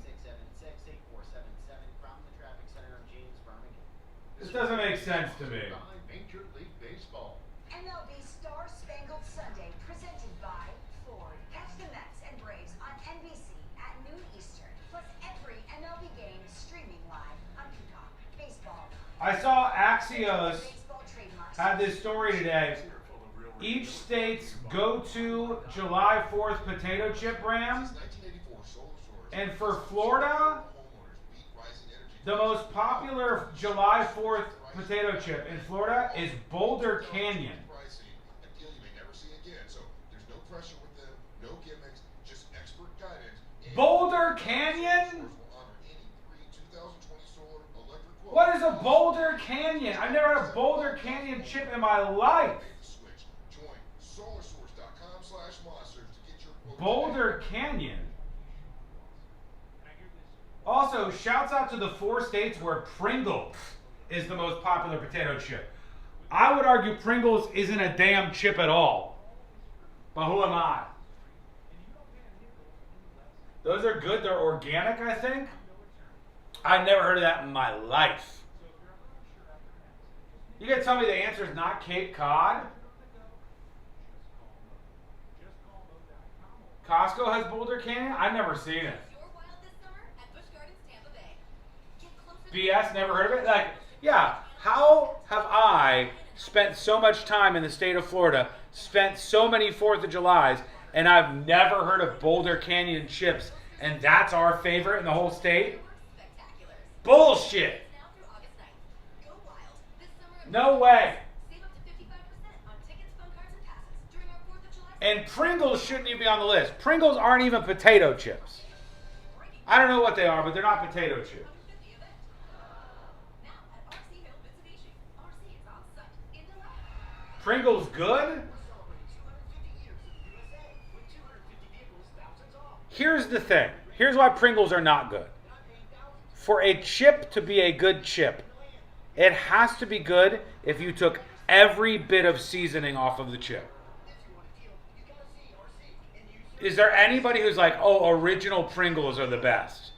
This doesn't make sense to me. Major League Baseball. MLB Star Spangled Sunday presented by Ford. Catch the Mets and Braves on NBC at noon Eastern. Plus every MLB game streaming live on Peacock. Baseball. I saw Axios had this story today. Each state's go-to July 4th potato chip brand. And for Florida, the most popular July 4th potato chip in Florida is Boulder Canyon. Boulder Canyon? What is a Boulder Canyon? I've never had a Boulder Canyon chip in my life. Boulder Canyon. Also, shouts out to the 4 states where Pringles is the most popular potato chip. I would argue Pringles isn't a damn chip at all. But who am I? Those are good. They're organic, I think. I've never heard of that in my life. You gonna tell me the answer is not Cape Cod? Costco has Boulder Canyon? I've never seen it. BS, never heard of it? Yeah, how have I spent so much time in the state of Florida, spent so many 4th of Julys, and I've never heard of Boulder Canyon chips, and that's our favorite in the whole state? Bullshit! No way! And Pringles shouldn't even be on the list. Pringles aren't even potato chips. I don't know what they are, but they're not potato chips. Pringles good? Here's the thing. Here's why Pringles are not good. For a chip to be a good chip, it has to be good if you took every bit of seasoning off of the chip. Is there anybody who's like, oh, original Pringles are the best?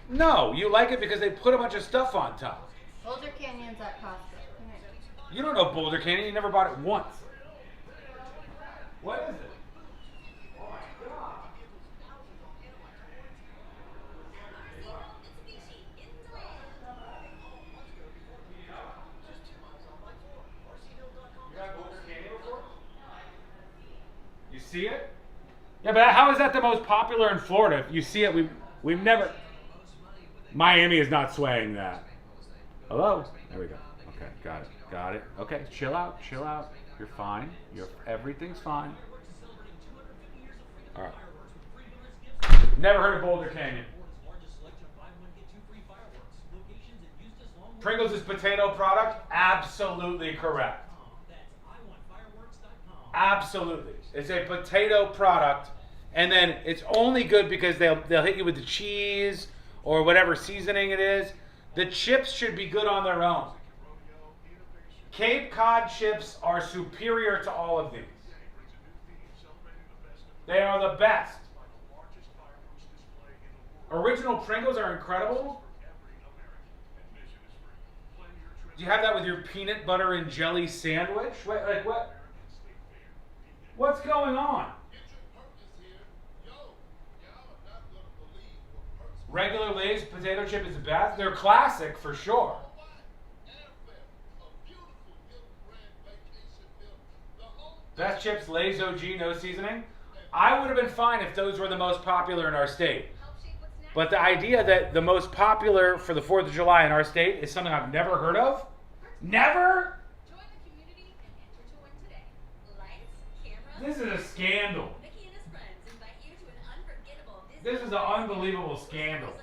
No, you like it because they put a bunch of stuff on top. Boulder Canyon's at Costco. You don't know Boulder Canyon. You never bought it once. What is it? Oh my God. You got Boulder Canyon before? You see it? Yeah, but how is that the most popular in Florida? If you see it, we've never... Miami is not swaying that. Hello? There we go. Okay, got it. Okay, chill out. You're fine. Everything's fine. All right. Never heard of Boulder Canyon. Pringles is potato product? Absolutely correct. Absolutely. It's a potato product, and then it's only good because they'll hit you with the cheese or whatever seasoning it is. The chips should be good on their own. Cape Cod chips are superior to all of these. They are the best. Original Pringles are incredible. Do you have that with your peanut butter and jelly sandwich? Wait, like what? What's going on? Regular Lay's potato chip is the best. They're classic for sure. Best chips, Lay's OG, no seasoning. I would have been fine if those were the most popular in our state. But the idea that the most popular for the 4th of July in our state is something I've never heard of? Never? This is a scandal. This is an unbelievable scandal.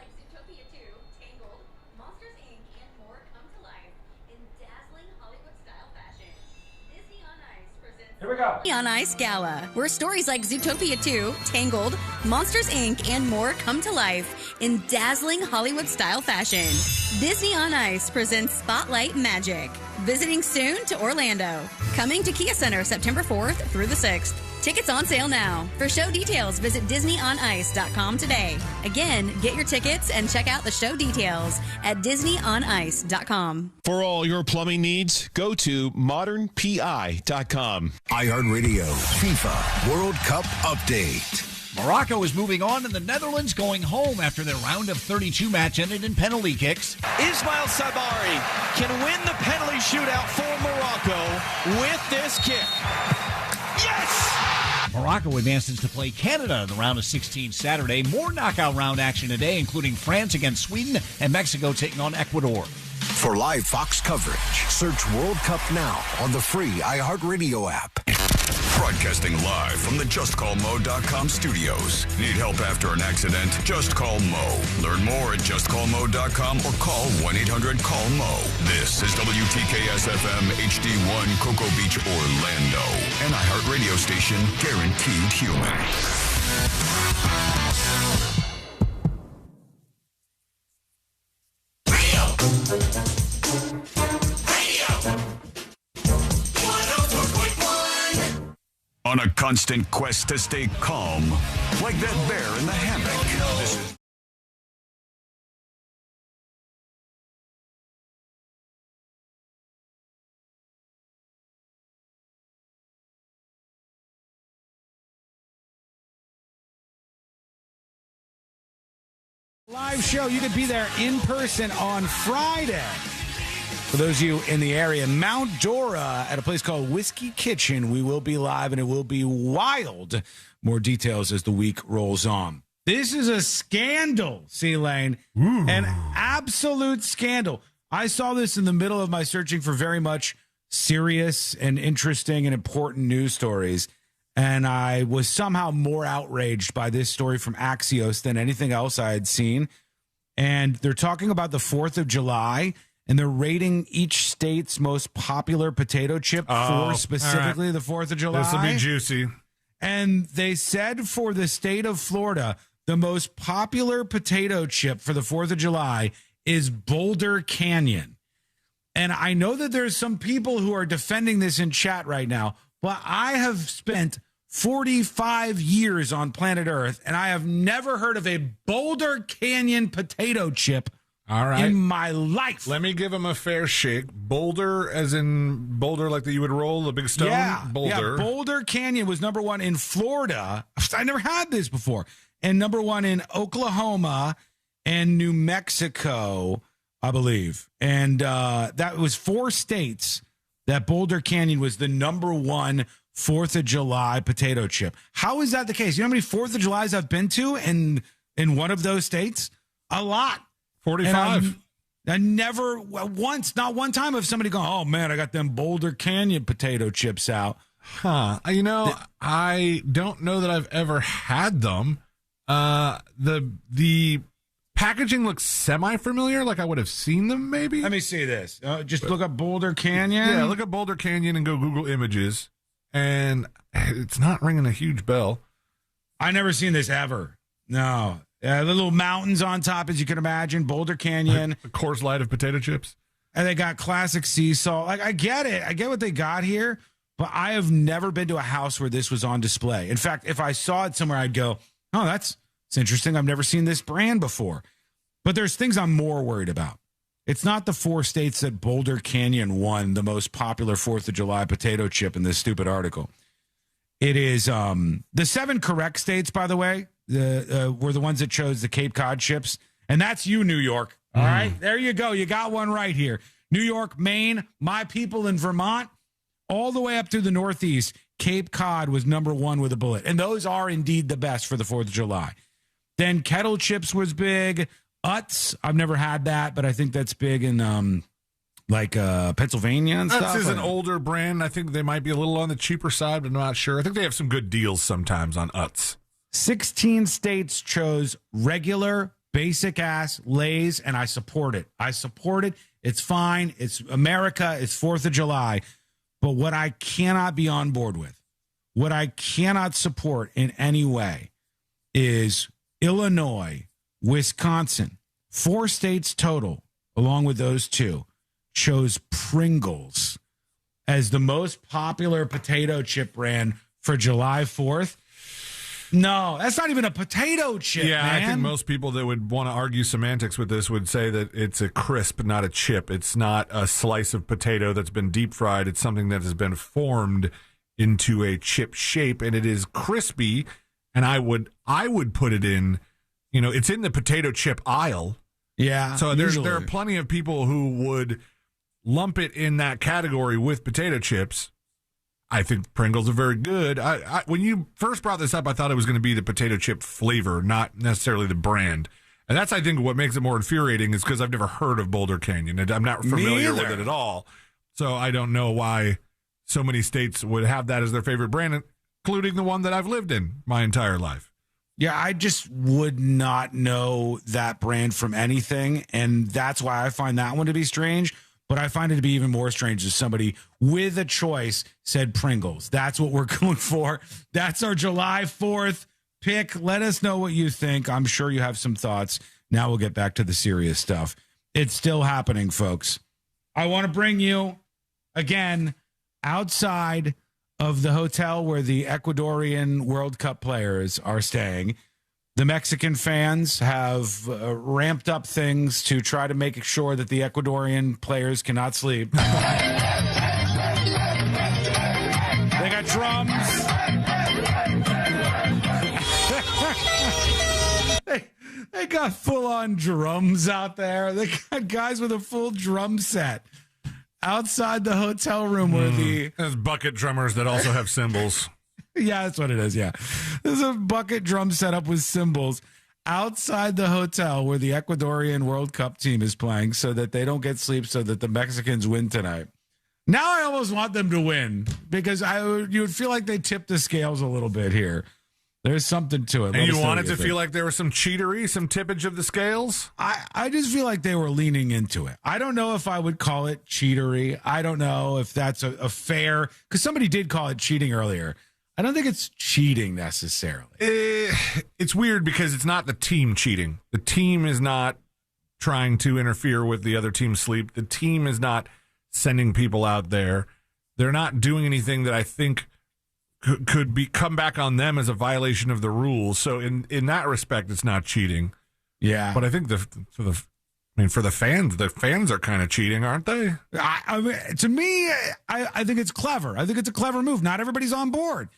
Here we go. On Ice Gala, where stories like Zootopia 2, Tangled, Monsters Inc., and more come to life in dazzling Hollywood-style fashion. Disney on Ice presents Spotlight Magic. Visiting soon to Orlando. Coming to Kia Center September 4th through the 6th. Tickets on sale now. For show details, visit DisneyOnIce.com today. Again, get your tickets and check out the show details at DisneyOnIce.com. For all your plumbing needs, go to modernpi.com. iHeartRadio FIFA World Cup Update. Morocco is moving on, and the Netherlands going home after their round of 32 match ended in penalty kicks. Ismail Sabari can win the penalty shootout for Morocco with this kick. Yes! Morocco advances to play Canada in the round of 16 Saturday. More knockout round action today, including France against Sweden and Mexico taking on Ecuador. For live Fox coverage, search World Cup now on the free iHeartRadio app. Broadcasting live from the JustCallMo.com studios. Need help after an accident? Just call Mo. Learn more at JustCallMo.com or call 1-800-CALL-MO. This is WTKS-FM HD1 Cocoa Beach, Orlando. An iHeart radio station guaranteed human. On a constant quest to stay calm, like that bear in the hammock. This is live show. You could be there in person on Friday. For those of you in the area, Mount Dora at a place called Whiskey Kitchen, we will be live and it will be wild. More details as the week rolls on. This is a scandal, C-Lane. An absolute scandal. I saw this in the middle of my searching for very much serious and interesting and important news stories. And I was somehow more outraged by this story from Axios than anything else I had seen. And they're talking about the 4th of July. And they're rating each state's most popular potato chip for specifically the 4th of July. This will be juicy. And they said for the state of Florida, the most popular potato chip for the 4th of July is Boulder Canyon. And I know that there's some people who are defending this in chat right now, but I have spent 45 years on planet Earth, and I have never heard of a Boulder Canyon potato chip in my life. Let me give him a fair shake. Boulder, as in boulder like that you would roll, a big stone? Yeah, Boulder. Yeah, Boulder Canyon was number one in Florida. I never had this before. And number one in Oklahoma and New Mexico, I believe. And that was 4 states that Boulder Canyon was the number one 4th of July potato chip. How is that the case? You know how many 4th of Julys I've been to in one of those states? A lot. 45. Not one time have somebody gone, oh man, I got them Boulder Canyon potato chips out. Huh. I don't know that I've ever had them. The packaging looks semi-familiar, like I would have seen them maybe. Let me see this. Look up Boulder Canyon. Yeah, look up Boulder Canyon and go Google Images. And it's not ringing a huge bell. I never seen this ever. No. The little mountains on top, as you can imagine. Boulder Canyon. A Coors Light of potato chips. And they got classic sea salt. Like, I get it. I get what they got here. But I have never been to a house where this was on display. In fact, if I saw it somewhere, I'd go, oh, that's interesting. I've never seen this brand before. But there's things I'm more worried about. It's not the 4 states that Boulder Canyon won the most popular 4th of July potato chip in this stupid article. It is the 7 correct states, by the way, were the ones that chose the Cape Cod chips. And that's you, New York. All right, there you go. You got one right here. New York, Maine, my people in Vermont, all the way up through the Northeast, Cape Cod was number 1 with a bullet. And those are indeed the best for the 4th of July. Then kettle chips was big. Utz, I've never had that, but I think that's big in Pennsylvania and stuff. Utz is an older brand. I think they might be a little on the cheaper side, but I'm not sure. I think they have some good deals sometimes on Utz. 16 states chose regular, basic-ass Lay's, and I support it. It's fine. It's America. It's 4th of July. But what I cannot be on board with, what I cannot support in any way is Illinois, Wisconsin, 4 states total, along with those 2, chose Pringles as the most popular potato chip brand for July 4th. No, that's not even a potato chip, man. I think most people that would want to argue semantics with this would say that it's a crisp, not a chip. It's not a slice of potato that's been deep fried. It's something that has been formed into a chip shape, and it is crispy. And I would put it in, it's in the potato chip aisle. Yeah. So there are plenty of people who would lump it in that category with potato chips. I think Pringles are very good. I when you first brought this up, I thought it was going to be the potato chip flavor, not necessarily the brand. And that's, I think, what makes it more infuriating is because I've never heard of Boulder Canyon. And I'm not familiar with it at all. So I don't know why so many states would have that as their favorite brand, including the one that I've lived in my entire life. Yeah, I just would not know that brand from anything. And that's why I find that one to be strange. But I find it to be even more strange as somebody with a choice said Pringles. That's what we're going for. That's our July 4th pick. Let us know what you think. I'm sure you have some thoughts. Now we'll get back to the serious stuff. It's still happening, folks. I want to bring you, again, outside of the hotel where the Ecuadorian World Cup players are staying. The Mexican fans have ramped up things to try to make sure that the Ecuadorian players cannot sleep. They got drums. They got full-on drums out there. They got guys with a full drum set outside the hotel room where There's bucket drummers that also have cymbals. Yeah, that's what it is. Yeah. There's a bucket drum set up with cymbals outside the hotel where the Ecuadorian World Cup team is playing so that they don't get sleep so that the Mexicans win tonight. Now I almost want them to win because you would feel like they tipped the scales a little bit here. There's something to it. And you want it to feel like there was some cheatery, some tippage of the scales? I just feel like they were leaning into it. I don't know if I would call it cheatery. I don't know if that's a fair, because somebody did call it cheating earlier. I don't think it's cheating necessarily. It's weird because it's not the team cheating. The team is not trying to interfere with the other team's sleep. The team is not sending people out there. They're not doing anything that I think could come back on them as a violation of the rules. So in that respect, it's not cheating. Yeah. But I think for the fans are kind of cheating, aren't they? I mean, to me, I think it's clever. I think it's a clever move. Not everybody's on board.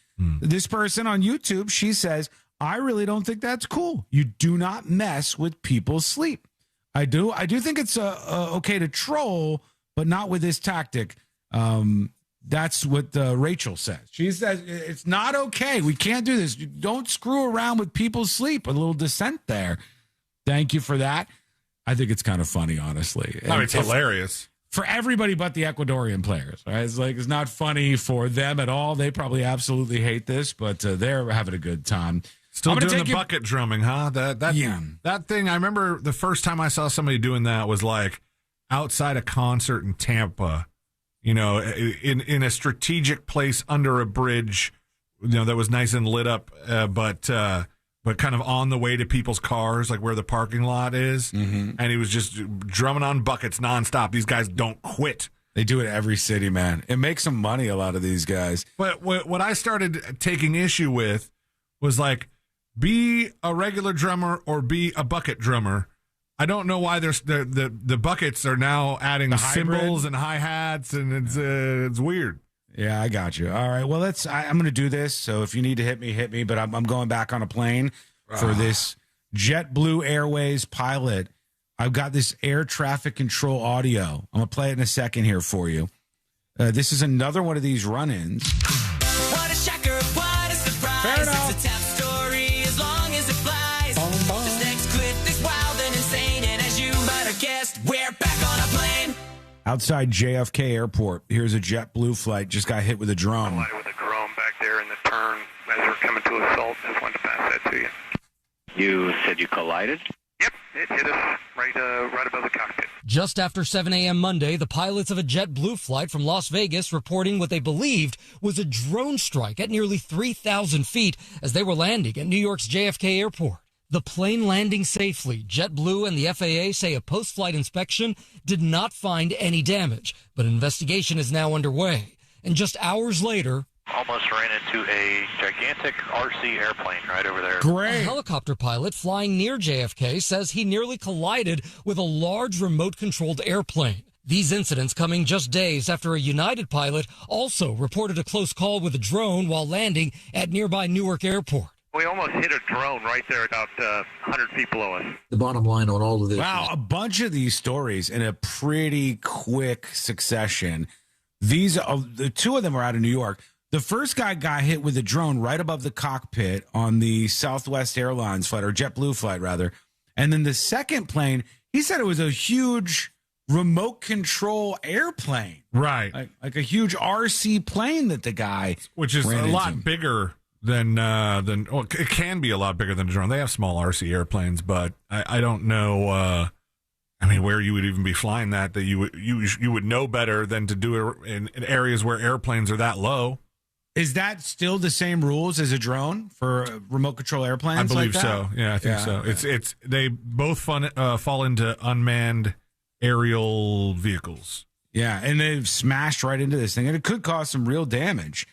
This person on YouTube, she says, I really don't think that's cool. You do not mess with people's sleep. I do think it's okay to troll, but not with this tactic. That's what Rachel says. She says it's not okay. We can't do this. You don't screw around with people's sleep. A little dissent there. Thank you for that. I think it's kind of funny, honestly. I mean, it's hilarious. For everybody but the Ecuadorian players, right? It's not funny for them at all. They probably absolutely hate this, but they're having a good time. Still doing the bucket drumming, huh? That thing, I remember the first time I saw somebody doing that was like outside a concert in Tampa, in a strategic place under a bridge, that was nice and lit up, but kind of on the way to people's cars, like where the parking lot is. Mm-hmm. And he was just drumming on buckets nonstop. These guys don't quit. They do it in every city, man. It makes some money, a lot of these guys. But what I started taking issue with was like, be a regular drummer or be a bucket drummer. I don't know why there's the buckets are now adding cymbals and hi-hats, and it's weird. Yeah, I got you. All right. Well, I'm going to do this. So if you need to hit me. But I'm going back on a plane for this JetBlue Airways pilot. I've got this air traffic control audio. I'm going to play it in a second here for you. This is another one of these run-ins. What a shocker, what a surprise. Fair enough. It's a tap story as long as it flies. This next clip is wild and insane. And as you might have guessed, we're back on a plane. Outside JFK Airport, here's a JetBlue flight. Just got hit with a drone. Collided with a drone back there in the turn as we're coming to assault. Just wanted to pass that to you. You said you collided? Yep, it hit us right above the cockpit. Just after 7 a.m. Monday, the pilots of a JetBlue flight from Las Vegas reporting what they believed was a drone strike at nearly 3,000 feet as they were landing at New York's JFK Airport. The plane landing safely. JetBlue and the FAA say a post-flight inspection did not find any damage, but an investigation is now underway. And just hours later, Almost ran into a gigantic RC airplane right over there. a helicopter pilot flying near JFK says he nearly collided with a large remote-controlled airplane. These incidents coming just days after a United pilot also reported a close call with a drone while landing at nearby Newark Airport. We almost hit a drone right there about 100 feet below us. The bottom line on all of this. Wow, a bunch of these stories in a pretty quick succession. The two of them are out of New York. The first guy got hit with a drone right above the cockpit on the Southwest Airlines flight, or JetBlue flight, rather. And then the second plane, he said it was a huge remote control airplane. Right. Like a huge RC plane that the guy Which is ran a lot into. bigger than it can be a lot bigger than a drone. They have small RC airplanes, but I don't know where you would even be flying that you would know better than to do it in areas where airplanes are that low. Is that still the same rules as a drone for remote control airplanes? I believe like that? so. Yeah, I think so. It's they both fall into unmanned aerial vehicles. Yeah, and they've smashed right into this thing, and it could cause some real damage.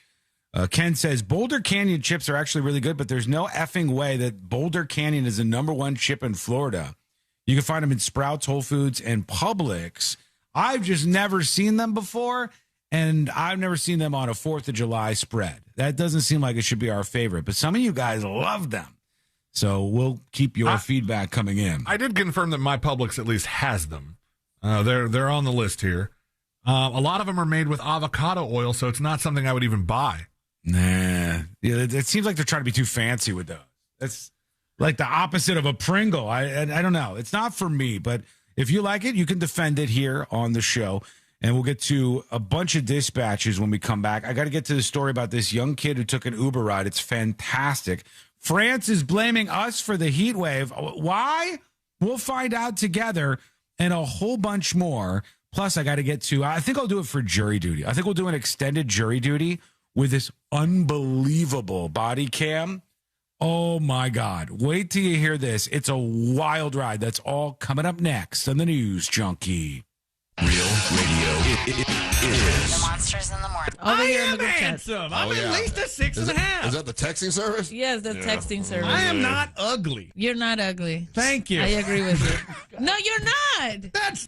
Ken says Boulder Canyon chips are actually really good, but there's no effing way that Boulder Canyon is the #1 chip in Florida. You can find them in Sprouts, Whole Foods, and Publix. I've just never seen them before, and I've never seen them on a 4th of July spread. That doesn't seem like it should be our favorite, but some of you guys love them. So we'll keep your feedback coming in. I did confirm that my Publix at least has them. They're on the list here. A lot of them are made with avocado oil, so it's not something I would even buy. Nah. Yeah, it seems like they're trying to be too fancy with those. That's like the opposite of a Pringle. I don't know. It's not for me, but if you like it, you can defend it here on the show. And we'll get to a bunch of dispatches when we come back. I got to get to the story about this young kid who took an Uber ride. It's fantastic. France is blaming us for the heat wave. Why? We'll find out together, and a whole bunch more. Plus, I got to get to, I think I'll do it for jury duty. I think we'll do an extended jury duty with this unbelievable body cam. Oh, my God. Wait till you hear this. It's a wild ride. That's all coming up next on the News Junkie. Real radio is The Monsters in the Morning. I am handsome. I'm at least a 6.5. Is that the texting service? Yes, the texting service. I am not ugly. You're not ugly. Thank you. I agree with you. No, you're not.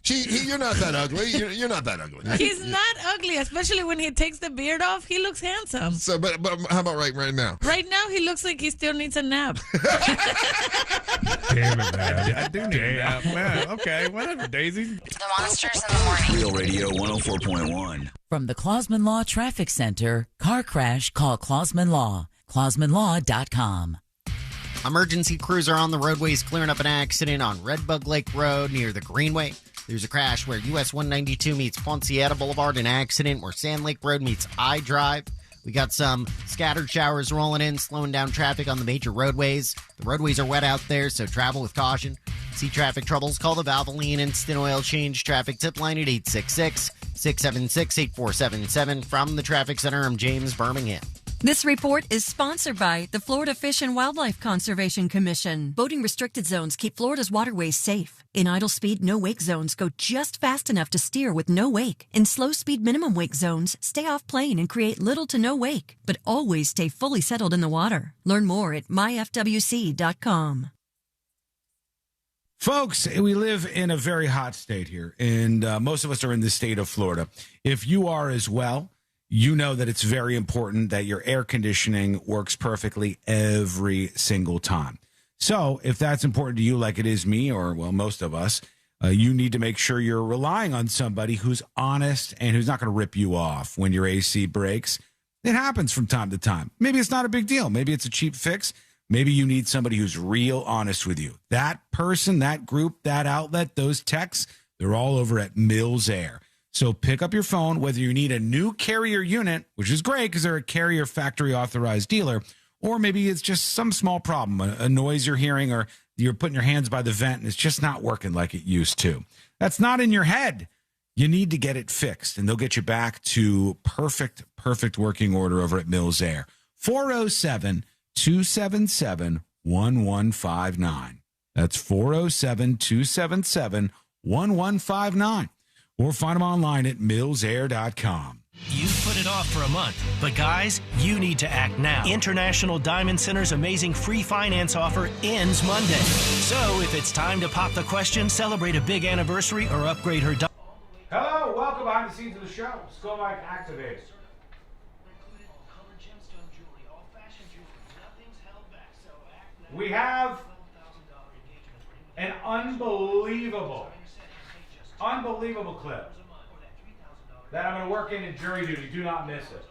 You're not that ugly. You're not that ugly. He's not ugly, especially when he takes the beard off. He looks handsome. So, but how about right now? Right now, he looks like he still needs a nap. Damn it, man. I do need that. Man, okay, whatever, Daisy. The Monsters in the Morning. Real Radio 104.1. From the Clausman Law Traffic Center, car crash, call Clausman Law. ClausmanLaw.com. Emergency crews are on the roadways clearing up an accident on Redbug Lake Road near the Greenway. There's a crash where US 192 meets Poinciana Boulevard, an accident where Sand Lake Road meets I Drive. We got some scattered showers rolling in, slowing down traffic on the major roadways. The roadways are wet out there, so travel with caution. See traffic troubles, call the Valvoline Instant Oil Change traffic tip line at 866-676-8477. From the Traffic Center, I'm James Birmingham. This report is sponsored by the Florida Fish and Wildlife Conservation Commission. Boating restricted zones keep Florida's waterways safe. In idle speed, no wake zones, go just fast enough to steer with no wake. In slow speed, minimum wake zones, stay off plane and create little to no wake, but always stay fully settled in the water. Learn more at myfwc.com. Folks, we live in a very hot state here, and most of us are in the state of Florida. If you are as well, you know that it's very important that your air conditioning works perfectly every single time. So if that's important to you like it is me, or, well, most of us, you need to make sure you're relying on somebody who's honest and who's not going to rip you off when your AC breaks. It happens from time to time. Maybe it's not a big deal. Maybe it's a cheap fix. Maybe you need somebody who's real honest with you. That person, that group, that outlet, those techs, they're all over at Mills Air. So pick up your phone, whether you need a new Carrier unit, which is great because they're a Carrier factory authorized dealer, or maybe it's just some small problem, a noise you're hearing, or you're putting your hands by the vent and it's just not working like it used to. That's not in your head. You need to get it fixed, and they'll get you back to perfect working order over at Mills Air. 407-277-1159. That's 407-277-1159. Or find them online at millsair.com. You've put it off for a month, but guys, you need to act now. International Diamond Center's amazing free finance offer ends Monday. So if it's time to pop the question, celebrate a big anniversary, or upgrade her... Hello, welcome behind the scenes of the show. Skolmike Activated. We have an unbelievable clip that I'm going to work into jury duty. Do not miss it.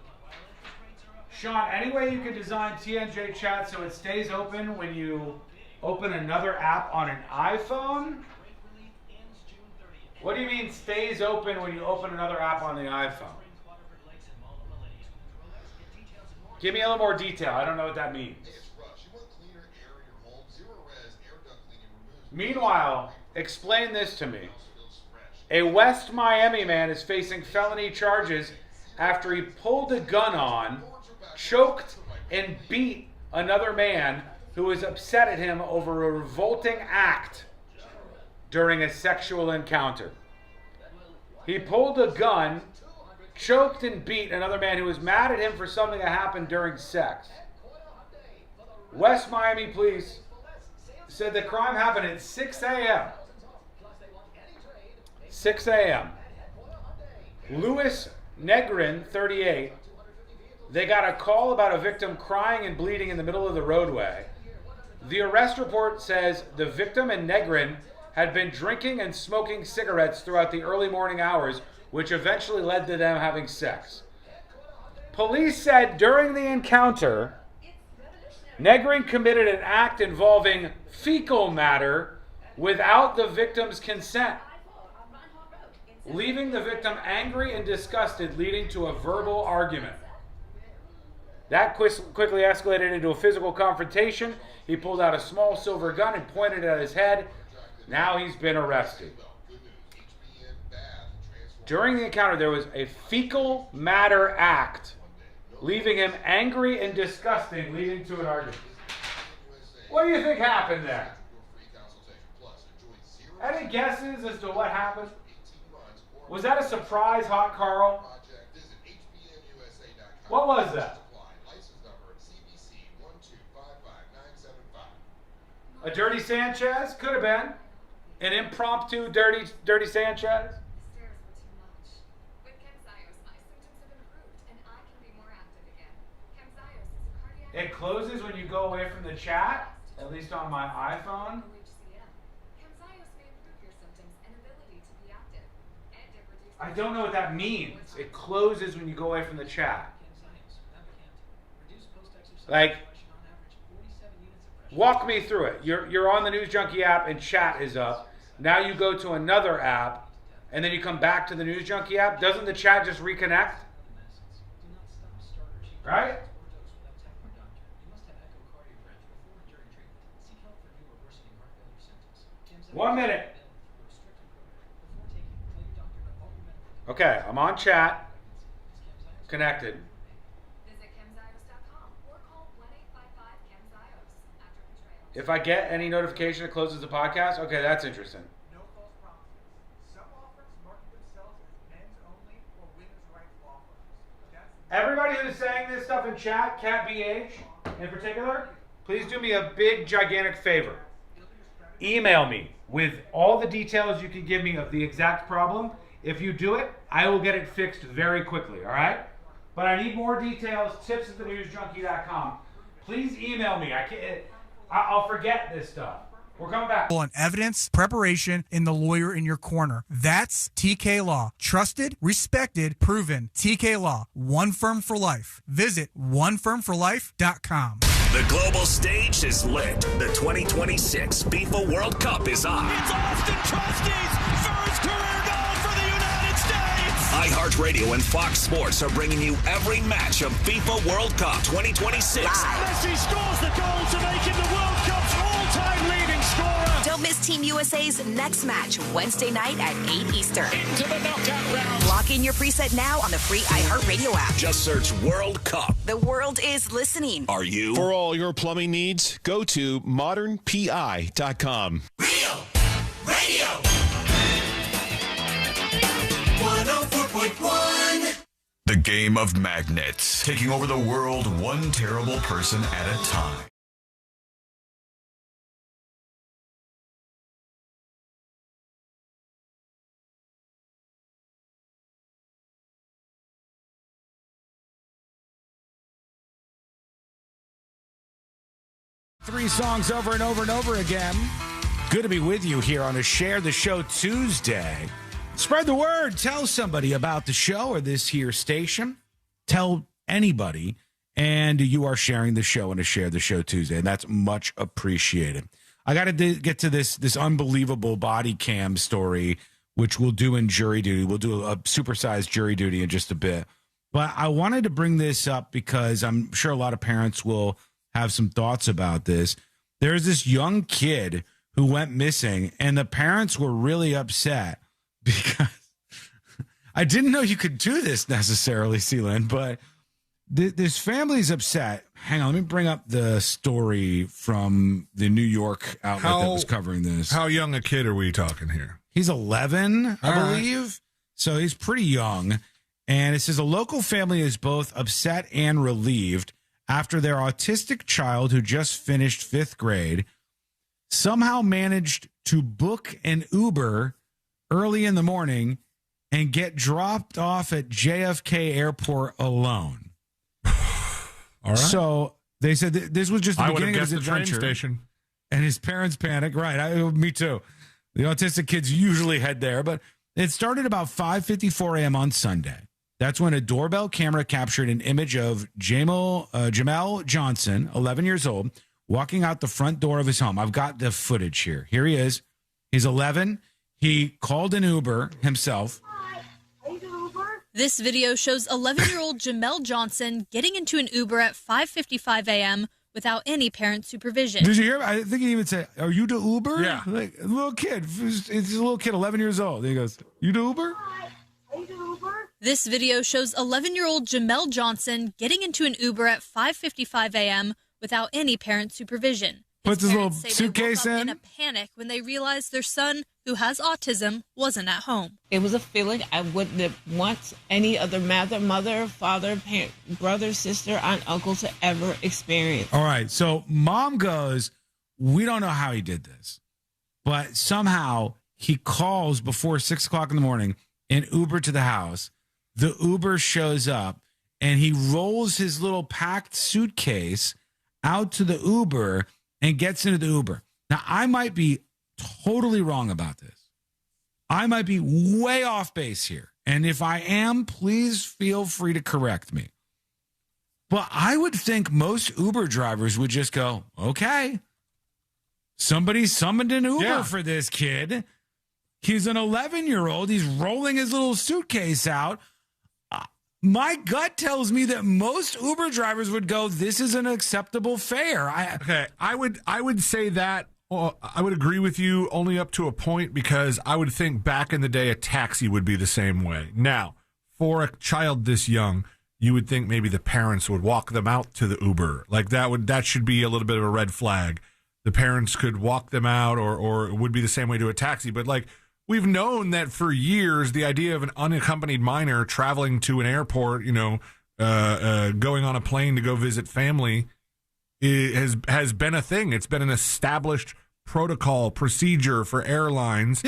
Sean, any way you can design TNJ chat so it stays open when you open another app on an iPhone? What do you mean stays open when you open another app on the iPhone? Give me a little more detail. I don't know what that means. Meanwhile, explain this to me. A West Miami man is facing felony charges after he pulled a gun on, choked, and beat another man who was upset at him over a revolting act during a sexual encounter. He pulled a gun, choked, and beat another man who was mad at him for something that happened during sex. West Miami police said the crime happened at 6 a.m. 6 a.m. Louis Negrin, 38, they got a call about a victim crying and bleeding in the middle of the roadway. The arrest report says the victim and Negrin had been drinking and smoking cigarettes throughout the early morning hours, which eventually led to them having sex. Police said during the encounter, Negrin committed an act involving fecal matter without the victim's consent, leaving the victim angry and disgusted, leading to a verbal argument. That quickly escalated into a physical confrontation. He pulled out a small silver gun and pointed it at his head. Now he's been arrested. During the encounter, there was a fecal matter act, leaving him angry and disgusted, leading to an argument. What do you think happened there? Any guesses as to what happened? Was that a surprise, Hot Carl? What was that? A dirty Sanchez? Could have been. An impromptu dirty Sanchez? It closes when you go away from the chat, at least on my iPhone. I don't know what that means. It closes when you go away from the chat. Like, Walk me through it. You're on the News Junkie app and chat is up. Now you go to another app and then you come back to the News Junkie app. Doesn't the chat just reconnect? Right? One minute. Okay, I'm on chat. Connected. If I get any notification it closes the podcast, okay, that's interesting. Everybody who's saying this stuff in chat, Cat BH in particular, please do me a big, gigantic favor. Email me with all the details you can give me of the exact problem. If you do it, I will get it fixed very quickly, all right? But I need more details, tips@thenewsjunkie.com. Please email me. I'll forget this stuff. We're coming back. On evidence, preparation, and the lawyer in your corner. That's TK Law. Trusted, respected, proven. TK Law. One firm for life. Visit onefirmforlife.com. The global stage is lit. The 2026 FIFA World Cup is on. It's Austin Trusty's first career goal for the United States. iHeartRadio and Fox Sports are bringing you every match of FIFA World Cup 2026. Messi scores the goal to make him the World Cup's all-time leading scorer. Don't miss Team USA's next match Wednesday night at 8 Eastern. Into the knockout round. Lock in your preset now on the free iHeartRadio app. Just search World Cup. The world is listening. Are you? For all your plumbing needs, go to modernpi.com. Real Radio 104.1. The game of magnets, taking over the world one terrible person at a time. Three songs over and over and over again. Good to be with you here on a Share the Show Tuesday. Spread the word. Tell somebody about the show or this here station. Tell anybody. And you are sharing the show on a Share the Show Tuesday. And that's much appreciated. I got to get to this unbelievable body cam story, which we'll do in jury duty. We'll do a supersized jury duty in just a bit. But I wanted to bring this up because I'm sure a lot of parents will have some thoughts about this. There's this young kid who went missing, and the parents were really upset because I didn't know you could do this necessarily, Sealand, but this family's upset. Hang on, let me bring up the story from the New York outlet that was covering this. How young a kid are we talking here? He's 11, I All believe. right. So he's pretty young. And it says a local family is both upset and relieved after their autistic child, who just finished 5th grade, somehow managed to book an Uber early in the morning and get dropped off at JFK Airport alone. All right. So they said this was just the I would have beginning of guessed his the train adventure. station. And his parents panic. Right. Me too. The autistic kids usually head there. But it started about 5:54 a.m. on Sunday. That's when a doorbell camera captured an image of Jamel Johnson, 11 years old, walking out the front door of his home. I've got the footage here. Here he is. He's 11. He called an Uber himself. This video shows 11-year-old Jamel Johnson getting into an Uber at 5:55 a.m. without any parent supervision. Did you hear? I think he even said, "Are you the Uber?" Yeah. Like a little kid. It's a little kid, 11 years old. He goes, "You the Uber?" This video shows 11-year-old Jamel Johnson getting into an Uber at 5:55 a.m. without any parent supervision. Puts his little Parents say suitcase they woke up in. in a panic when they realized their son, who has autism, wasn't at home. It was a feeling I wouldn't want any other mother, father, parent, brother, sister, aunt, uncle to ever experience. All right. So mom goes, we don't know how he did this, but somehow he calls before 6 o'clock in the morning an Uber to the house. The Uber shows up and he rolls his little packed suitcase out to the Uber and gets into the Uber. Now, I might be totally wrong about this. I might be way off base here. And if I am, please feel free to correct me. But I would think most Uber drivers would just go, okay, Somebody summoned an Uber for this kid. He's an 11-year-old. He's rolling his little suitcase out. My gut tells me that most Uber drivers would go, this is an acceptable fare. I would say that. I would agree with you only up to a point, because I would think back in the day a taxi would be the same way. Now, for a child this young, you would think maybe the parents would walk them out to the Uber. Like that should be a little bit of a red flag. The parents could walk them out, or it would be the same way to a taxi. But like, we've known that for years, the idea of an unaccompanied minor traveling to an airport, going on a plane to go visit family, has been a thing. It's been an established protocol procedure for airlines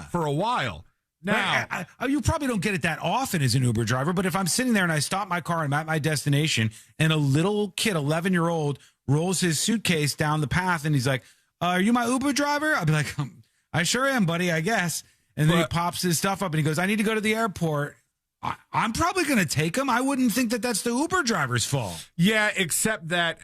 for a while. Now, you probably don't get it that often as an Uber driver, but if I'm sitting there and I stop my car and I'm at my destination and a little kid, 11-year-old, rolls his suitcase down the path and he's like, are you my Uber driver? I'd be like, I sure am, buddy, I guess. And then he pops his stuff up and he goes, I need to go to the airport. I'm probably going to take him. I wouldn't think that that's the Uber driver's fault. Yeah, except that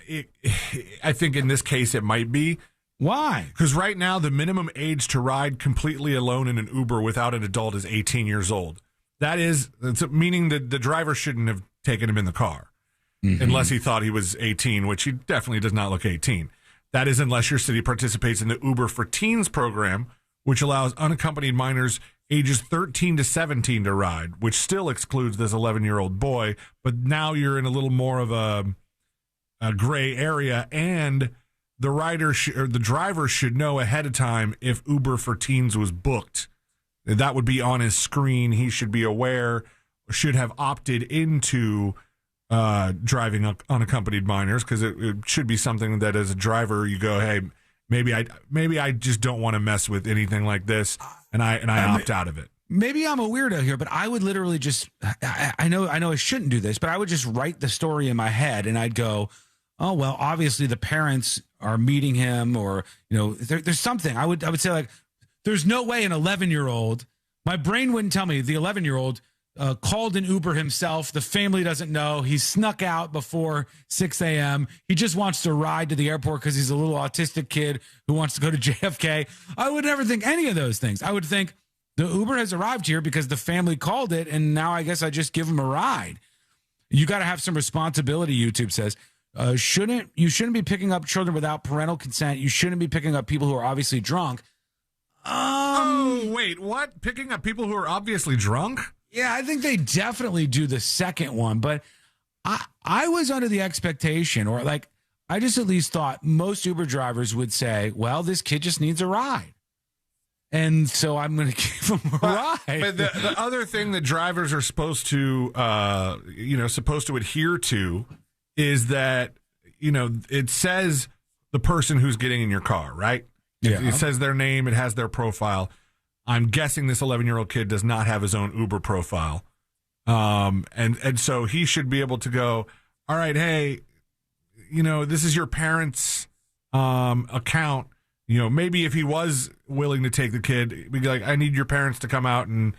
I think in this case it might be. Why? Because right now the minimum age to ride completely alone in an Uber without an adult is 18 years old. That's meaning that the driver shouldn't have taken him in the car unless he thought he was 18, which he definitely does not look 18. That is unless your city participates in the Uber for Teens program, which allows unaccompanied minors ages 13 to 17 to ride, which still excludes this 11-year-old boy. But now you're in a little more of a gray area, and the the driver should know ahead of time if Uber for Teens was booked. That would be on his screen. He should be aware, should have opted into driving unaccompanied minors, because it should be something that as a driver you go, hey, maybe I just don't want to mess with anything like this, and I opt out of it. Maybe I'm a weirdo here, but I would literally just, I know I shouldn't do this, but I would just write the story in my head and I'd go, oh, well, obviously the parents are meeting him, or, there's something. I would say, like, there's no way an 11-year-old, my brain wouldn't tell me the 11-year-old called an Uber himself. The family doesn't know. He snuck out before 6 a.m. He just wants to ride to the airport because he's a little autistic kid who wants to go to JFK. I would never think any of those things. I would think the Uber has arrived here because the family called it, and now I guess I just give him a ride. You got to have some responsibility, YouTube says. You shouldn't be picking up children without parental consent. You shouldn't be picking up people who are obviously drunk. Wait, what? Picking up people who are obviously drunk? Yeah, I think they definitely do the second one, but I was under the expectation, or like, I just at least thought most Uber drivers would say, well, this kid just needs a ride. And so I'm going to give him a ride. But the other thing that drivers are supposed to adhere to is that, it says the person who's getting in your car, right? Yeah. It says their name. It has their profile. I'm guessing this 11-year-old kid does not have his own Uber profile. And so he should be able to go, all right, hey, this is your parents' account. Maybe if he was willing to take the kid, be like, I need your parents to come out and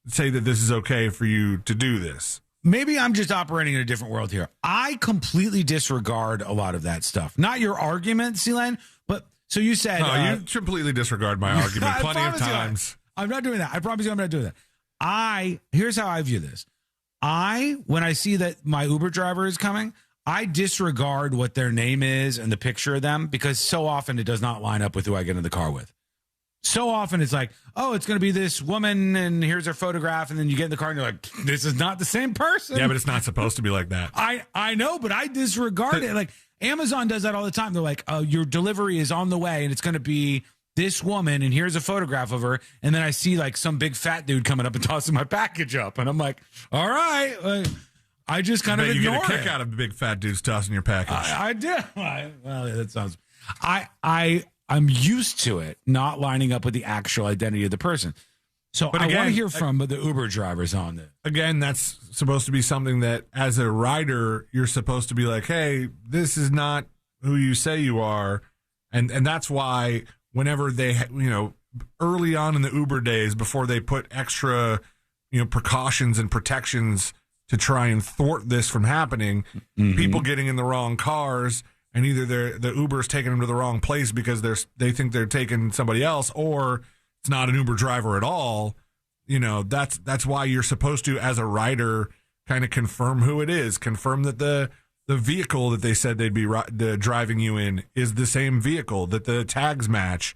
say that this is okay for you to do this. Maybe I'm just operating in a different world here. I completely disregard a lot of that stuff. Not your argument, Sealand, but so you said... No, you completely disregard my argument plenty of times. I'm not doing that. I promise you I'm not doing that. Here's how I view this. When I see that my Uber driver is coming, I disregard what their name is and the picture of them, because so often it does not line up with who I get in the car with. So often it's like, oh, it's going to be this woman and here's her photograph. And then you get in the car and you're like, this is not the same person. Yeah, but it's not supposed to be like that. I know, but I disregard it. Like Amazon does that all the time. They're like, oh, your delivery is on the way and it's going to be this woman and here's a photograph of her. And then I see like some big fat dude coming up and tossing my package up. And I'm like, all right. I just kind of ignore it. You get a kick out of the big fat dudes tossing your package. I do. Well, that sounds... I'm used to it not lining up with the actual identity of the person. So I want to hear from the Uber drivers on this. Again, that's supposed to be something that as a rider, you're supposed to be like, hey, this is not who you say you are. And that's why whenever they, early on in the Uber days, before they put extra, precautions and protections to try and thwart this from happening, people getting in the wrong cars and either the Uber's taking them to the wrong place because they think they're taking somebody else, or it's not an Uber driver at all. That's why you're supposed to, as a rider, kind of confirm who it is, confirm that the vehicle that they said they'd be driving you in is the same vehicle, that the tags match,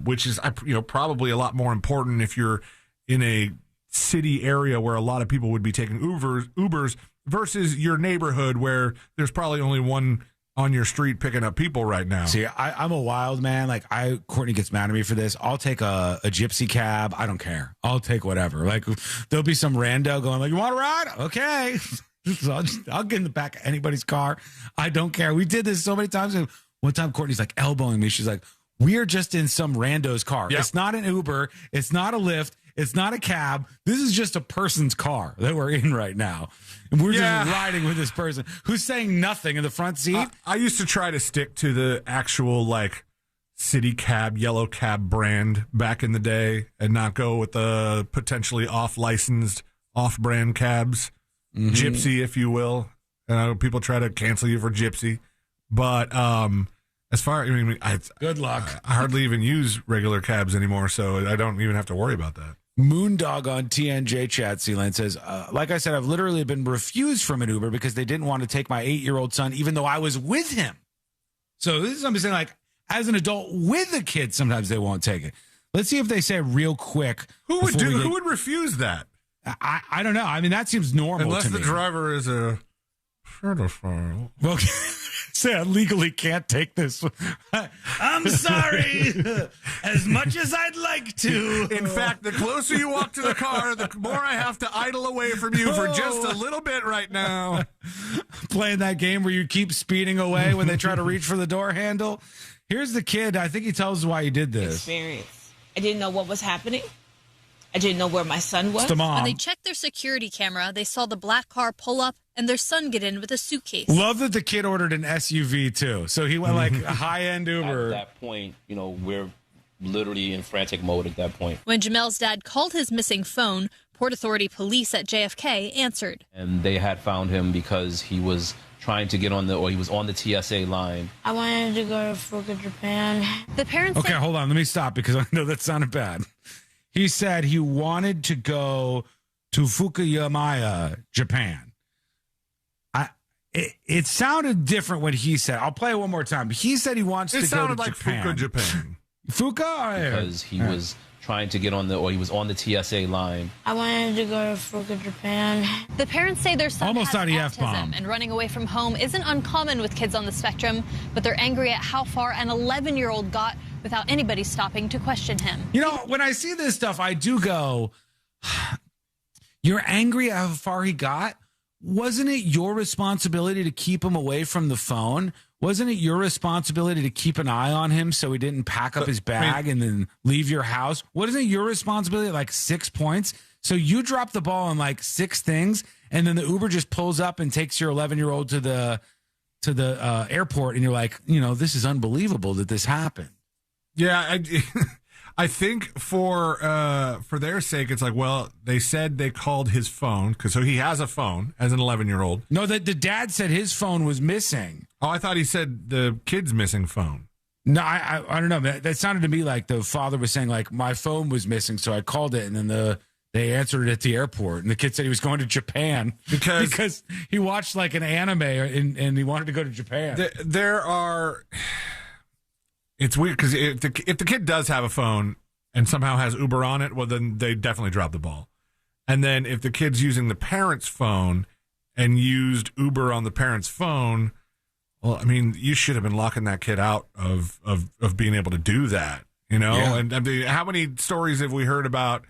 which is probably a lot more important if you're in a city area where a lot of people would be taking Ubers versus your neighborhood where there's probably only one on your street picking up people right now. See, I'm a wild man. Like, Courtney gets mad at me for this. I'll take a gypsy cab. I don't care. I'll take whatever. Like, there'll be some rando going like, you want to ride? Okay. So I'll get in the back of anybody's car. I don't care. We did this so many times. One time Courtney's like elbowing me. She's like, we're just in some rando's car. Yep. It's not an Uber. It's not a Lyft. It's not a cab. This is just a person's car that we're in right now. And we're just riding with this person who's saying nothing in the front seat. I used to try to stick to the actual, city cab, yellow cab brand back in the day and not go with the potentially off-licensed, off-brand cabs. Mm-hmm. Gypsy, if you will. People try to cancel you for Gypsy. But good luck. I hardly even use regular cabs anymore, so I don't even have to worry about that. Moondog on TNJ chat, Sealand says, like I said, I've literally been refused from an Uber because they didn't want to take my 8-year-old son, even though I was with him. So this is something saying, as an adult with a kid, sometimes they won't take it. Let's see if they say real quick. Who would refuse that? I don't know. I mean, that seems normal unless to me. The driver is a pedophile. Well, say I legally can't take this. I'm sorry. As much as I'd like to. In fact, the closer you walk to the car, the more I have to idle away from you for just a little bit right now. Playing that game where you keep speeding away when they try to reach for the door handle. Here's the kid. I think he tells us why he did this. Experience. I didn't know what was happening. I didn't know where my son was. It's the mom. When they checked their security camera, they saw the black car pull up and their son get in with a suitcase. Love that the kid ordered an SUV too. So he went a high-end Uber. At that point, we're literally in frantic mode at that point. When Jamel's dad called his missing phone, Port Authority police at JFK answered. And they had found him because he was trying to get he was on the TSA line. I wanted to go to Fukuoka, Japan. The parents Okay, hold on. Let me stop because I know that sounded bad. He said he wanted to go to Fukuyama, Japan. It sounded different when he said. I'll play it one more time. He said he wants to go to Japan. It sounded like Fuka, Japan. Fuka? Because he was trying to get he was on the TSA line. I wanted to go to Fukuoka, Japan. The parents say their son almost has autism, F-bomb. And running away from home isn't uncommon with kids on the spectrum, but they're angry at how far an 11-year-old got without anybody stopping to question him. When I see this stuff, I do go, you're angry at how far he got? Wasn't it your responsibility to keep him away from the phone? Wasn't it your responsibility to keep an eye on him so he didn't pack up his bag and then leave your house? Wasn't it your responsibility 6 points? So you drop the ball on 6 things, and then the Uber just pulls up and takes your 11-year-old to the airport, and you're like, this is unbelievable that this happened. Yeah, I think for their sake, it's they said they called his phone so he has a phone as an 11-year-old. No, the dad said his phone was missing. Oh, I thought he said the kid's missing phone. No, I don't know. That sounded to me like the father was saying my phone was missing, so I called it, and then they answered it at the airport, and the kid said he was going to Japan because he watched an anime and he wanted to go to Japan. It's weird because if the kid does have a phone and somehow has Uber on it, well, then they definitely drop the ball. And then if the kid's using the parent's phone and used Uber on the parent's phone, well, I mean, you should have been locking that kid out of being able to do that, Yeah. And I mean, how many stories have we heard about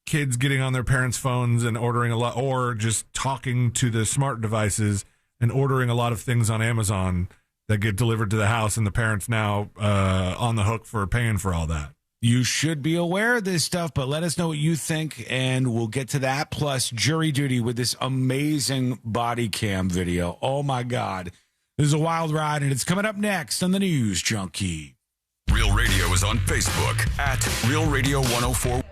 kids getting on their parents' phones and ordering a lot, or just talking to the smart devices and ordering a lot of things on Amazon that get delivered to the house, and the parents now on the hook for paying for all that. You should be aware of this stuff, but let us know what you think, and we'll get to that. Plus, jury duty with this amazing body cam video. Oh, my God. This is a wild ride, and it's coming up next on the News Junkie. Real Radio is on Facebook at Real Radio 104.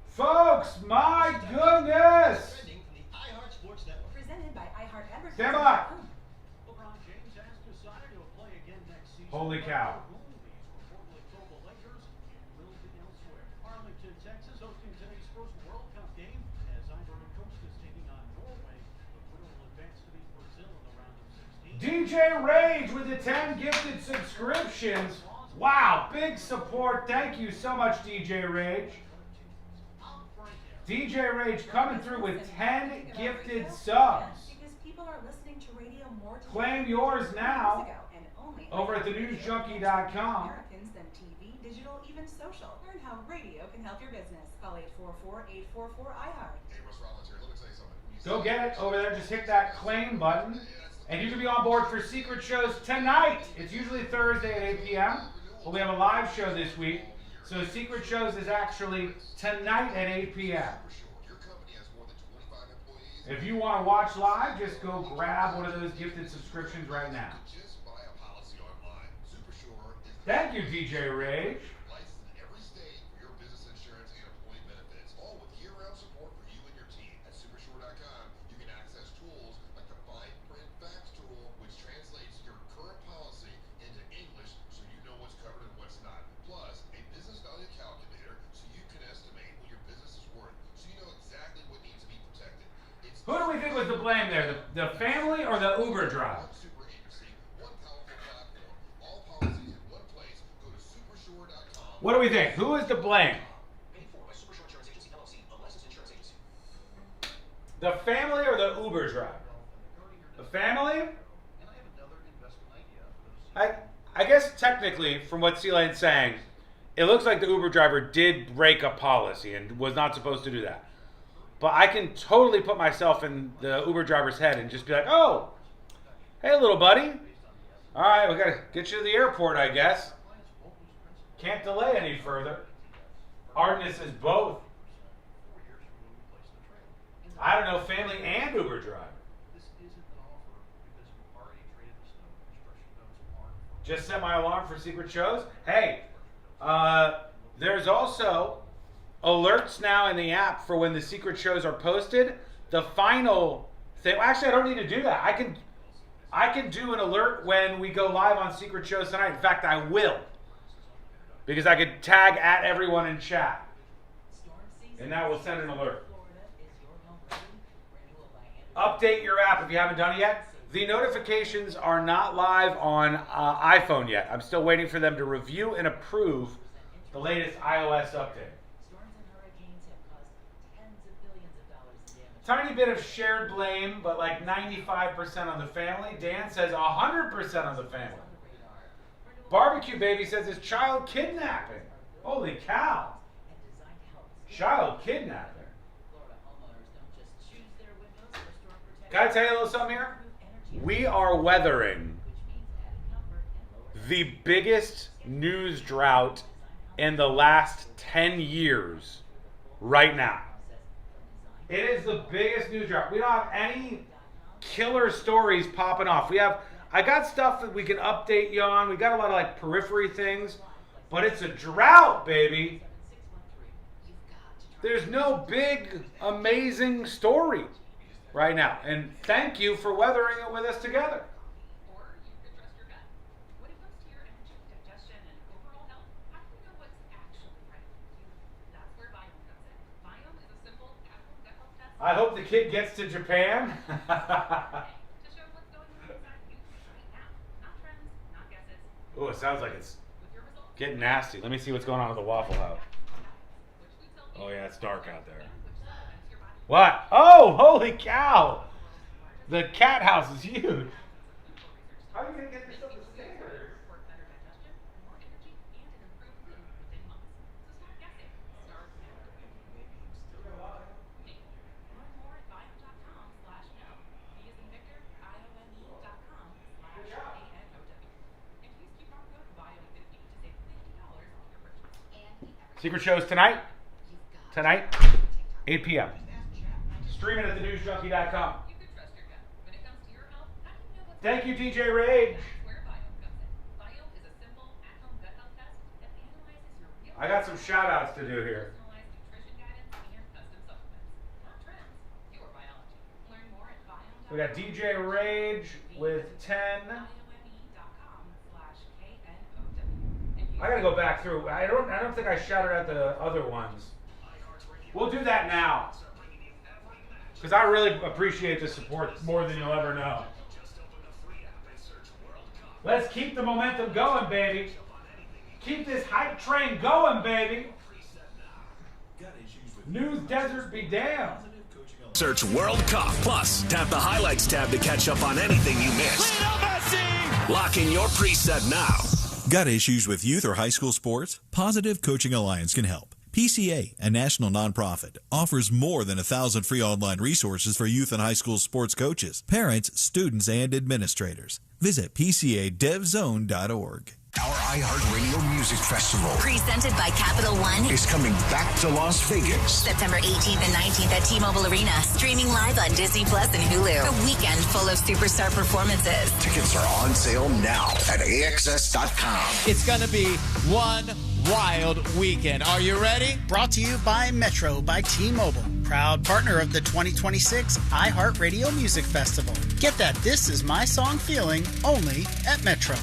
Folks, my goodness! Presented by iHeart Advertising. Stand by. Holy cow. DJ Rage with the 10 gifted subscriptions. Wow, big support. Thank you so much, DJ Rage. DJ Rage coming through with 10 gifted subs. Because people are listening to radio more today Claim yours now ago, and only over at thenewsjunkie.com. Americans than TV, digital, even social. Learn how radio can help your business. Call 844-844-IHEART. Go get it over there. Just hit that claim button. And you can be on board for secret shows tonight. It's usually Thursday at 8 p.m. But we have a live show this week. So secret shows is actually tonight at 8 p.m. If you want to watch live, just go grab one of those gifted subscriptions right now. Thank you, DJ Rage. Who do we think was to blame there? The family or the Uber driver? What do we think? Who is to blame? The family or the Uber driver? The family? I guess technically, from what C-Lane's saying, it looks like the Uber driver did break a policy and was not supposed to do that. But I can totally put myself in the Uber driver's head and just be like, oh, hey, little buddy. All right, we got to get you to the airport, I guess. Can't delay any further. Hardness is both. I don't know, family and Uber driver. Just set my alarm for secret shows. Hey, there's also alerts now in the app for when the secret shows are posted. The final thing. Actually, I don't need to do that. I can do an alert when we go live on secret shows tonight. In fact, I will, because I could tag at everyone in chat, and that will send an alert. Update your app if you haven't done it yet. The notifications are not live on iPhone yet. I'm still waiting for them to review and approve the latest iOS update. Tiny bit of shared blame, but like 95% on the family. Dan says 100% on the family. Barbecue Baby says it's child kidnapping. Holy cow. Child kidnapping. Can I tell you a little something here? We are weathering the biggest news drought in the last 10 years right now. It is the biggest news drought. We don't have any killer stories popping off. I got stuff that we can update you on. We got a lot of like periphery things, but it's a drought, baby. There's no big, amazing story right now. And thank you for weathering it with us together. I hope the kid gets to Japan. Oh, it sounds like it's getting nasty. Let me see what's going on with the Waffle House. Oh yeah, it's dark out there. What? Oh, holy cow! The cat house is huge. How are you gonna get this up the stairs? Secret shows tonight. Tonight, 8 p.m. Stream it at thenewsjunkie.com. Thank you, DJ Rage. I got some shout outs to do here. We got DJ Rage with 10 I gotta go back through. I don't think I shouted out the other ones. We'll do that now. Because I really appreciate the support more than you'll ever know. Let's keep the momentum going, baby. Keep this hype train going, baby. News desert be damned. Search World Cup. Plus, tap the highlights tab to catch up on anything you missed. Lock in your preset now. Got issues with youth or high school sports? Positive Coaching Alliance can help. PCA, a national nonprofit, offers more than 1,000 free online resources for youth and high school sports coaches, parents, students, and administrators. Visit PCADevZone.org. Our iHeartRadio Music Festival, presented by Capital One, is coming back to Las Vegas. September 18th and 19th at T-Mobile Arena. Streaming live on Disney Plus and Hulu. A weekend full of superstar performances. Tickets are on sale now at AXS.com. It's going to be one wild weekend. Are you ready? Brought to you by Metro by T-Mobile. Proud partner of the 2026 iHeartRadio Music Festival. Get that This Is My Song feeling only at Metro.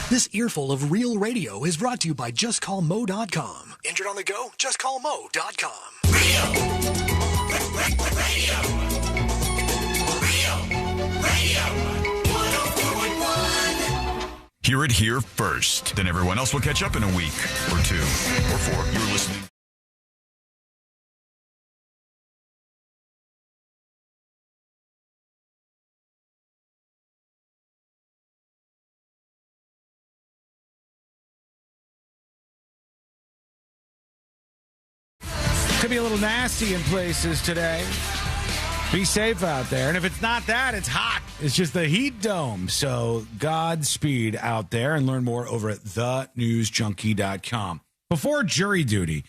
This earful of real radio is brought to you by JustCallMo.com. Injured on the go? JustCallMo.com. Hear it here first. Then everyone else will catch up in a week or 2 or 4. You're listening. Could be a little nasty in places today. Be safe out there. And if it's not that, it's hot. It's just the heat dome. So Godspeed out there, and learn more over at thenewsjunkie.com. Before jury duty,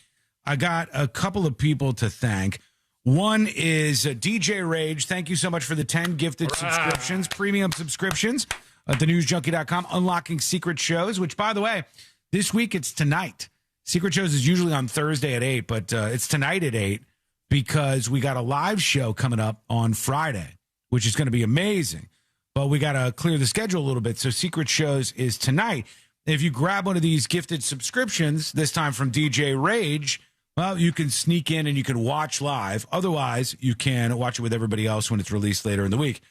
I got a couple of people to thank. One is DJ Rage. Thank you so much for the 10 gifted subscriptions, premium subscriptions at thenewsjunkie.com. Unlocking secret shows, which, by the way, this week it's tonight. Secret Shows is usually on Thursday at 8, but it's tonight at 8 because we got a live show coming up on Friday, which is going to be amazing. But we got to clear the schedule a little bit. So Secret Shows is tonight. If you grab one of these gifted subscriptions, this time from DJ Rage, well, you can sneak in and you can watch live. Otherwise, you can watch it with everybody else when it's released later in the week.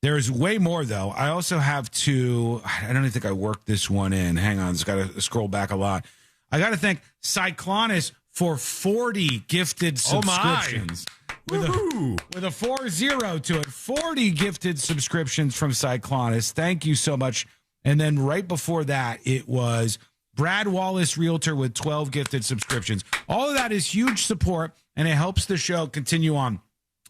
There's way more, though. I also have to, I don't even think I worked this one in. Hang on, it's got to scroll back a lot. I got to thank Cyclonus for 40 gifted subscriptions. With a 40 to it. 40 gifted subscriptions from Cyclonus. Thank you so much. And then right before that, it was Brad Wallace Realtor with 12 gifted subscriptions. All of that is huge support, and it helps the show continue on.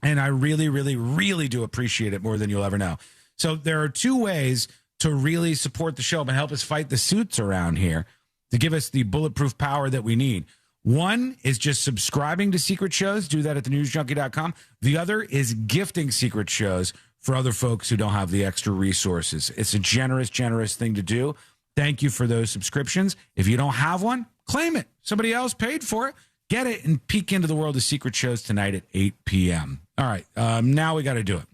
And I really, really, really do appreciate it more than you'll ever know. So there are 2 ways to really support the show and help us fight the suits around here, to give us the bulletproof power that we need. One is just subscribing to Secret Shows. Do that at thenewsjunkie.com. The other is gifting Secret Shows for other folks who don't have the extra resources. It's a generous, generous thing to do. Thank you for those subscriptions. If you don't have one, claim it. Somebody else paid for it. Get it and peek into the world of Secret Shows tonight at 8 p.m. All right, now we got to do it.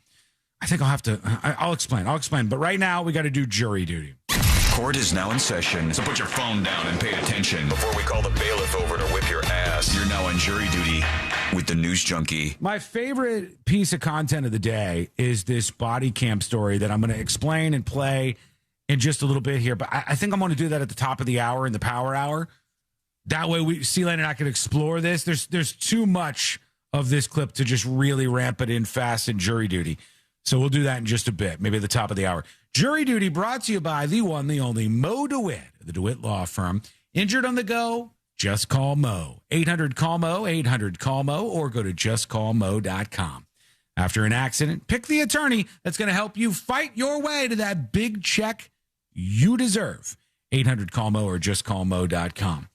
I think I'll have to, I'll explain. But right now we got to do jury duty. Court is now in session, so put your phone down and pay attention before we call the bailiff over to whip your ass. You're now on jury duty with the News Junkie. My favorite piece of content of the day is this body cam story that I'm going to explain and play in just a little bit here. But I think I'm going to do that at the top of the hour in the power hour. That way, Sealand and I can explore this. There's too much of this clip to just really ramp it in fast in jury duty. So we'll do that in just a bit, maybe at the top of the hour. Jury duty brought to you by the one, the only Mo DeWitt, the DeWitt Law Firm. Injured on the go? Just call Mo. 800-CALL-MO, 800-CALL-MO, or go to justcallmo.com. After an accident, pick the attorney that's going to help you fight your way to that big check you deserve. 800-CALL-MO or justcallmo.com.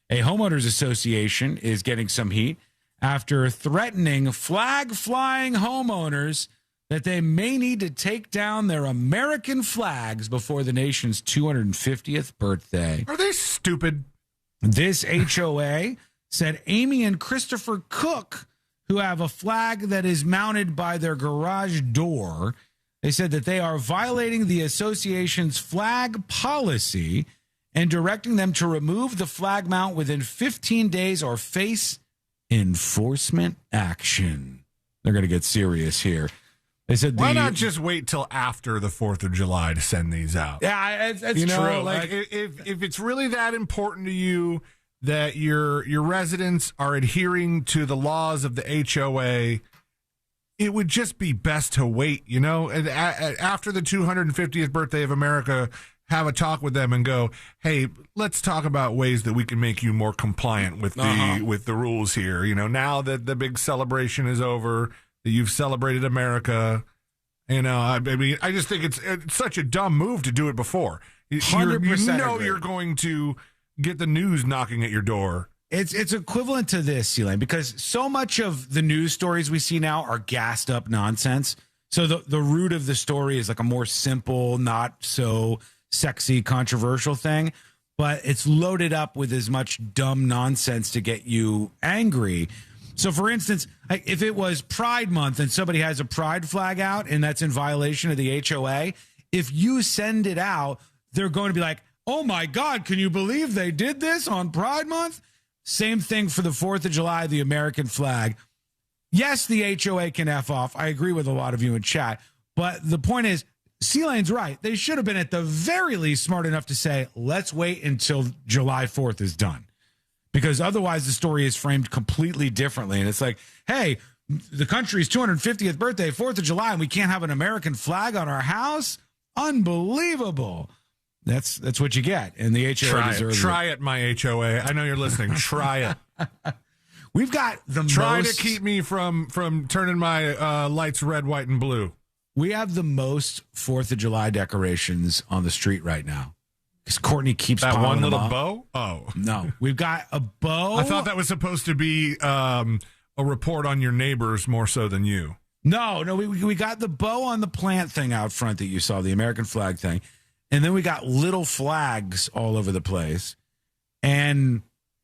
A homeowners association is getting some heat after threatening flag-flying homeowners that they may need to take down their American flags before the nation's 250th birthday. Are they stupid? This HOA said Amy and Christopher Cook, who have a flag that is mounted by their garage door, they said that they are violating the association's flag policy and directing them to remove the flag mount within 15 days or face enforcement action. They're going to get serious here. They said, why not just wait till after the 4th of July to send these out? Yeah, that's you know, true. Like, if it's really that important to you that your residents are adhering to the laws of the HOA, it would just be best to wait, you know, and after the 250th birthday of America, have a talk with them and go, hey, let's talk about ways that we can make you more compliant with the rules here. You know, now that the big celebration is over, that you've celebrated America, you know, I mean, I just think it's such a dumb move to do it before. 100% You're going to get the news knocking at your door. It's equivalent to this, Elaine, because so much of the news stories we see now are gassed up nonsense. So the root of the story is like a more simple, not so sexy, controversial thing, but it's loaded up with as much dumb nonsense to get you angry. So, for instance, if it was Pride Month and somebody has a pride flag out and that's in violation of the HOA, if you send it out, they're going to be like, oh, my God, can you believe they did this on Pride Month? Same thing for the 4th of July, the American flag. Yes, the HOA can F off. I agree with a lot of you in chat. But the point is, C-Lane's right. They should have been at the very least smart enough to say, let's wait until July 4th is done. Because otherwise the story is framed completely differently. And it's like, hey, the country's 250th birthday, 4th of July, and we can't have an American flag on our house? Unbelievable. That's what you get. And the HOA Try it, my HOA. I know you're listening. Try it. We've got the Try to keep me from turning my lights red, white, and blue. We have the most 4th of July decorations on the street right now. Because Courtney keeps that piling one little them up. bow? Oh. No. We've got a bow. I thought that was supposed to be a report on your neighbors more so than you. No, we got the bow on the plant thing out front that you saw, the American flag thing. And then we got little flags all over the place. And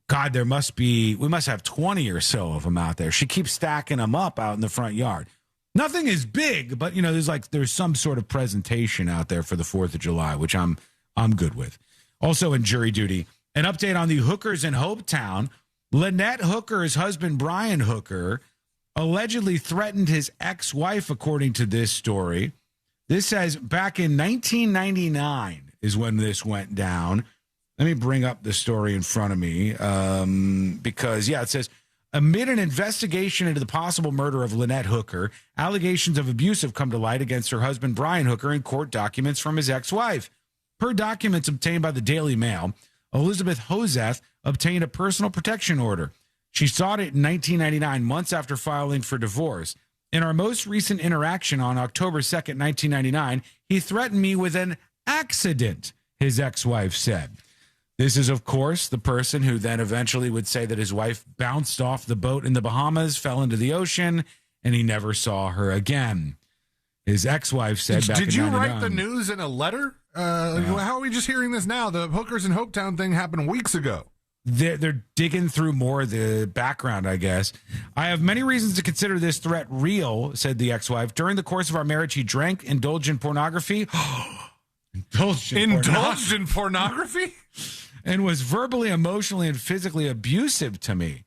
God, we must have 20 or so of them out there. She keeps stacking them up out in the front yard. Nothing is big, but you know, there's some sort of presentation out there for the 4th of July, which I'm good with. Also in jury duty, an update on the hookers in Hopetown. Lynette Hooker's husband, Brian Hooker, allegedly threatened his ex-wife, according to this story. This says back in 1999 is when this went down. Let me bring up the story in front of me because, it says, amid an investigation into the possible murder of Lynette Hooker, allegations of abuse have come to light against her husband, Brian Hooker, in court documents from his ex-wife. Per documents obtained by the Daily Mail, Elizabeth Hoseth obtained a personal protection order. She sought it in 1999, months after filing for divorce. In our most recent interaction on October 2nd, 1999, he threatened me with an accident, his ex-wife said. This is, of course, the person who then eventually would say that his wife bounced off the boat in the Bahamas, fell into the ocean, and he never saw her again. His ex-wife said back in 1999. Did you write the news in a letter? How are we just hearing this now? The hookers in Hopetown thing happened weeks ago. They're digging through more of the background, I guess. I have many reasons to consider this threat real, said the ex-wife. During the course of our marriage, he drank, indulged in pornography. Indulged in pornography? And was verbally, emotionally, and physically abusive to me.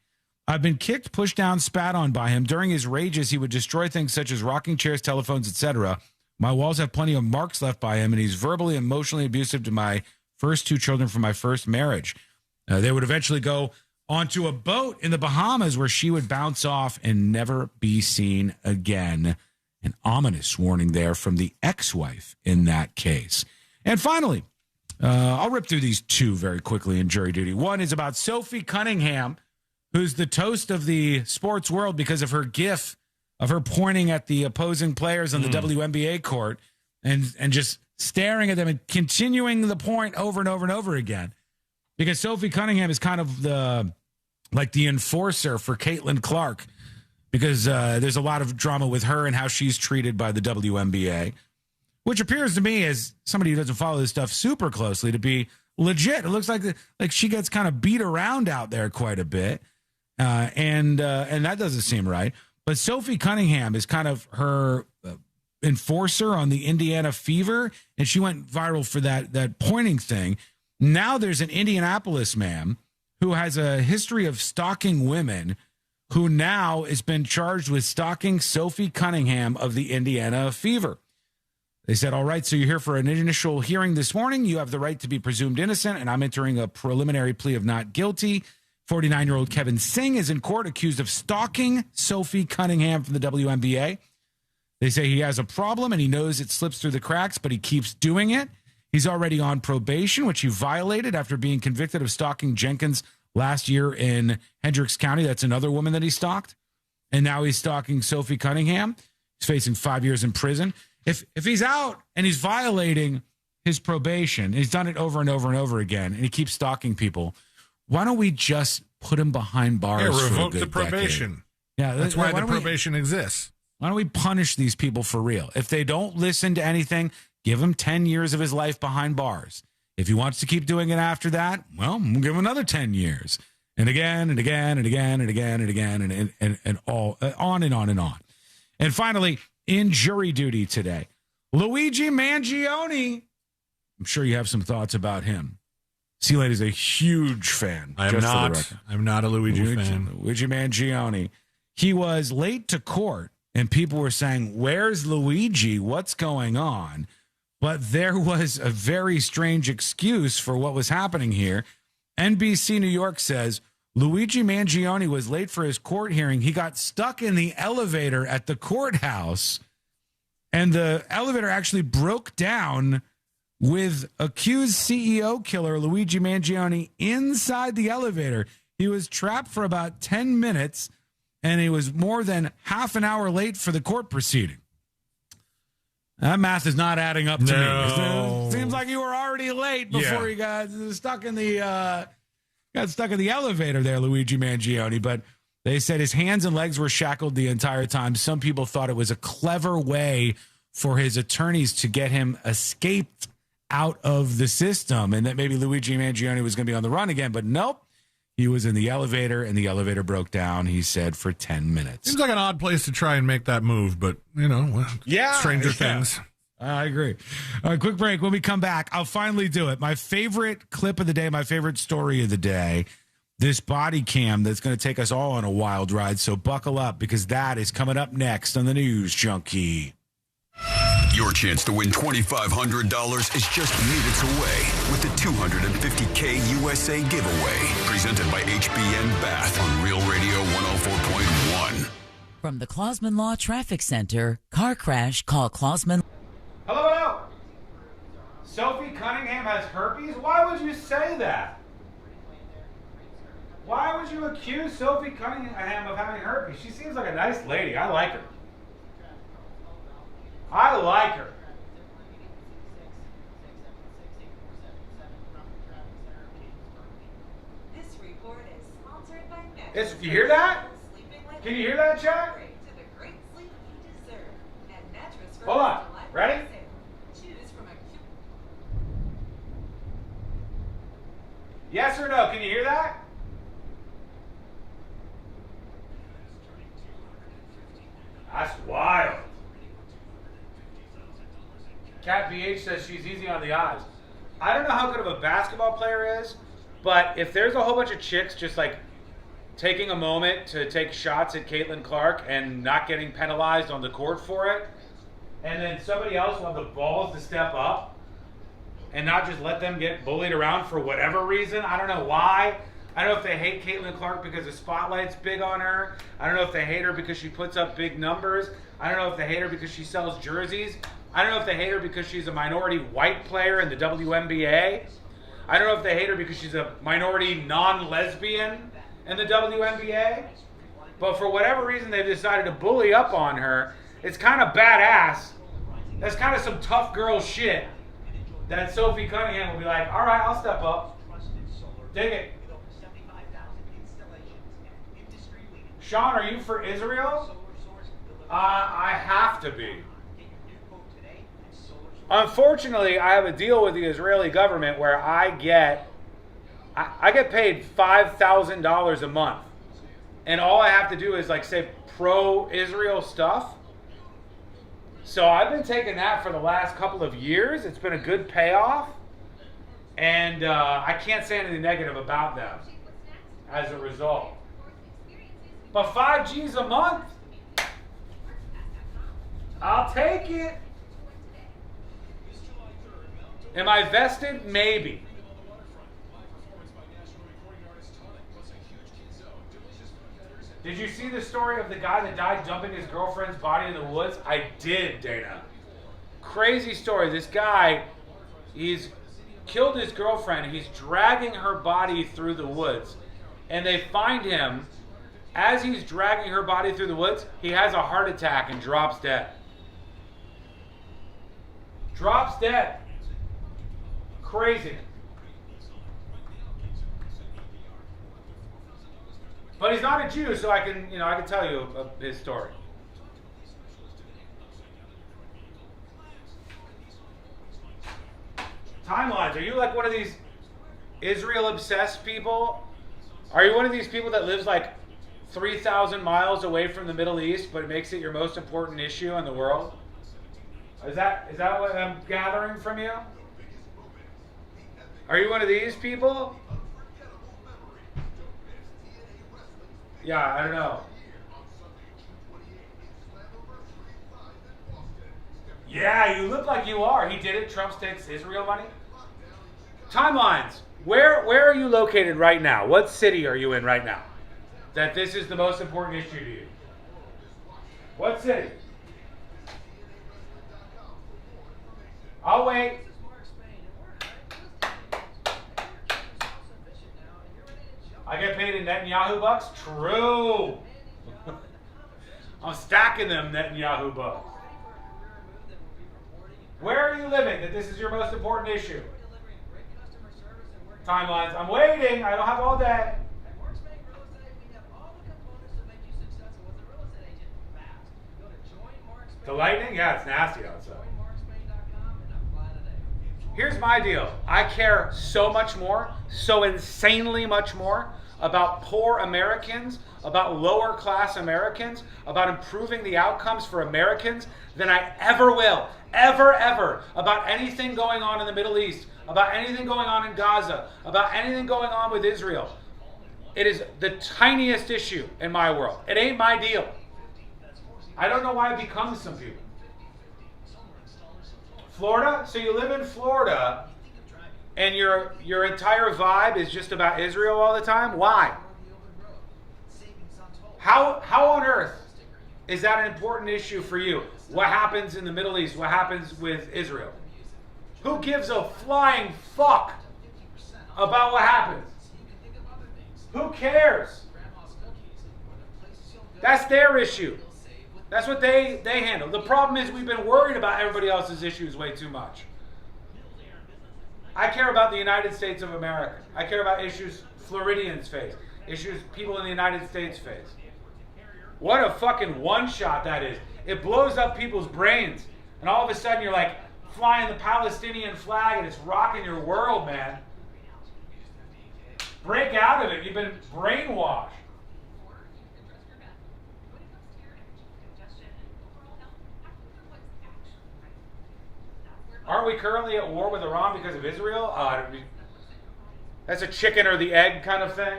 I've been kicked, pushed down, spat on by him. During his rages, he would destroy things such as rocking chairs, telephones, etc. My walls have plenty of marks left by him, and he's verbally, emotionally abusive to my first 2 children from my first marriage. They would eventually go onto a boat in the Bahamas where she would bounce off and never be seen again. An ominous warning there from the ex-wife in that case. And finally, I'll rip through these 2 very quickly in jury duty. One is about Sophie Cunningham, who's the toast of the sports world because of her gif of her pointing at the opposing players on the WNBA court and just staring at them and continuing the point over and over and over again. Because Sophie Cunningham is kind of the enforcer for Caitlin Clark because there's a lot of drama with her and how she's treated by the WNBA, which appears to me, as somebody who doesn't follow this stuff super closely, to be legit. It looks like she gets kind of beat around out there quite a bit, and that doesn't seem right. But Sophie Cunningham is kind of her enforcer on the Indiana Fever, and she went viral for that pointing thing. Now there's an Indianapolis man who has a history of stalking women, who now has been charged with stalking Sophie Cunningham of the Indiana Fever. They said, all right, so you're here for an initial hearing this morning. You have the right to be presumed innocent, and I'm entering a preliminary plea of not guilty. 49-year-old Kevin Singh is in court accused of stalking Sophie Cunningham from the WNBA. They say he has a problem and he knows it slips through the cracks, but he keeps doing it. He's already on probation, which he violated after being convicted of stalking Jenkins last year in Hendricks County. That's another woman that he stalked. And now he's stalking Sophie Cunningham. He's facing 5 years in prison. If he's out and he's violating his probation, he's done it over and over and over again, and he keeps stalking people, why don't we just put him behind bars for a revoke good the probation. Decade? Yeah, that's why the probation exists. Why don't we punish these people for real? If they don't listen to anything, give him 10 years of his life behind bars. If he wants to keep doing it after that, well, we'll give him another 10 years. And again, and again, and again, and again, and again, and all on and on and on. And finally, in jury duty today, Luigi Mangione. I'm sure you have some thoughts about him. C-Lane is a huge fan. I'm not a Luigi fan. Luigi Mangione. He was late to court, and people were saying, where's Luigi? What's going on? But there was a very strange excuse for what was happening here. NBC New York says Luigi Mangione was late for his court hearing. He got stuck in the elevator at the courthouse, and the elevator actually broke down with accused CEO killer Luigi Mangione inside the elevator. He was trapped for about 10 minutes, and he was more than half an hour late for the court proceeding. That math is not adding up to me. It seems like you were already late before you got stuck in the elevator there, Luigi Mangione. But they said his hands and legs were shackled the entire time. Some people thought it was a clever way for his attorneys to get him escaped out of the system, and that maybe Luigi Mangione was going to be on the run again. But nope. He was in the elevator, and the elevator broke down, he said, for 10 minutes. Seems like an odd place to try and make that move, but, stranger things. I agree. All right, quick break. When we come back, I'll finally do it. My favorite clip of the day, my favorite story of the day, this body cam that's going to take us all on a wild ride, so buckle up, because that is coming up next on the News Junkie. Your chance to win $2,500 is just minutes away with the $250K USA giveaway, presented by HBN Bath on Real Radio 104.1. From the Clausman Law Traffic Center, car crash, call Clausman. Hello. Sophie Cunningham has herpes? Why would you say that? Why would you accuse Sophie Cunningham of having herpes? She seems like a nice lady. I like her. This report is sponsored by Mattress. You hear that? Can you hear that, chat? To the great sleep you deserve. And Mattress for Hold on. Ready? Choose from a cute. Yes or no? Can you hear that? That's wild. Cat BH says she's easy on the eyes. I don't know how good of a basketball player is, but if there's a whole bunch of chicks just like taking a moment to take shots at Caitlin Clark and not getting penalized on the court for it, and then somebody else will have the balls to step up and not just let them get bullied around for whatever reason. I don't know why. I don't know if they hate Caitlin Clark because the spotlight's big on her. I don't know if they hate her because she puts up big numbers. I don't know if they hate her because she sells jerseys. I don't know if they hate her because she's a minority white player in the WNBA. I don't know if they hate her because she's a minority non-lesbian in the WNBA. But for whatever reason, they've decided to bully up on her. It's kind of badass. That's kind of some tough girl shit that Sophie Cunningham will be like, all right, I'll step up. Dig it. Sean, are you for Israel? I have to be. Unfortunately, I have a deal with the Israeli government where I get paid $5,000 a month, and all I have to do is like say pro-Israel stuff. So I've been taking that for the last couple of years. It's been a good payoff. And I can't say anything negative about them as a result. But 5 G's a month? I'll take it. Am I vested? Maybe. Did you see the story of the guy that died dumping his girlfriend's body in the woods? I did, Dana. Crazy story. This guy, he's killed his girlfriend. He's dragging her body through the woods. And they find him, as he's dragging her body through the woods, he has a heart attack and drops dead. Drops dead. Crazy. But he's not a Jew, so I can tell you his story. Timelines. Are you like one of these Israel-obsessed people? Are you one of these people that lives like 3,000 miles away from the Middle East, but it makes it your most important issue in the world? Is that what I'm gathering from you? Are you one of these people? Yeah, I don't know. Yeah, you look like you are. He did it. Trump takes Israel money. Timelines. Where are you located right now? What city are you in right now? That this is the most important issue to you. What city? I'll wait. I get paid in Netanyahu bucks? True. I'm stacking them Netanyahu bucks. Where are you living that this is your most important issue? Timelines. I'm waiting. I don't have all day. The lightning? Yeah, it's nasty outside. Here's my deal. I care so much more, so insanely much more about poor Americans, about lower class Americans, about improving the outcomes for Americans than I ever will, ever, about anything going on in the Middle East, about anything going on in Gaza, about anything going on with Israel. It is the tiniest issue in my world. It ain't my deal. I don't know why it becomes some people. Florida? So you live in Florida and your entire vibe is just about Israel all the time? Why? How on earth is that an important issue for you? What happens in the Middle East? What happens with Israel? Who gives a flying fuck about what happens? Who cares? That's their issue. That's what they handle. The problem is we've been worried about everybody else's issues way too much. I care about the United States of America. I care about issues Floridians face, issues people in the United States face. What a fucking one-shot that is. It blows up people's brains. And all of a sudden you're like flying the Palestinian flag and it's rocking your world, man. Break out of it. You've been brainwashed. Aren't we currently at war with Iran because of Israel? That's a chicken or the egg kind of thing.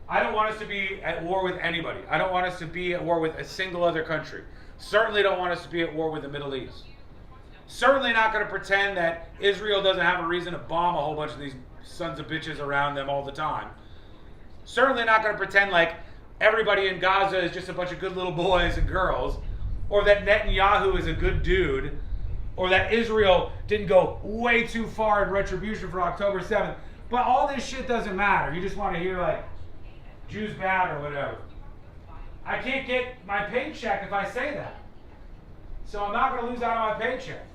I don't want us to be at war with anybody. I don't want us to be at war with a single other country. Certainly don't want us to be at war with the Middle East. Certainly not going to pretend that Israel doesn't have a reason to bomb a whole bunch of these sons of bitches around them all the time. Certainly not going to pretend like everybody in Gaza is just a bunch of good little boys and girls, or that Netanyahu is a good dude, or that Israel didn't go way too far in retribution for October 7th. But all this shit doesn't matter. You just want to hear like, Jews bad or whatever. I can't get my paycheck if I say that. So I'm not going to lose out on my paycheck.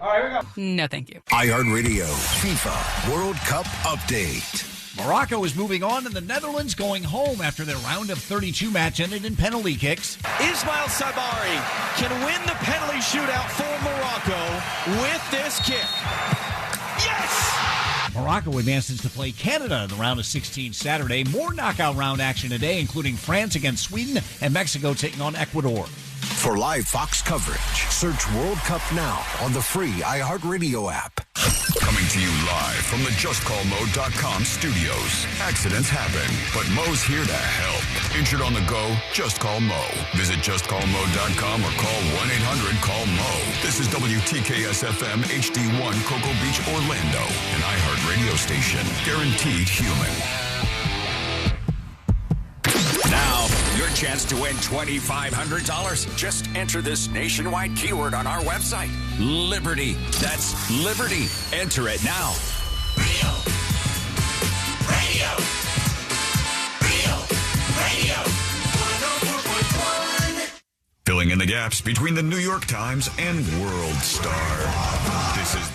All right, here we go. No, thank you. iHeartRadio FIFA World Cup Update. Morocco is moving on, and the Netherlands going home after their round of 32 match ended in penalty kicks. Ismail Sabari can win the penalty shootout for Morocco with this kick. Yes! Morocco advances to play Canada in the round of 16 Saturday. More knockout round action today, including France against Sweden and Mexico taking on Ecuador. For live Fox coverage, search World Cup now on the free iHeartRadio app. Coming to you live from the JustCallMo.com studios. Accidents happen, but Mo's here to help. Injured on the go? Just call Mo. Visit JustCallMo.com or call 1-800-CALL-MO. This is WTKS-FM HD1 Cocoa Beach, Orlando, an iHeartRadio station. Guaranteed human. Now, your chance to win $2,500. Just enter this nationwide keyword on our website. Liberty. That's Liberty. Enter it now. Real Radio. Real Radio. 104.1. Filling in the gaps between the New York Times and World Star. This is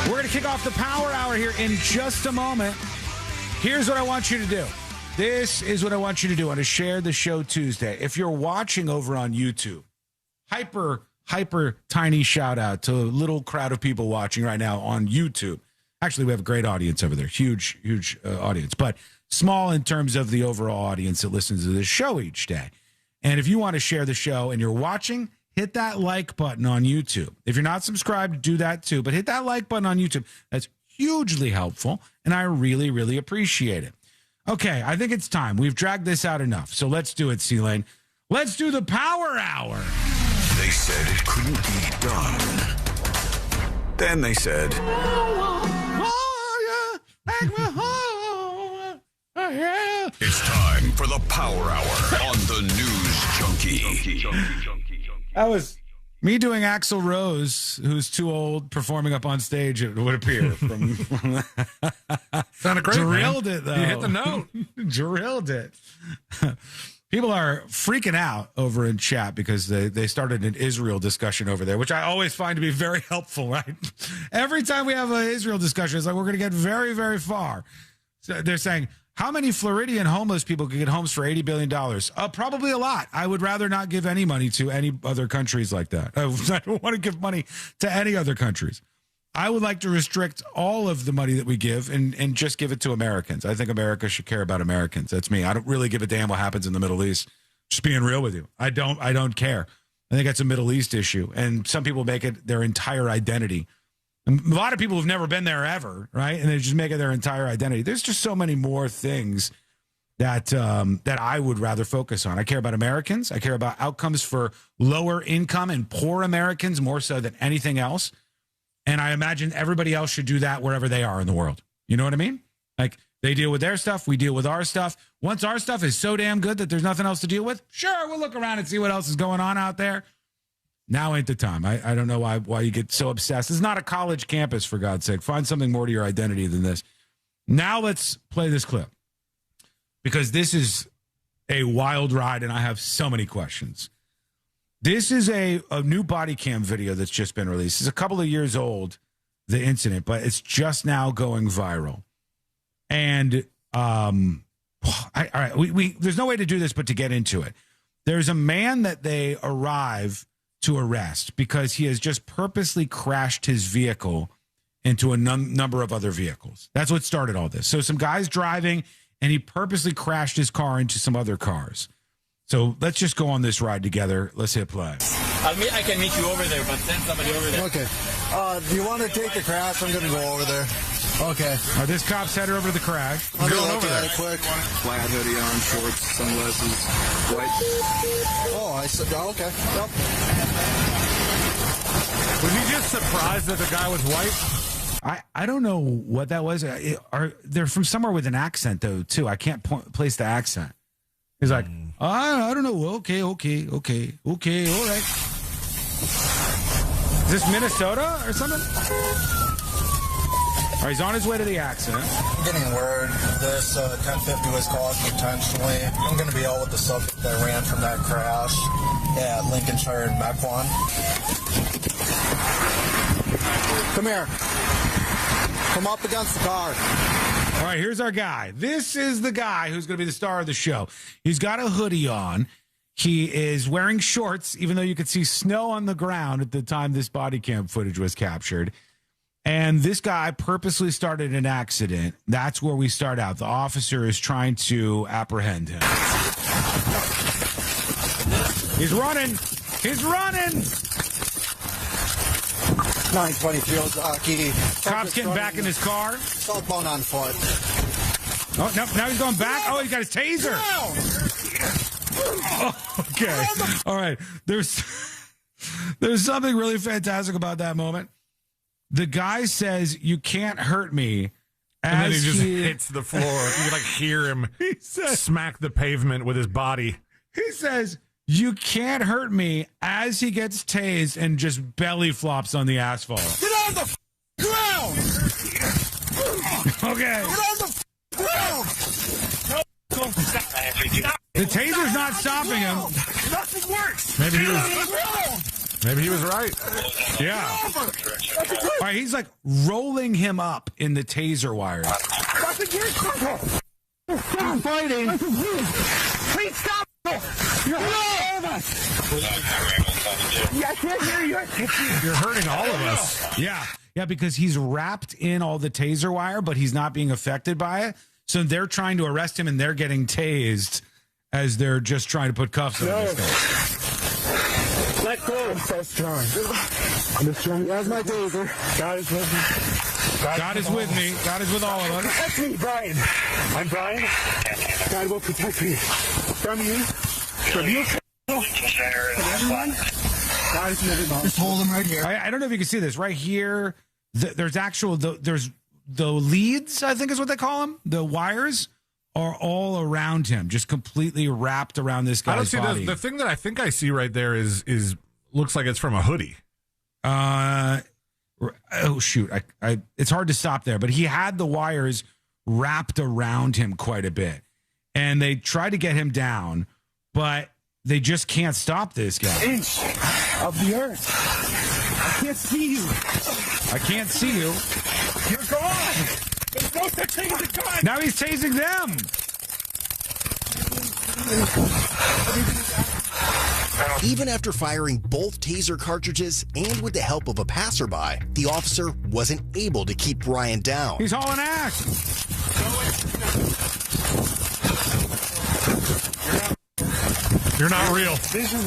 We're going to kick off the Power Hour here in just a moment. Here's what I want you to do. This is what I want you to do on a Share the Show Tuesday. If you're watching over on YouTube, hyper tiny shout out to a little crowd of people watching right now on YouTube. Actually, we have a great audience over there. Huge audience, but small in terms of the overall audience that listens to this show each day. And if you want to share the show and you're watching, hit that like button on YouTube. If you're not subscribed, do that too. But hit that like button on YouTube. That's hugely helpful, and I really, really appreciate it. Okay, I think it's time. We've dragged this out enough. So let's do it, C-Lane. Let's do the Power Hour. They said it couldn't be done. Then they said, it's time for the Power Hour on the News Junkie. That was me doing Axl Rose, who's too old, performing up on stage, it would appear. From Sounded great, Drilled man. it, though. You hit the note. Drilled it. People are freaking out over in chat because they started an Israel discussion over there, which I always find to be very helpful, right? Every time we have an Israel discussion, it's like we're going to get very, very far. So they're saying, how many Floridian homeless people could get homes for $80 billion? Probably a lot. I would rather not give any money to any other countries like that. I don't want to give money to any other countries. I would like to restrict all of the money that we give and just give it to Americans. I think America should care about Americans. That's me. I don't really give a damn what happens in the Middle East. Just being real with you. I don't care. I think that's a Middle East issue. And some people make it their entire identity. A lot of people have never been there ever, right? And they just make it their entire identity. There's just so many more things that I would rather focus on. I care about Americans. I care about outcomes for lower income and poor Americans more so than anything else. And I imagine everybody else should do that wherever they are in the world. You know what I mean? Like, they deal with their stuff. We deal with our stuff. Once our stuff is so damn good that there's nothing else to deal with, sure, we'll look around and see what else is going on out there. Now ain't the time. I don't know why you get so obsessed. It's not a college campus, for God's sake. Find something more to your identity than this. Now let's play this clip, because this is a wild ride, and I have so many questions. This is a new body cam video that's just been released. It's a couple of years old, the incident, but it's just now going viral. And all right, there's no way to do this but to get into it. There's a man that they arrive to arrest because he has just purposely crashed his vehicle into a number of other vehicles. That's what started all this. So some guy's driving, and he purposely crashed his car into some other cars. So let's just go on this ride together. Let's hit play. I can meet you over there, but send somebody over there. Okay. Do you want to take the crash? I'm going to go over there. Okay. This cop's headed over to the crash. I'm going over there. Quick. Flat hoodie on, shorts, sunglasses, white. Oh, okay. Yep. Was he just surprised that the guy was white? I don't know what that was. They're from somewhere with an accent, though, too. I can't place the accent. He's like, I don't know. Okay, all right. Is this Minnesota or something? All right, he's on his way to the accident. I'm getting word this 1050 was caused intentionally. I'm going to be out with the subject that ran from that crash at Lincolnshire and Mequon. Come here. Come up against the car. All right, here's our guy. This is the guy who's going to be the star of the show. He's got a hoodie on. He is wearing shorts, even though you could see snow on the ground at the time this body cam footage was captured. And this guy purposely started an accident. That's where we start out. The officer is trying to apprehend him. He's running. He's running. 920 Field Jockey. Cop's getting back in his car. Cell phone on foot. Oh, no, now he's going back. Oh, he's got his taser. Oh, okay. All right. There's something really fantastic about that moment. The guy says, "You can't hurt me." And then he just hits the floor. You can like hear him smack the pavement with his body. He says, "You can't hurt me," as he gets tased and just belly flops on the asphalt. Get on the ground! Okay. Get on the ground! The taser's not stopping him. Nothing works! Maybe he was right. Yeah. All right, he's like rolling him up in the taser wires. Nothing works! Stop fighting! Please stop! You're hurting us! Yeah, I can't hear you. You're hurting all of us. Yeah. Yeah, because he's wrapped in all the taser wire, but he's not being affected by it. So they're trying to arrest him, and they're getting tased as they're just trying to put cuffs on this guy. Let go. I'm so strong. I'm just trying. That's my taser. God is with me. God is with me. God is with all of us. That's me, Brian. I'm Brian. God will protect me. From you. From you. From everyone. God is with me. Just hold him right here. I don't know if you can see this. Right here, there's the leads, I think is what they call them. The wires are all around him, just completely wrapped around this guy's body. I don't see the thing that I think I see right there is looks like it's from a hoodie. Oh shoot! It's hard to stop there, but he had the wires wrapped around him quite a bit, and they tried to get him down, but they just can't stop this guy. Inch of the earth. I can't see you. I can't see you. You're gone. There's no such thing as a gun. Now he's tasing them. Even after firing both taser cartridges and with the help of a passerby, the officer wasn't able to keep Brian down. He's hauling ass. You're not real.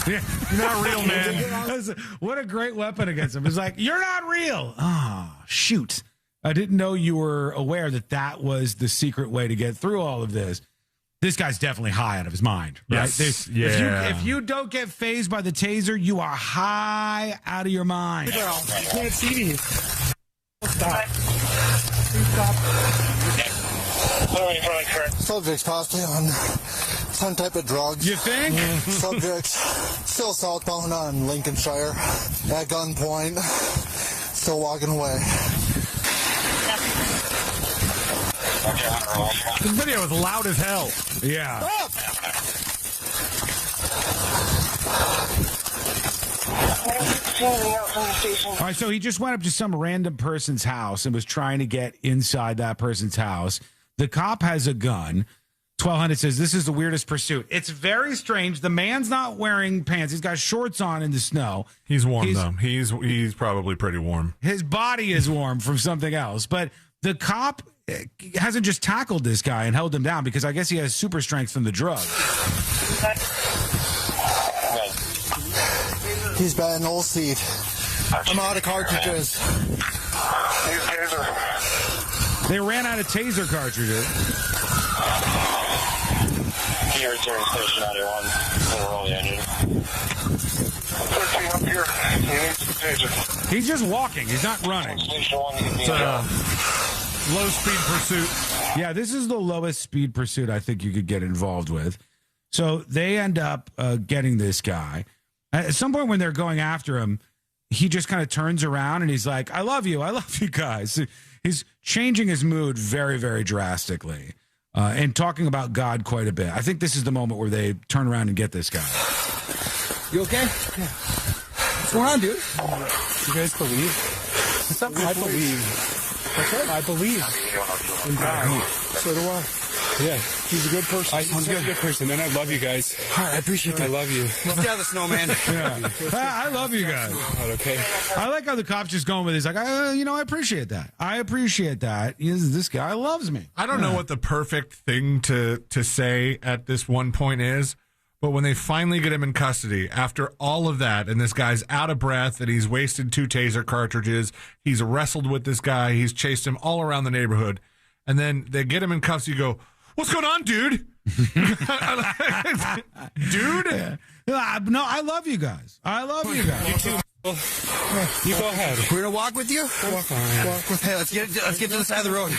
You're not real, man. What a great weapon against him. It's like, you're not real. Oh, shoot. I didn't know you were aware that was the secret way to get through all of this. This guy's definitely high out of his mind, right? Yes. If you don't get phased by the taser, you are high out of your mind. You can't see me. Stop. Subject's possibly on some type of drugs. You think? Subject's still southbound on Lincolnshire at gunpoint, still walking away. This video is loud as hell. Yeah. All right, so he just went up to some random person's house and was trying to get inside that person's house. The cop has a gun. 1200 says, this is the weirdest pursuit. It's very strange. The man's not wearing pants. He's got shorts on in the snow. He's warm, though. He's probably pretty warm. His body is warm from something else. But the cop hasn't just tackled this guy and held him down because I guess he has super strength from the drug. He's batting old seat. I'm out of cartridges. They ran out of taser cartridges. Here, Terry Station 91. We're rolling engine. 13 up here. He's just walking. He's not running. It's a low-speed pursuit. Yeah, this is the lowest speed pursuit I think you could get involved with. So they end up getting this guy. At some point when they're going after him, he just kind of turns around and he's like, I love you guys. He's changing his mood very, very drastically and talking about God quite a bit. I think this is the moment where they turn around and get this guy. You okay? Yeah. What's going on, dude? You guys believe? Something I believe. I believe in God. So do I. Yeah, he's a good person. He's a good person, and I love you guys. All right, I appreciate that. I love you. Let's get out of the snow, man. Yeah. I love you guys. Okay. I like how the cop's just going with it. He's like, I appreciate that. I appreciate that. This guy loves me. I don't know what the perfect thing to say at this one point is, but when they finally get him in custody, after all of that, and this guy's out of breath, and he's wasted 2 taser cartridges, he's wrestled with this guy, he's chased him all around the neighborhood, and then they get him in cuffs, you go, what's going on, dude? Dude? Yeah. No, I love you guys. I love you guys. You too. You go ahead. We're gonna walk with you. Walk on. Walk with. Hey, let's get to the side of the road.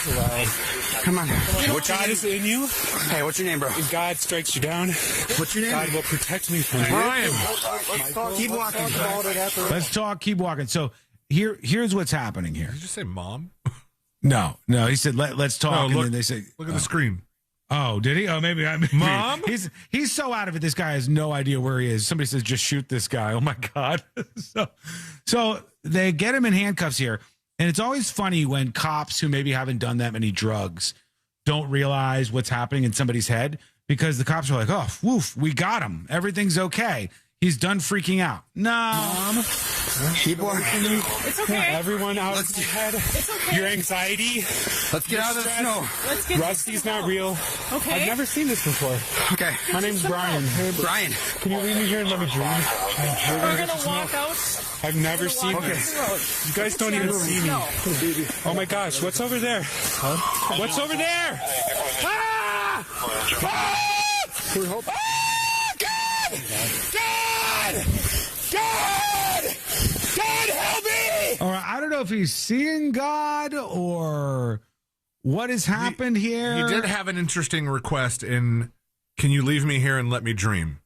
Come on. What's God is in you? Hey, what's your name, bro? If God strikes you down, what's your name? God will protect me from you. Brian. Keep walking. Let's talk. Keep walking. So here's what's happening here. Did you just say mom? No. He said let's talk. No, and look, then they say, look at the screen. Oh, did he? Oh, maybe. Mom? He's so out of it. This guy has no idea where he is. Somebody says, just shoot this guy. Oh, my God. So they get him in handcuffs here. And it's always funny when cops who maybe haven't done that many drugs don't realize what's happening in somebody's head, because the cops are like, oh, woof, we got him. Everything's okay. He's done freaking out. No. Mom. Keep walking. It's okay. Everyone out of your head. It's okay. Your anxiety. Let's get out of the snow. Let's get Rusty's not real. Okay. I've never seen this before. Okay. My name's Brian. Hey, Brian. Can you leave me here and let me dream? We're going to walk out. I've never seen this. You guys don't even see me. Oh my gosh, what's over there? Huh? What's over there? Ah! Ah! Can we hope? Ah! God! God! God! God, help me! All right, I don't know if he's seeing God or what has happened here. He did have an interesting request in, can you leave me here and let me dream?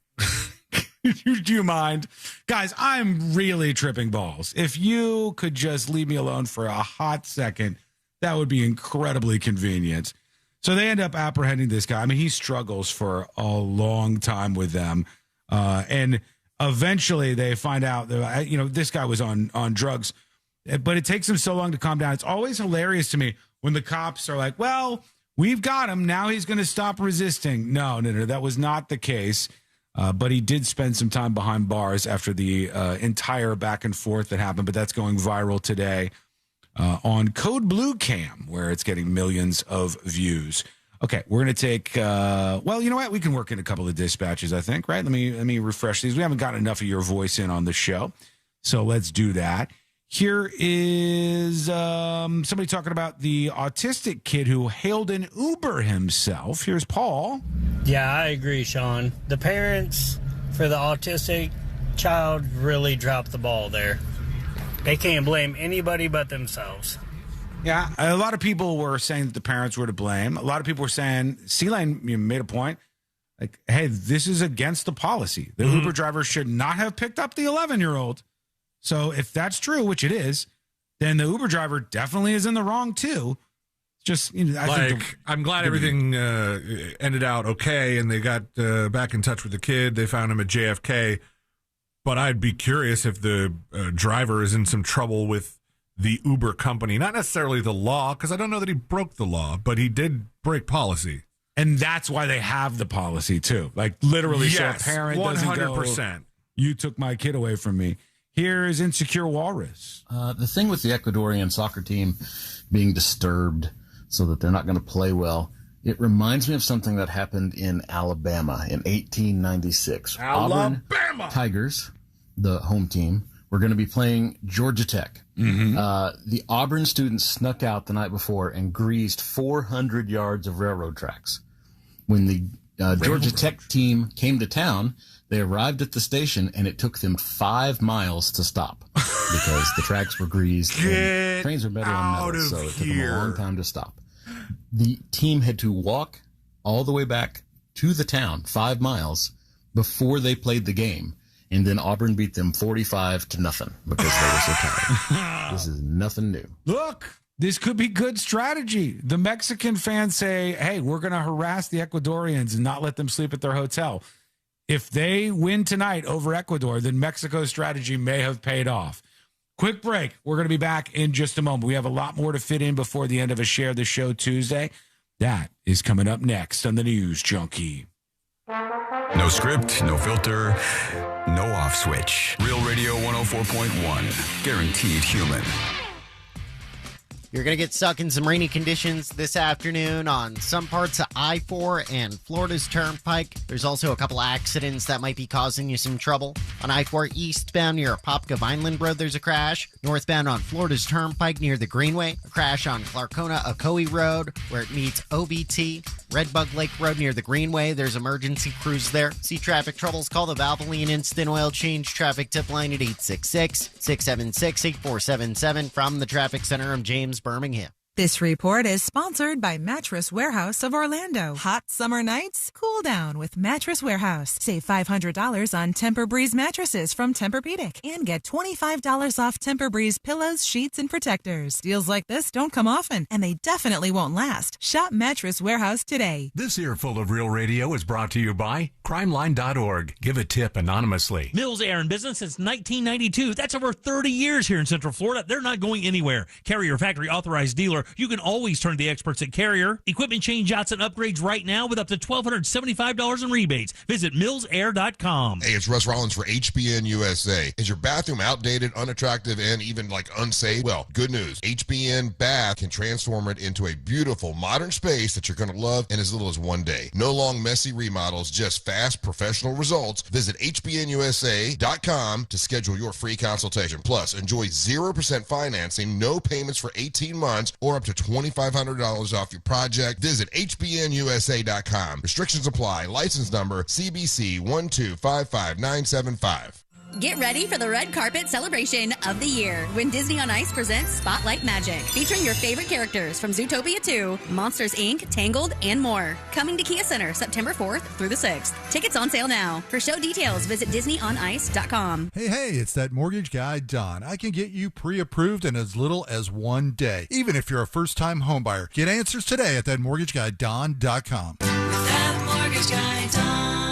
Do you mind? Guys, I'm really tripping balls. If you could just leave me alone for a hot second, that would be incredibly convenient. So they end up apprehending this guy. I mean, he struggles for a long time with them. And eventually they find out that, this guy was on drugs, but it takes him so long to calm down. It's always hilarious to me when the cops are like, well, we've got him. Now he's going to stop resisting. No, that was not the case. But he did spend some time behind bars after the entire back and forth that happened. But that's going viral today on Code Blue Cam, where it's getting millions of views. Okay, we're going to take, well, you know what? We can work in a couple of dispatches, I think, right? Let me refresh these. We haven't gotten enough of your voice in on the show. So let's do that. Here is somebody talking about the autistic kid who hailed an Uber himself. Here's Paul. Yeah, I agree, Sean. The parents for the autistic child really dropped the ball there. They can't blame anybody but themselves. Yeah, a lot of people were saying that the parents were to blame. A lot of people were saying, C-Lane made a point, like, hey, this is against the policy. The Uber driver should not have picked up the 11-year-old. So if that's true, which it is, then the Uber driver definitely is in the wrong too. Just, I'm glad everything ended out okay, and they got back in touch with the kid. They found him at JFK. But I'd be curious if the driver is in some trouble with the Uber company, not necessarily the law, because I don't know that he broke the law, but he did break policy. And that's why they have the policy too. Like literally, yes, so a parent 100%. Doesn't go, you took my kid away from me. Here's Insecure Walrus. The thing with the Ecuadorian soccer team being disturbed so that they're not going to play well, it reminds me of something that happened in Alabama in 1896. Alabama! Auburn Tigers, the home team, were going to be playing Georgia Tech. Mm-hmm. The Auburn students snuck out the night before and greased 400 yards of railroad tracks. When the Georgia Tech team came to town, they arrived at the station, and it took them 5 miles to stop because the tracks were greased. And trains are better on metal, so it took them a long time to stop. The team had to walk all the way back to the town, 5 miles, before they played the game. And then Auburn beat them 45-0 because they were so tired. This is nothing new. Look, this could be good strategy. The Mexican fans say, hey, we're going to harass the Ecuadorians and not let them sleep at their hotel. If they win tonight over Ecuador, then Mexico's strategy may have paid off. Quick break. We're going to be back in just a moment. We have a lot more to fit in before the end of a Share the Show Tuesday. That is coming up next on the News Junkie. No script, no filter, no off switch. Real Radio 104.1. Guaranteed human. You're going to get stuck in some rainy conditions this afternoon on some parts of I-4 and Florida's Turnpike. There's also a couple accidents that might be causing you some trouble. On I-4 eastbound near Popka Vineland Road, there's a crash. Northbound on Florida's Turnpike near the Greenway, a crash on Clarkona-Ocoee Road where it meets OBT. Redbug Lake Road near the Greenway, there's emergency crews there. See traffic troubles, call the Valvoline Instant Oil Change traffic tip line at 866-676-8477. From the Traffic Center, I'm James Birmingham. This report is sponsored by Mattress Warehouse of Orlando. Hot summer nights? Cool down with Mattress Warehouse. Save $500 on Tempur-Breeze mattresses from Tempur-Pedic and get $25 off Tempur-Breeze pillows, sheets, and protectors. Deals like this don't come often, and they definitely won't last. Shop Mattress Warehouse today. This earful of Real Radio is brought to you by crimeline.org. Give a tip anonymously. Mills Air in business since 1992. That's over 30 years here in Central Florida. They're not going anywhere. Carrier factory authorized dealer. You can always turn to the experts at Carrier. Equipment change outs and upgrades right now with up to $1,275 in rebates. Visit millsair.com. Hey, it's Russ Rollins for HBN USA. Is your bathroom outdated, unattractive, and even unsafe? Well, good news. HBN Bath can transform it into a beautiful, modern space that you're going to love in as little as one day. No long, messy remodels, just fast, professional results. Visit HBNUSA.com to schedule your free consultation. Plus, enjoy 0% financing, no payments for 18 months, or up to $2,500 off your project. Visit HBNUSA.com. Restrictions apply. License number CBC 1255975. Get ready for the red carpet celebration of the year when Disney on Ice presents Spotlight Magic, featuring your favorite characters from Zootopia 2, Monsters, Inc., Tangled, and more. Coming to Kia Center September 4th through the 6th. Tickets on sale now. For show details, visit DisneyOnIce.com. Hey, it's that mortgage guy, Don. I can get you pre-approved in as little as one day, even if you're a first-time homebuyer. Get answers today at thatmortgageguyDon.com. ThatmortgageguyDon.com.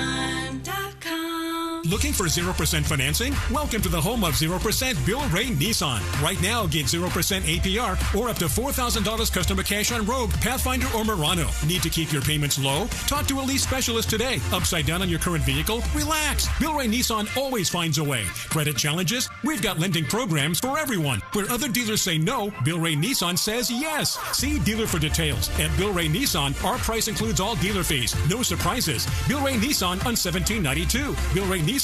Looking for 0% financing? Welcome to the home of 0% Bill Ray Nissan. Right now, get 0% APR or up to $4,000 customer cash on Rogue, Pathfinder, or Murano. Need to keep your payments low? Talk to a lease specialist today. Upside down on your current vehicle? Relax. Bill Ray Nissan always finds a way. Credit challenges? We've got lending programs for everyone. Where other dealers say no, Bill Ray Nissan says yes. See dealer for details. At Bill Ray Nissan, our price includes all dealer fees. No surprises. Bill Ray Nissan on 1792. BillRayNissan.com.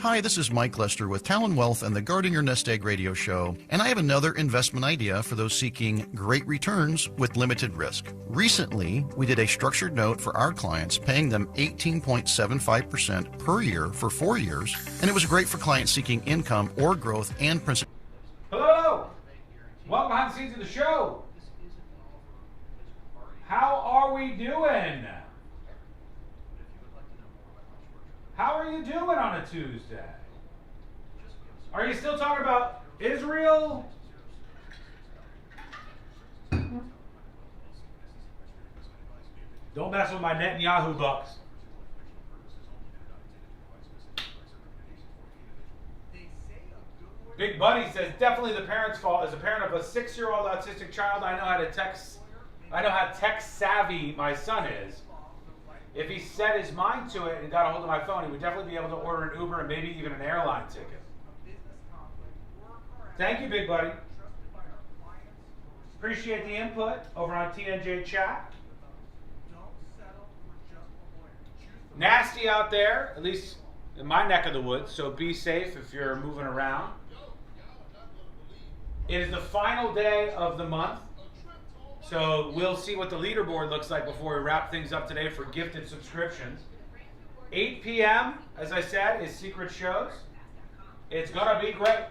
Hi, this is Mike Lester with Talon Wealth and the Guarding Your Nest Egg radio show, and I have another investment idea for those seeking great returns with limited risk. Recently, we did a structured note for our clients, paying them 18.75% per year for 4 years, and it was great for clients seeking income or growth and principal. Hello! Welcome behind the scenes of the show. How are we doing? How are you doing on a Tuesday? Are you still talking about Israel? Don't mess with my Netanyahu bucks. Big Buddy says definitely the parents' fault. As a parent of a 6-year-old autistic child, I know how tech savvy my son is. If he set his mind to it and got a hold of my phone, he would definitely be able to order an Uber and maybe even an airline ticket. Thank you, Big Buddy. Appreciate the input over on TNJ Chat. Nasty out there, at least in my neck of the woods, so be safe if you're moving around. It is the final day of the month. So we'll see what the leaderboard looks like before we wrap things up today for gifted subscriptions. 8 p.m., as I said, is Secret Shows. It's going to be great.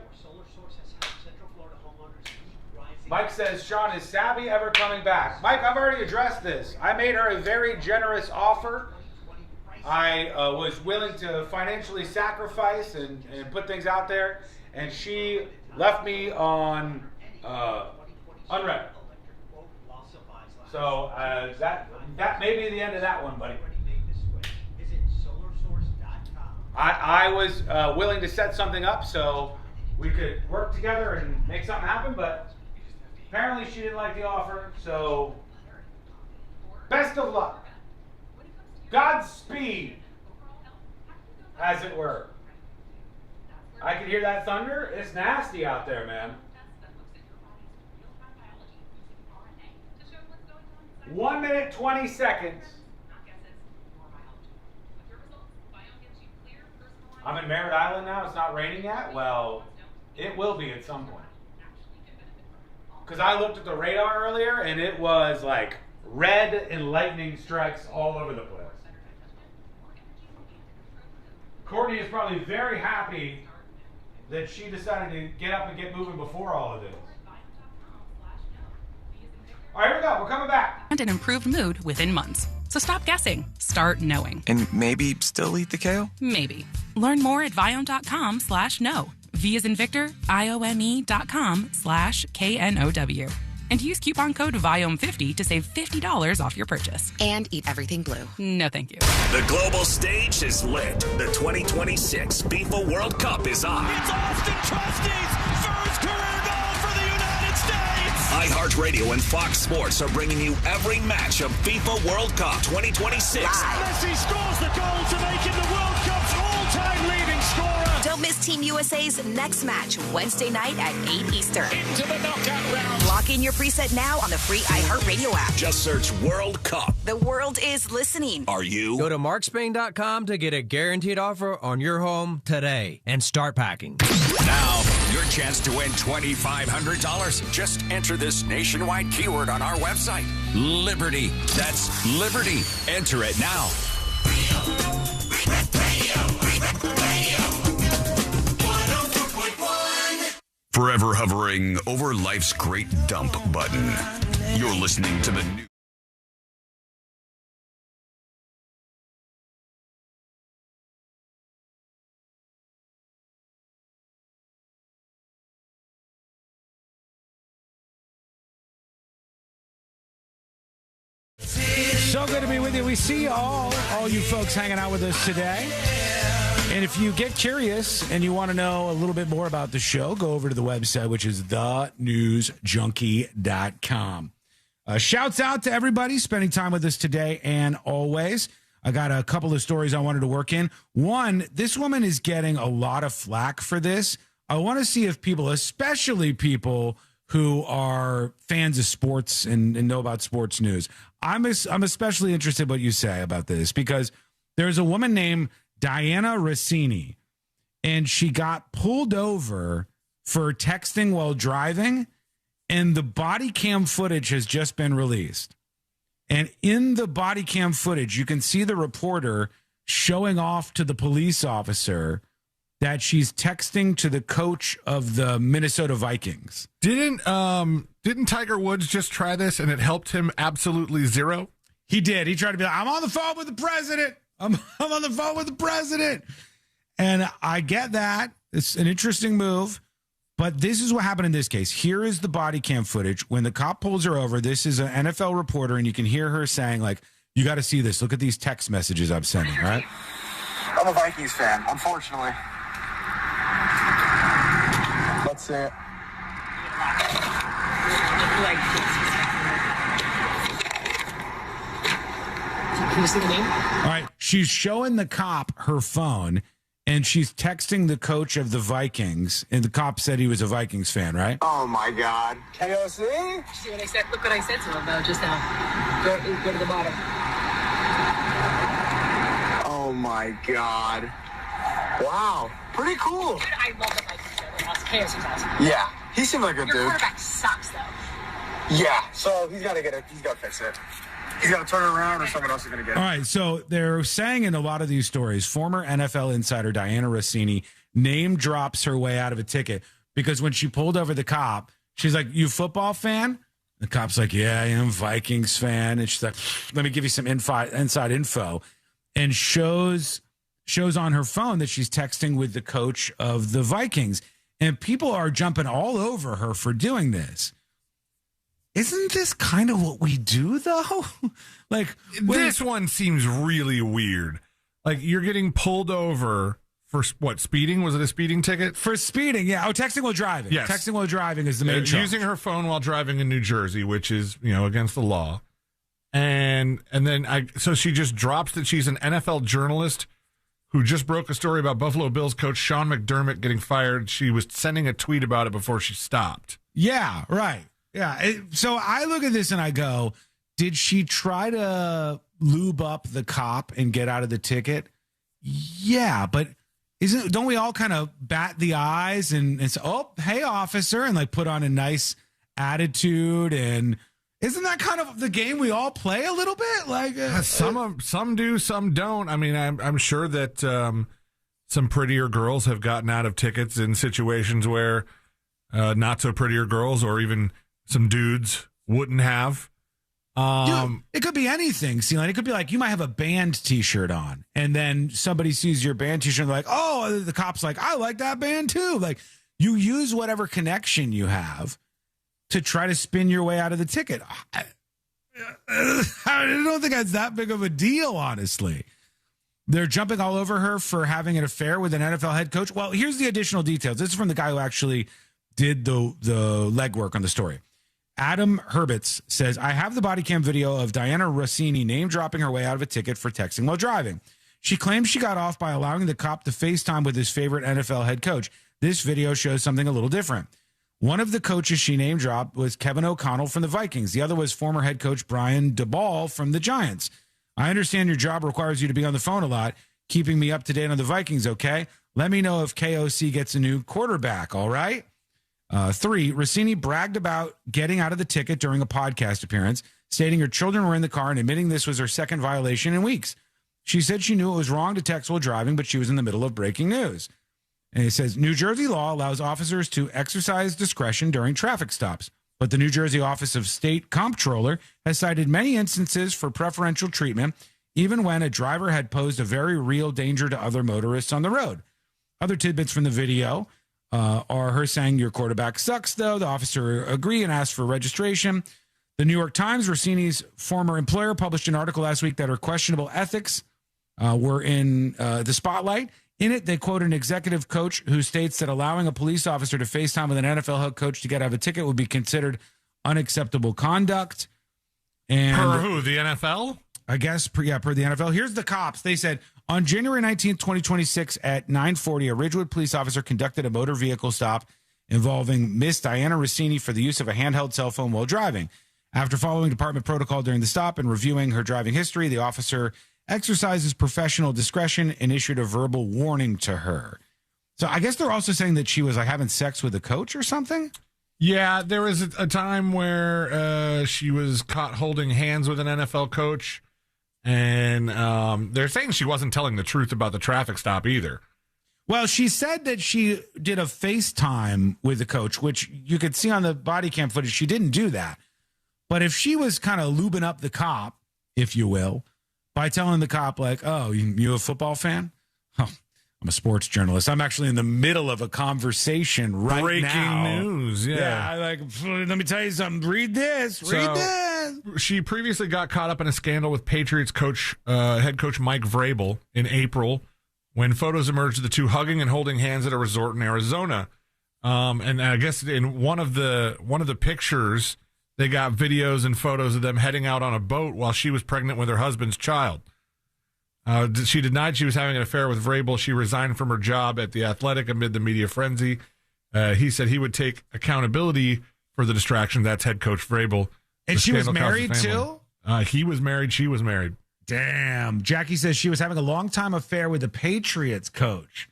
Mike says, Sean, is Savvy ever coming back? Mike, I've already addressed this. I made her a very generous offer. I was willing to financially sacrifice and put things out there, and she left me on unread. So that may be the end of that one, buddy. I was willing to set something up so we could work together and make something happen, but apparently she didn't like the offer, so best of luck. Godspeed, as it were. I can hear that thunder. It's nasty out there, man. 1 minute, 20 seconds. I'm in Merritt Island now. It's not raining yet. Well, it will be at some point. Because I looked at the radar earlier, and it was like red and lightning strikes all over the place. Courtney is probably very happy that she decided to get up and get moving before all of this. All right, here we go. We're coming back. And an improved mood within months. So stop guessing. Start knowing. And maybe still eat the kale? Maybe. Learn more at Viome.com/know. V as in Victor, IOME.com/KNOW. And use coupon code VIOME50 to save $50 off your purchase. And eat everything blue. No, thank you. The global stage is lit. The 2026 FIFA World Cup is on. It's Austin Trusty's first career goal for the United States. iHeartRadio and Fox Sports are bringing you every match of FIFA World Cup 2026. Messi scores the goal to make him the World Cup's all-time leading scorer. Don't miss Team USA's next match Wednesday night at 8 Eastern. Into the knockout round. Lock in your preset now on the free iHeartRadio app. Just search World Cup. The world is listening. Are you? Go to markspain.com to get a guaranteed offer on your home today and start packing. Now, your chance to win $2,500. Just enter this nationwide keyword on our website. Liberty. That's Liberty. Enter it now. Forever hovering over life's great dump button. You're listening to the new. So good to be with you. We see all you folks hanging out with us today. And if you get curious and you want to know a little bit more about the show, go over to the website, which is thenewsjunkie.com. Shouts out to everybody spending time with us today and always. I got a couple of stories I wanted to work in. One, this woman is getting a lot of flack for this. I want to see if people, especially people who are fans of sports and know about sports news, I'm especially interested in what you say about this, because there's a woman named Diana Rossini, and she got pulled over for texting while driving, and the body cam footage has just been released. And in the body cam footage, you can see the reporter showing off to the police officer that she's texting to the coach of the Minnesota Vikings. Didn't Tiger Woods just try this and it helped him absolutely zero? He did. He tried to be like, I'm on the phone with the president. I'm on the phone with the president. And I get that. It's an interesting move. But this is what happened in this case. Here is the body cam footage. When the cop pulls her over, this is an NFL reporter, and you can hear her saying, like, you got to see this. Look at these text messages I'm sending, right? I'm a Vikings fan, unfortunately. Let's see it. Can you see the name? All right. She's showing the cop her phone, and she's texting the coach of the Vikings, and the cop said he was a Vikings fan, right? Oh, my God. KOC? See what I said? Look what I said to him just now. Go to the bottom. Oh, my God. Wow. Pretty cool. Dude, I love the Vikings. KOC's awesome. Yeah. He seemed like a good dude. Your quarterback sucks, though. Yeah. So he's got to get it. He's got to fix it. He's got to turn it around, or someone else is going to get it. All right, so they're saying in a lot of these stories, former NFL insider Diana Rossini name drops her way out of a ticket because when she pulled over the cop, she's like, "You football fan?" The cop's like, "Yeah, I am Vikings fan." And she's like, "Let me give you some inside info," and shows on her phone that she's texting with the coach of the Vikings. And people are jumping all over her for doing this. Isn't this kind of what we do, though? Like, this one seems really weird. Like, you're getting pulled over For what, speeding? Was it a speeding ticket? For speeding, yeah. Oh, texting while driving. Yes. Texting while driving is the main charge. Using her phone while driving in New Jersey, which is, against the law. And then so she just drops that she's an NFL journalist who just broke a story about Buffalo Bills coach Sean McDermott getting fired. She was sending a tweet about it before she stopped. Yeah, right. Yeah. So I look at this and I go, did she try to lube up the cop and get out of the ticket? Yeah, but don't we all kind of bat the eyes and say, oh, hey, officer, and like put on a nice attitude? And isn't that kind of the game we all play a little bit? Like some do, some don't. I mean, I'm sure that some prettier girls have gotten out of tickets in situations where not so prettier girls or even some dudes wouldn't have. It could be anything, Celine. It could be like you might have a band T-shirt on, and then somebody sees your band T-shirt and they're like, oh, the cop's like, I like that band too. Like, you use whatever connection you have to try to spin your way out of the ticket. I don't think that's that big of a deal, honestly. They're jumping all over her for having an affair with an NFL head coach. Well, here's the additional details. This is from the guy who actually did the legwork on the story. Adam Herbitz says, I have the body cam video of Diana Rossini name dropping her way out of a ticket for texting while driving. She claims she got off by allowing the cop to FaceTime with his favorite NFL head coach. This video shows something a little different. One of the coaches she name dropped was Kevin O'Connell from the Vikings. The other was former head coach Brian DeBall from the Giants. I understand your job requires you to be on the phone a lot, keeping me up to date on the Vikings, okay? Let me know if KOC gets a new quarterback, all right? 3, Rossini bragged about getting out of the ticket during a podcast appearance, stating her children were in the car and admitting this was her second violation in weeks. She said she knew it was wrong to text while driving, but she was in the middle of breaking news. And it says, New Jersey law allows officers to exercise discretion during traffic stops, but the New Jersey Office of State Comptroller has cited many instances for preferential treatment, even when a driver had posed a very real danger to other motorists on the road. Other tidbits from the video are her saying, your quarterback sucks, though. The officer agreed and asked for registration. The New York Times, Rossini's former employer, published an article last week that her questionable ethics were in the spotlight. In it, they quote an executive coach who states that allowing a police officer to FaceTime with an NFL head coach to get out of a ticket would be considered unacceptable conduct. And per who? The NFL? I guess, per the NFL. Here's the cops. They said, on January 19th, 2026 at 9:40, a Ridgewood police officer conducted a motor vehicle stop involving Miss Diana Rossini for the use of a handheld cell phone while driving. After following department protocol during the stop and reviewing her driving history, the officer exercises professional discretion and issued a verbal warning to her. So I guess they're also saying that she was like having sex with a coach or something? Yeah, there was a time where she was caught holding hands with an NFL coach. And they're saying she wasn't telling the truth about the traffic stop either. Well, she said that she did a FaceTime with the coach, which you could see on the body cam footage. She didn't do that. But if she was kind of lubing up the cop, if you will, by telling the cop, like, oh, you a football fan? Oh, I'm a sports journalist. I'm actually in the middle of a conversation right Breaking now. Breaking news, yeah. Let me tell you something. Read this. Read this. She previously got caught up in a scandal with Patriots head coach Mike Vrabel in April when photos emerged of the two hugging and holding hands at a resort in Arizona. And I guess in one of the pictures, they got videos and photos of them heading out on a boat while she was pregnant with her husband's child. She denied she was having an affair with Vrabel. She resigned from her job at The Athletic amid the media frenzy. He said he would take accountability for the distraction. That's head coach Vrabel. And she was married too? He was married. She was married. Damn. Jackie says she was having a long-time affair with the Patriots coach.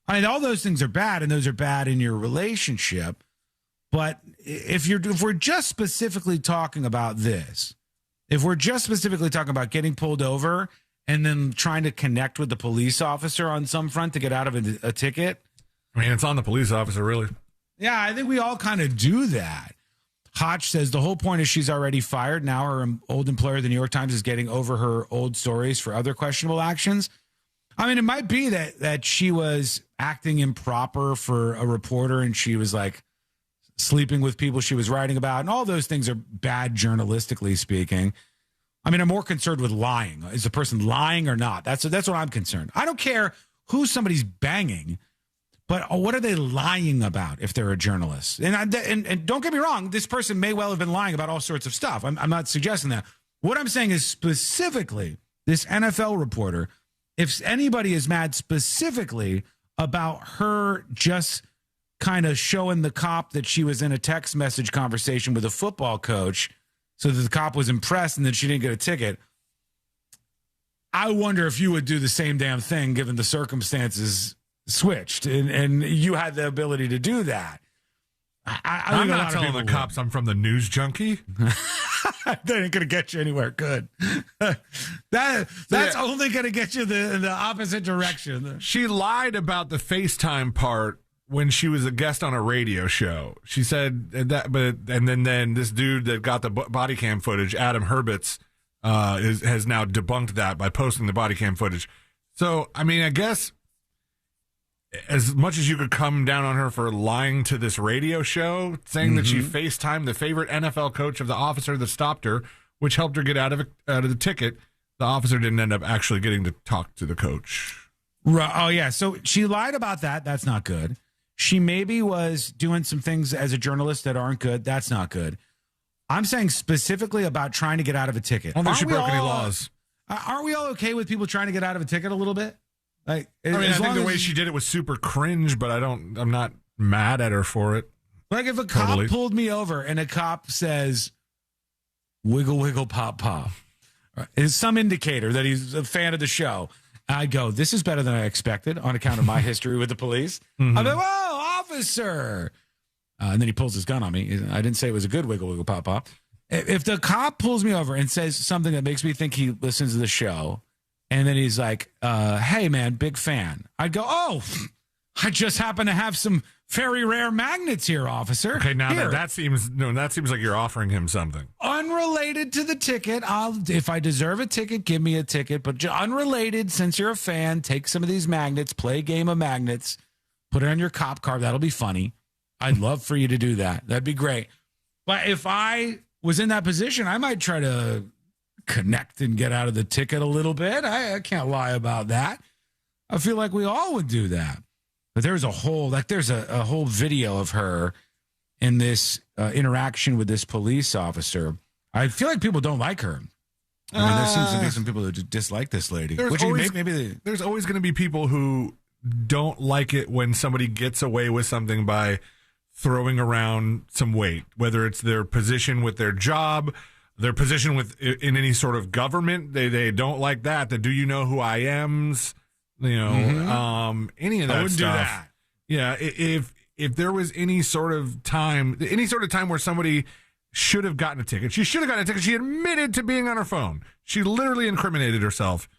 I mean, all those things are bad, and those are bad in your relationship. But if we're just specifically talking about this, if we're just specifically talking about getting pulled over and then trying to connect with the police officer on some front to get out of a ticket. I mean, it's on the police officer, really. Yeah, I think we all kind of do that. Hotch says the whole point is she's already fired. Now her old employer, the New York Times, is getting over her old stories for other questionable actions. I mean, it might be that she was acting improper for a reporter and she was like sleeping with people she was writing about. And all those things are bad journalistically speaking. I mean, I'm more concerned with lying. Is the person lying or not? That's what I'm concerned. I don't care who somebody's banging, but what are they lying about if they're a journalist? And don't get me wrong, this person may well have been lying about all sorts of stuff. I'm not suggesting that. What I'm saying is specifically this NFL reporter, if anybody is mad specifically about her just kind of showing the cop that she was in a text message conversation with a football coach so that the cop was impressed and that she didn't get a ticket, I wonder if you would do the same damn thing given the circumstances switched and you had the ability to do that. I'm not telling the cops I'm from the news junkie. That ain't going to get you anywhere good. That's only going to get you the opposite direction. She lied about the FaceTime part when she was a guest on a radio show. She said that, and then this dude that got the body cam footage, Adam Herbitz, has now debunked that by posting the body cam footage. So, I mean, I guess as much as you could come down on her for lying to this radio show, saying that she FaceTimed the favorite NFL coach of the officer that stopped her, which helped her get out of the ticket, the officer didn't end up actually getting to talk to the coach. Right. Oh, yeah. So she lied about that. That's not good. She maybe was doing some things as a journalist that aren't good. That's not good. I'm saying specifically about trying to get out of a ticket. I don't think she broke any laws. Aren't we all okay with people trying to get out of a ticket a little bit? Like, I mean, I think the way she did it was super cringe, but I'm not mad at her for it. Like if a cop pulled me over and a cop says, wiggle, wiggle, pop, pop, is some indicator that he's a fan of the show, I'd go, this is better than I expected on account of my history with the police. I'd be like, whoa, officer. And then he pulls his gun on me. I didn't say it was a good wiggle, wiggle, pop, pop. If the cop pulls me over and says something that makes me think he listens to the show, and then he's like, hey, man, big fan. I'd go, oh, I just happen to have some very rare magnets here, officer. Okay, now that seems like you're offering him something. Unrelated to the ticket. If I deserve a ticket, give me a ticket. But unrelated, since you're a fan, take some of these magnets, play a game of magnets, put it on your cop car. That'll be funny. I'd love for you to do that. That'd be great. But if I was in that position, I might try to connect and get out of the ticket a little bit. I can't lie about that. I feel like we all would do that. But there's a whole video of her in this interaction with this police officer. I feel like people don't like her. I mean, there seems to be some people that dislike this lady. There's always going to be people who don't like it when somebody gets away with something by throwing around some weight, whether it's their position with their job, their position in any sort of government. They don't like that. The do you know who I am's, any of that I wouldn't stuff. do that. Yeah, if there was any sort of time where somebody should have gotten a ticket, she should have gotten a ticket. She admitted to being on her phone. She literally incriminated herself.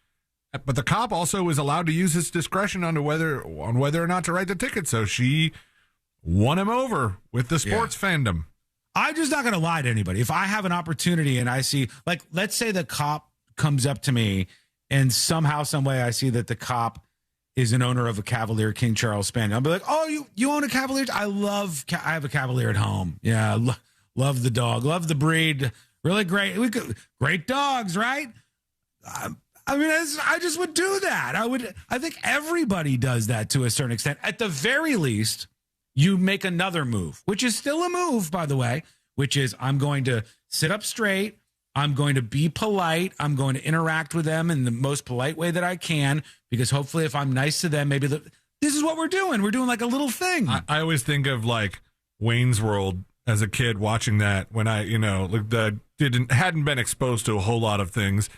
But the cop also was allowed to use his discretion on whether or not to write the ticket. So she won him over with the sports fandom. I'm just not going to lie to anybody. If I have an opportunity and I see, like, let's say the cop comes up to me and somehow, some way I see that the cop is an owner of a Cavalier King Charles Spaniel. I'll be like, oh, you own a Cavalier? I have a Cavalier at home. Yeah, love the dog. Love the breed. Really great. Great dogs, right? I mean, I just would do that. I think everybody does that to a certain extent. At the very least, you make another move, which is still a move, by the way, which is I'm going to sit up straight. I'm going to be polite. I'm going to interact with them in the most polite way that I can, because hopefully if I'm nice to them, maybe this is what we're doing. We're doing like a little thing. I always think of like Wayne's World as a kid watching that when I, hadn't been exposed to a whole lot of things,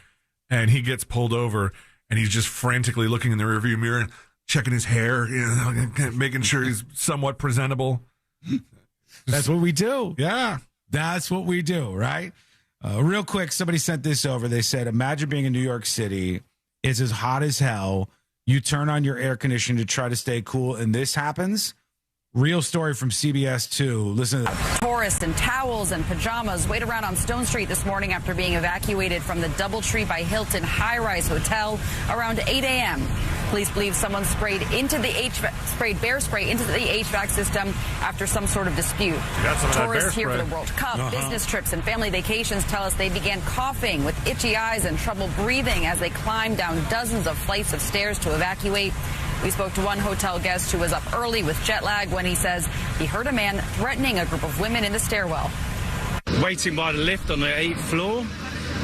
and he gets pulled over and he's just frantically looking in the rearview mirror and checking his hair, making sure he's somewhat presentable. That's what we do. Yeah. That's what we do, right? Real quick, somebody sent this over. They said, imagine being in New York City. It's as hot as hell. You turn on your air conditioning to try to stay cool, and this happens. Real story from CBS 2. Listen to that. Tourists in towels and pajamas wait around on Stone Street this morning after being evacuated from the DoubleTree by Hilton high-rise hotel around 8 a.m. Police believe someone sprayed bear spray into the HVAC system after some sort of dispute. Tourists here for the World Cup, business trips, and family vacations tell us they began coughing with itchy eyes and trouble breathing as they climbed down dozens of flights of stairs to evacuate. We spoke to one hotel guest who was up early with jet lag when he says he heard a man threatening a group of women in the stairwell. Waiting by the lift on the 8th floor,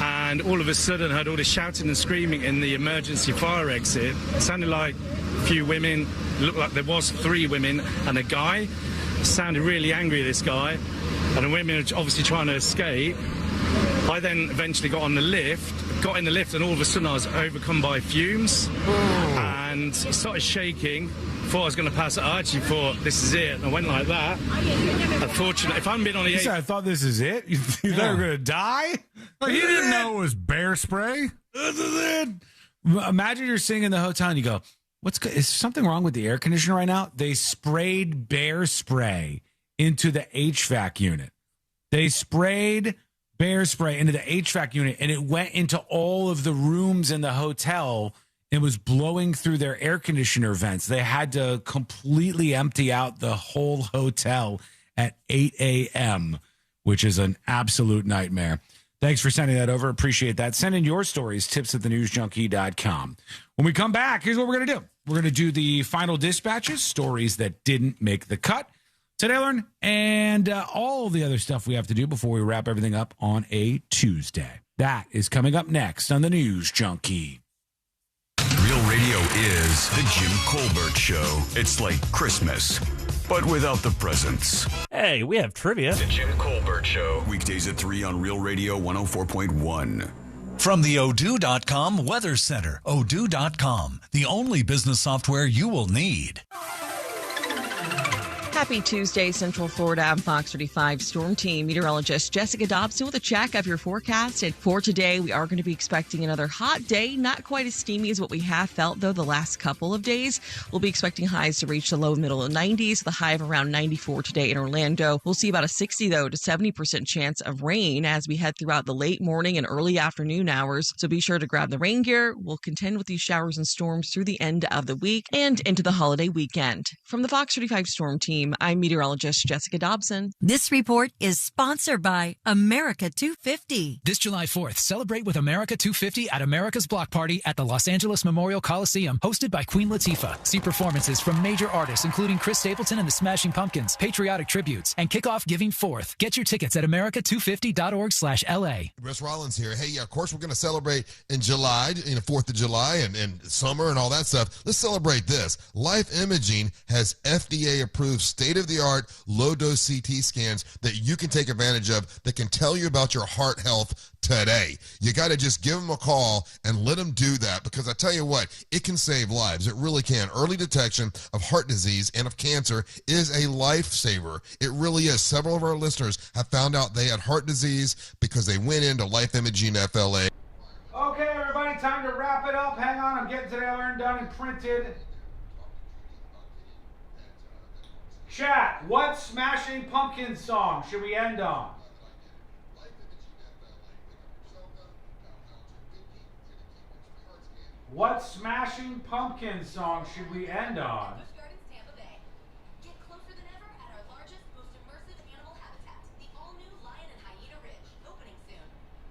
and all of a sudden heard all the shouting and screaming in the emergency fire exit. It sounded like a few women. It looked like there was 3 women and a guy. It sounded really angry, this guy, and the women are obviously trying to escape. I then eventually got in the lift, and all of a sudden I was overcome by fumes and started shaking. Thought I was going to pass it. I actually thought, this is it. And I went like that. Unfortunately, if I hadn't been on the... You said, I thought this is it? You thought you were going to die? Like, you didn't know it was bear spray? This is it. Imagine you're sitting in the hotel and you go, is something wrong with the air conditioner right now? They sprayed bear spray into the HVAC unit. They sprayed bear spray into the HVAC unit, and it went into all of the rooms in the hotel. It was blowing through their air conditioner vents. They had to completely empty out the whole hotel at 8 a.m., which is an absolute nightmare. Thanks for sending that over. Appreciate that. Send in your stories, tips@thenewsjunkie.com. When we come back, here's what we're going to do. We're going to do the final dispatches, stories that didn't make the cut today, learn, and all the other stuff we have to do before we wrap everything up on a Tuesday. That is coming up next on the News Junkie. Real Radio is the Jim Colbert Show. It's like Christmas, but without the presents. Hey, we have trivia. The Jim Colbert Show. Weekdays at 3 on Real Radio 104.1. From the Odoo.com Weather Center, Odoo.com, the only business software you will need. Happy Tuesday, Central Florida. I'm Fox 35 Storm Team meteorologist Jessica Dobson with a check of your forecast. And for today, we are going to be expecting another hot day. Not quite as steamy as what we have felt, though, the last couple of days. We'll be expecting highs to reach the low middle of 90s, the high of around 94 today in Orlando. We'll see about a 60, though, to 70% chance of rain as we head throughout the late morning and early afternoon hours. So be sure to grab the rain gear. We'll contend with these showers and storms through the end of the week and into the holiday weekend. From the Fox 35 Storm Team, I'm meteorologist Jessica Dobson. This report is sponsored by America 250. This July 4th, celebrate with America 250 at America's Block Party at the Los Angeles Memorial Coliseum, hosted by Queen Latifah. See performances from major artists, including Chris Stapleton and the Smashing Pumpkins, patriotic tributes, and kick off Giving Forth. Get your tickets at america250.org/LA. Russ Rollins here. Hey, of course, we're going to celebrate in July, 4th of July and summer and all that stuff. Let's celebrate this. Life Imaging has FDA-approved state-of-the-art low-dose CT scans that you can take advantage of that can tell you about your heart health today. You got to just give them a call and let them do that, because I tell you what, it can save lives. It really can. Early detection of heart disease and of cancer is a lifesaver. It really is. Several of our listeners have found out they had heart disease because they went into Life Imaging FLA. Okay, everybody, time to wrap it up. Hang on, I'm getting today learned, done, and printed. Chat, what Smashing Pumpkins song should we end on? What Smashing Pumpkins song should we end on? Get closer than ever at our largest, most immersive animal habitat, the all-new Lion and Hyena Ridge, opening soon.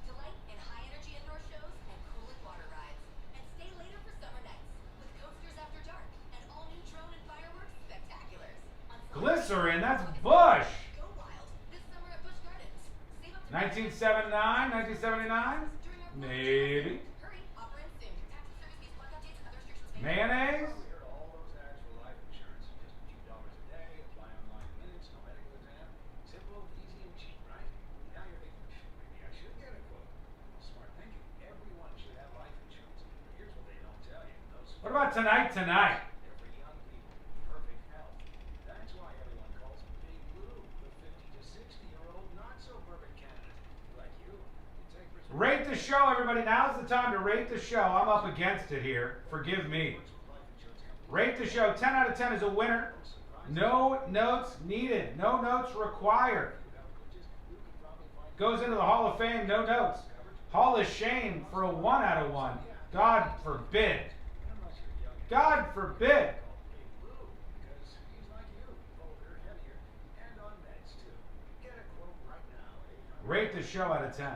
Delight in high-energy indoor shows and cooling water rides. And stay later for summer nights, with coasters after dark and all-new drone and fireworks spectaculars. Glycerin, that's Bush. Go wild this summer at Busch Gardens. Save up to 1979, 1979? Maybe. Hurry, offer in soon. Tax and service fees, plug updates, and other restrictions may Mayonnaise? What about Tonight Tonight? Rate the show, everybody. Now's the time to rate the show. I'm up against it here. Forgive me. Rate the show. 10 out of 10 is a winner. No notes needed. No notes required. Goes into the Hall of Fame. No notes. Hall of Shame for a 1 out of 1. God forbid. God forbid. Rate the show out of 10.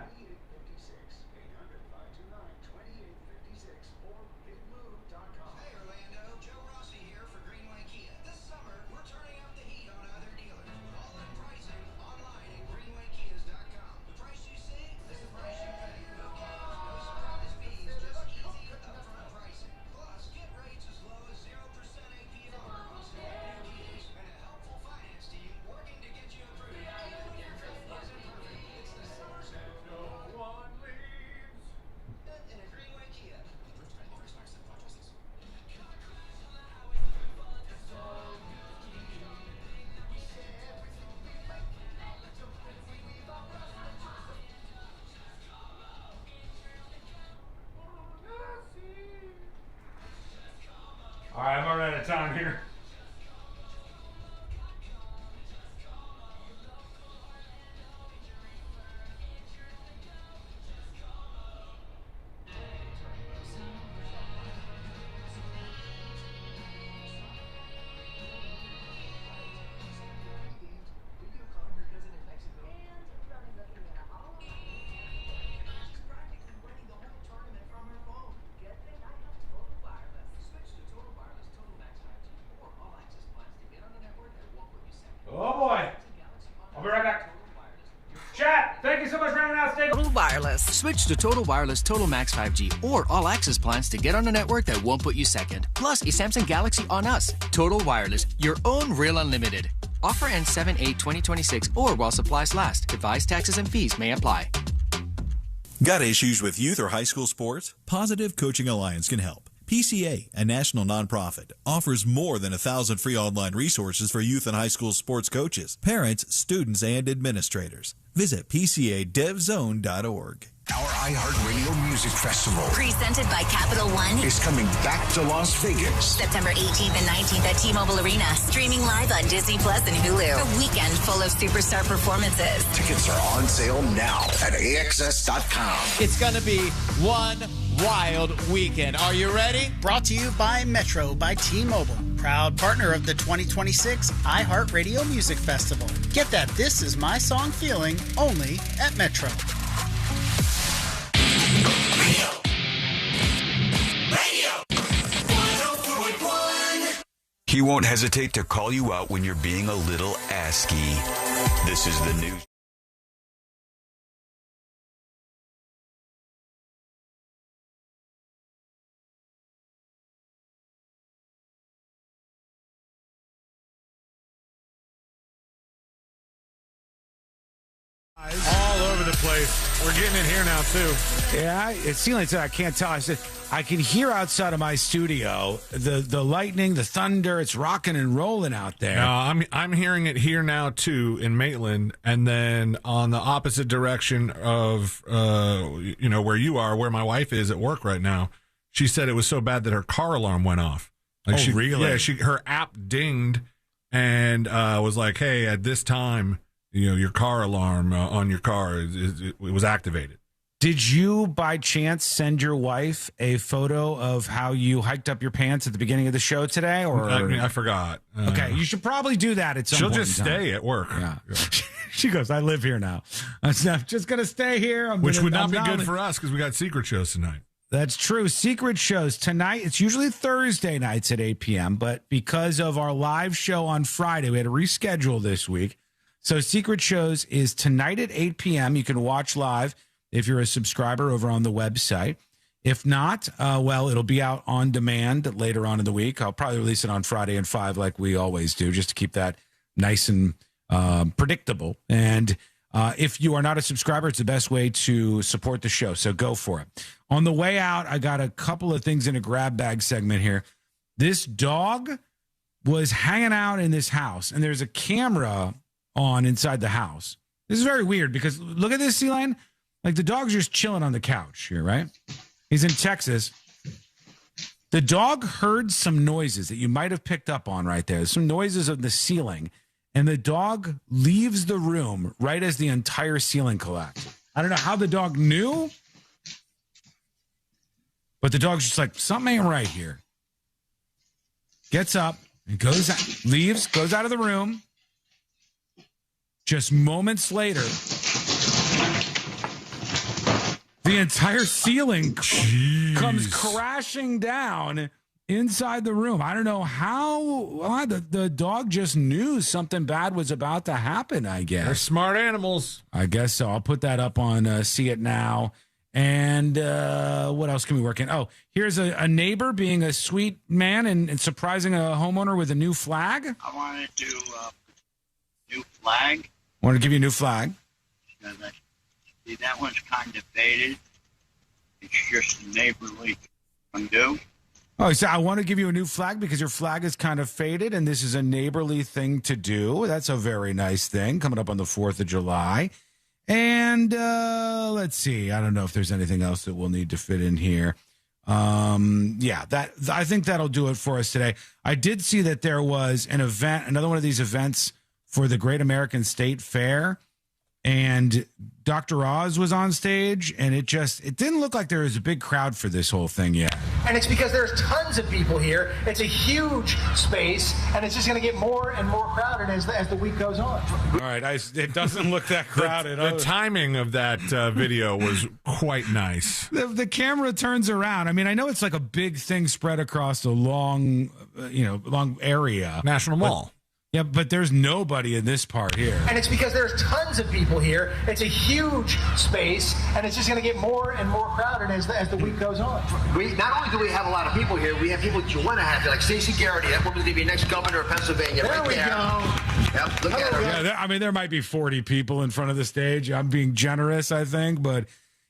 All right, I'm running out of time here. Oh boy. I'll be right back. Chat, thank you so much for hanging out. Stay Total Wireless. Switch to Total Wireless Total Max 5G or All Access plans to get on a network that won't put you second. Plus a Samsung Galaxy on us. Total Wireless, your own real unlimited. Offer ends 7/8/2026 or while supplies last. Device taxes and fees may apply. Got issues with youth or high school sports? Positive Coaching Alliance can help. PCA, a national nonprofit, offers more than 1,000 free online resources for youth and high school sports coaches, parents, students, and administrators. Visit PCADevZone.org. Our iHeartRadio Music Festival, Presented by Capital One, is coming back to Las Vegas. September 18th and 19th at T-Mobile Arena. Streaming live on Disney Plus and Hulu. A weekend full of superstar performances. Tickets are on sale now at AXS.com. It's going to be one wild weekend. Are you ready? Brought to you by Metro by T-Mobile. Proud partner of the 2026 iHeartRadio Music Festival. Get that This Is My Song feeling only at Metro. He won't hesitate to call you out when you're being a little ASCII. This is the news. All over the place. We're getting it here now, too. Yeah, it seems like I can't tell. I said I can hear outside of my studio the lightning, the thunder. It's rocking and rolling out there. No, I'm hearing it here now, too, in Maitland. And then on the opposite direction of, where you are, where my wife is at work right now, she said it was so bad that her car alarm went off. Really? Yeah, her app dinged and was like, hey, at this time, your car alarm on your car, it was activated. Did you, by chance, send your wife a photo of how you hiked up your pants at the beginning of the show today? Or I forgot. Okay, you should probably do that at some point. She'll just stay at work. Yeah. She goes, I live here now. I'm just going to stay here. Which would not be good for us because we got secret shows tonight. That's true. Secret shows tonight. It's usually Thursday nights at 8 p.m., but because of our live show on Friday, we had to reschedule this week. So Secret Shows is tonight at 8 p.m. You can watch live if you're a subscriber over on the website. If not, it'll be out on demand later on in the week. I'll probably release it on Friday at 5 like we always do, just to keep that nice and predictable. And if you are not a subscriber, it's the best way to support the show. So go for it. On the way out, I got a couple of things in a grab bag segment here. This dog was hanging out in this house, and there's a camera on inside the house. This is very weird because look at this, C-Line. Like the dog's just chilling on the couch here, right? He's in Texas. The dog heard some noises that you might have picked up on right there. Some noises of the ceiling. And the dog leaves the room right as the entire ceiling collapsed. I don't know how the dog knew, but the dog's just like, something ain't right here. gets up and goes out of the room. Just moments later, the entire ceiling comes crashing down inside the room. I don't know how the dog just knew something bad was about to happen, I guess. They're smart animals. I guess so. I'll put that up on See It Now. And what else can we work in? Oh, here's a neighbor being a sweet man and surprising a homeowner with a new flag. I wanted to new flag. I want to give you a new flag. See, that one's kind of faded. It's just a neighborly thing to do. Oh, so I want to give you a new flag because your flag is kind of faded, and this is a neighborly thing to do. That's a very nice thing coming up on the 4th of July. And let's see. I don't know if there's anything else that we'll need to fit in here. Yeah, I think that'll do it for us today. I did see that there was an event, another one of these events for the Great American State Fair. And Dr. Oz was on stage, and it didn't look like there was a big crowd for this whole thing yet. And it's because there's tons of people here. It's a huge space, and it's just going to get more and more crowded as the week goes on. All right, it doesn't look that crowded. The timing of that video was quite nice. The camera turns around. I mean, I know it's like a big thing spread across a long area. National Mall. Yeah, but there's nobody in this part here. And it's because there's tons of people here. It's a huge space, and it's just going to get more and more crowded as the week goes on. Not only do we have a lot of people here, we have people that you want to have here, like Stacey Garrity. That woman's going to be next governor of Pennsylvania. There we go. Yep, look at her. Yeah, I mean, there might be 40 people in front of the stage. I'm being generous, I think, but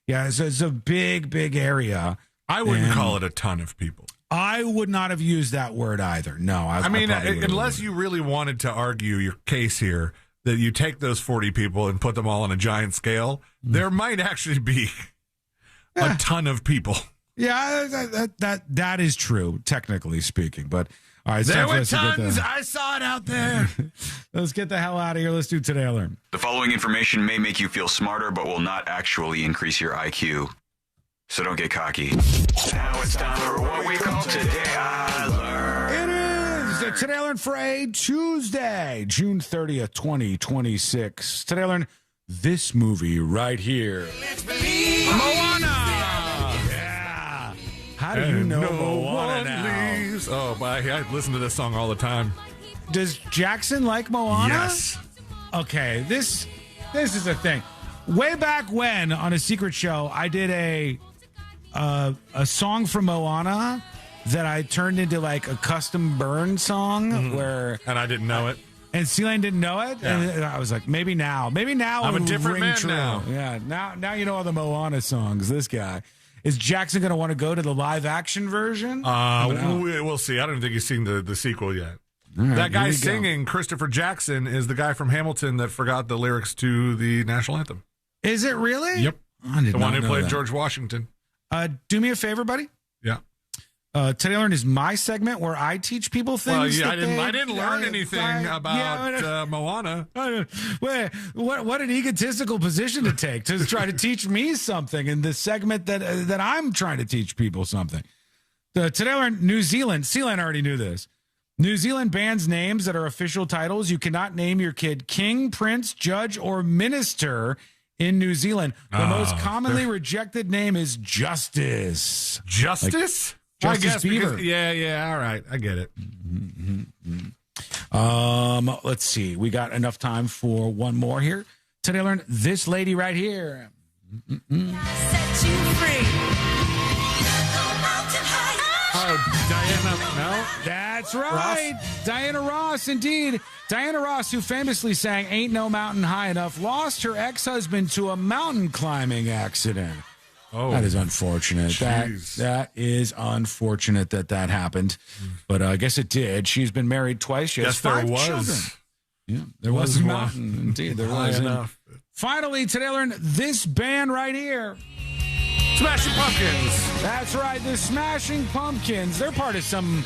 yeah, it's a big area. I wouldn't call it a ton of people. I would not have used that word either. No, I mean, unless you really wanted to argue your case here, that you take those 40 people and put them all on a giant scale, there might actually be a ton of people. Yeah, that is true, technically speaking. But all right, there were tons. I saw it out there. Let's get the hell out of here. Let's do Today I Learned. The following information may make you feel smarter, but will not actually increase your IQ. So don't get cocky. Now it's time for what we call Today I Learned. It is Today I Learned for a Tuesday, June 30th, 2026. Today I Learned this movie right here. Moana! Yeah. How do you know Moana now? Leaves. Oh, I listen to this song all the time. Does Jackson like Moana? Yes. Okay, this is the thing. Way back when on a secret show, I did a song from Moana that I turned into like a custom burn song where, and I didn't know it, and C-Lane didn't know it, yeah. And I was like, maybe now I'm a different man true. now. Yeah, now you know all the Moana songs. This guy is Jackson going to want to go to the live action version? We'll see. I don't think he's seen the sequel yet. Right, that guy singing, Christopher Jackson, is the guy from Hamilton that forgot the lyrics to the national anthem. Is it really? Yep. The one who played George Washington. Do me a favor, buddy. Yeah. Today I Learned is my segment where I teach people things. Well, I didn't learn anything about Moana. What an egotistical position to take to try to teach me something in the segment that I'm trying to teach people something. Today I Learned New Zealand. Sealand already knew this. New Zealand bans names that are official titles. You cannot name your kid king, prince, judge, or minister in New Zealand. The most commonly rejected name is Justice. Justice? Like Justice Beaver. Because, yeah, all right. I get it. Let's see. We got enough time for one more here. Today I Learned this lady right here. Set you free. Oh, Diana, no? That's right. Ross? Diana Ross, indeed. Diana Ross, who famously sang Ain't No Mountain High Enough, lost her ex-husband to a mountain climbing accident. Oh, that is unfortunate. That is unfortunate that happened. But I guess it did. She's been married twice. She has 5 children. Yeah, there was a mountain. Indeed, there was enough. Finally, today I learned this band right here. Smashing Pumpkins. That's right, the Smashing Pumpkins. They're part of some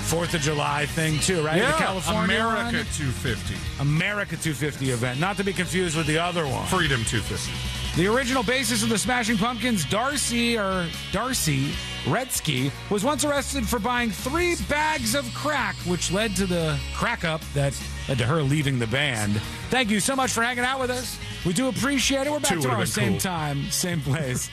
4th of July thing, too, right? Yeah, the California America 250. America 250 event. Not to be confused with the other one. Freedom 250. The original bassist of the Smashing Pumpkins, Darcy Redsky, was once arrested for buying 3 bags of crack, which led to the crack up that led to her leaving the band. Thank you so much for hanging out with us. We do appreciate it. We're back tomorrow, same time, same place.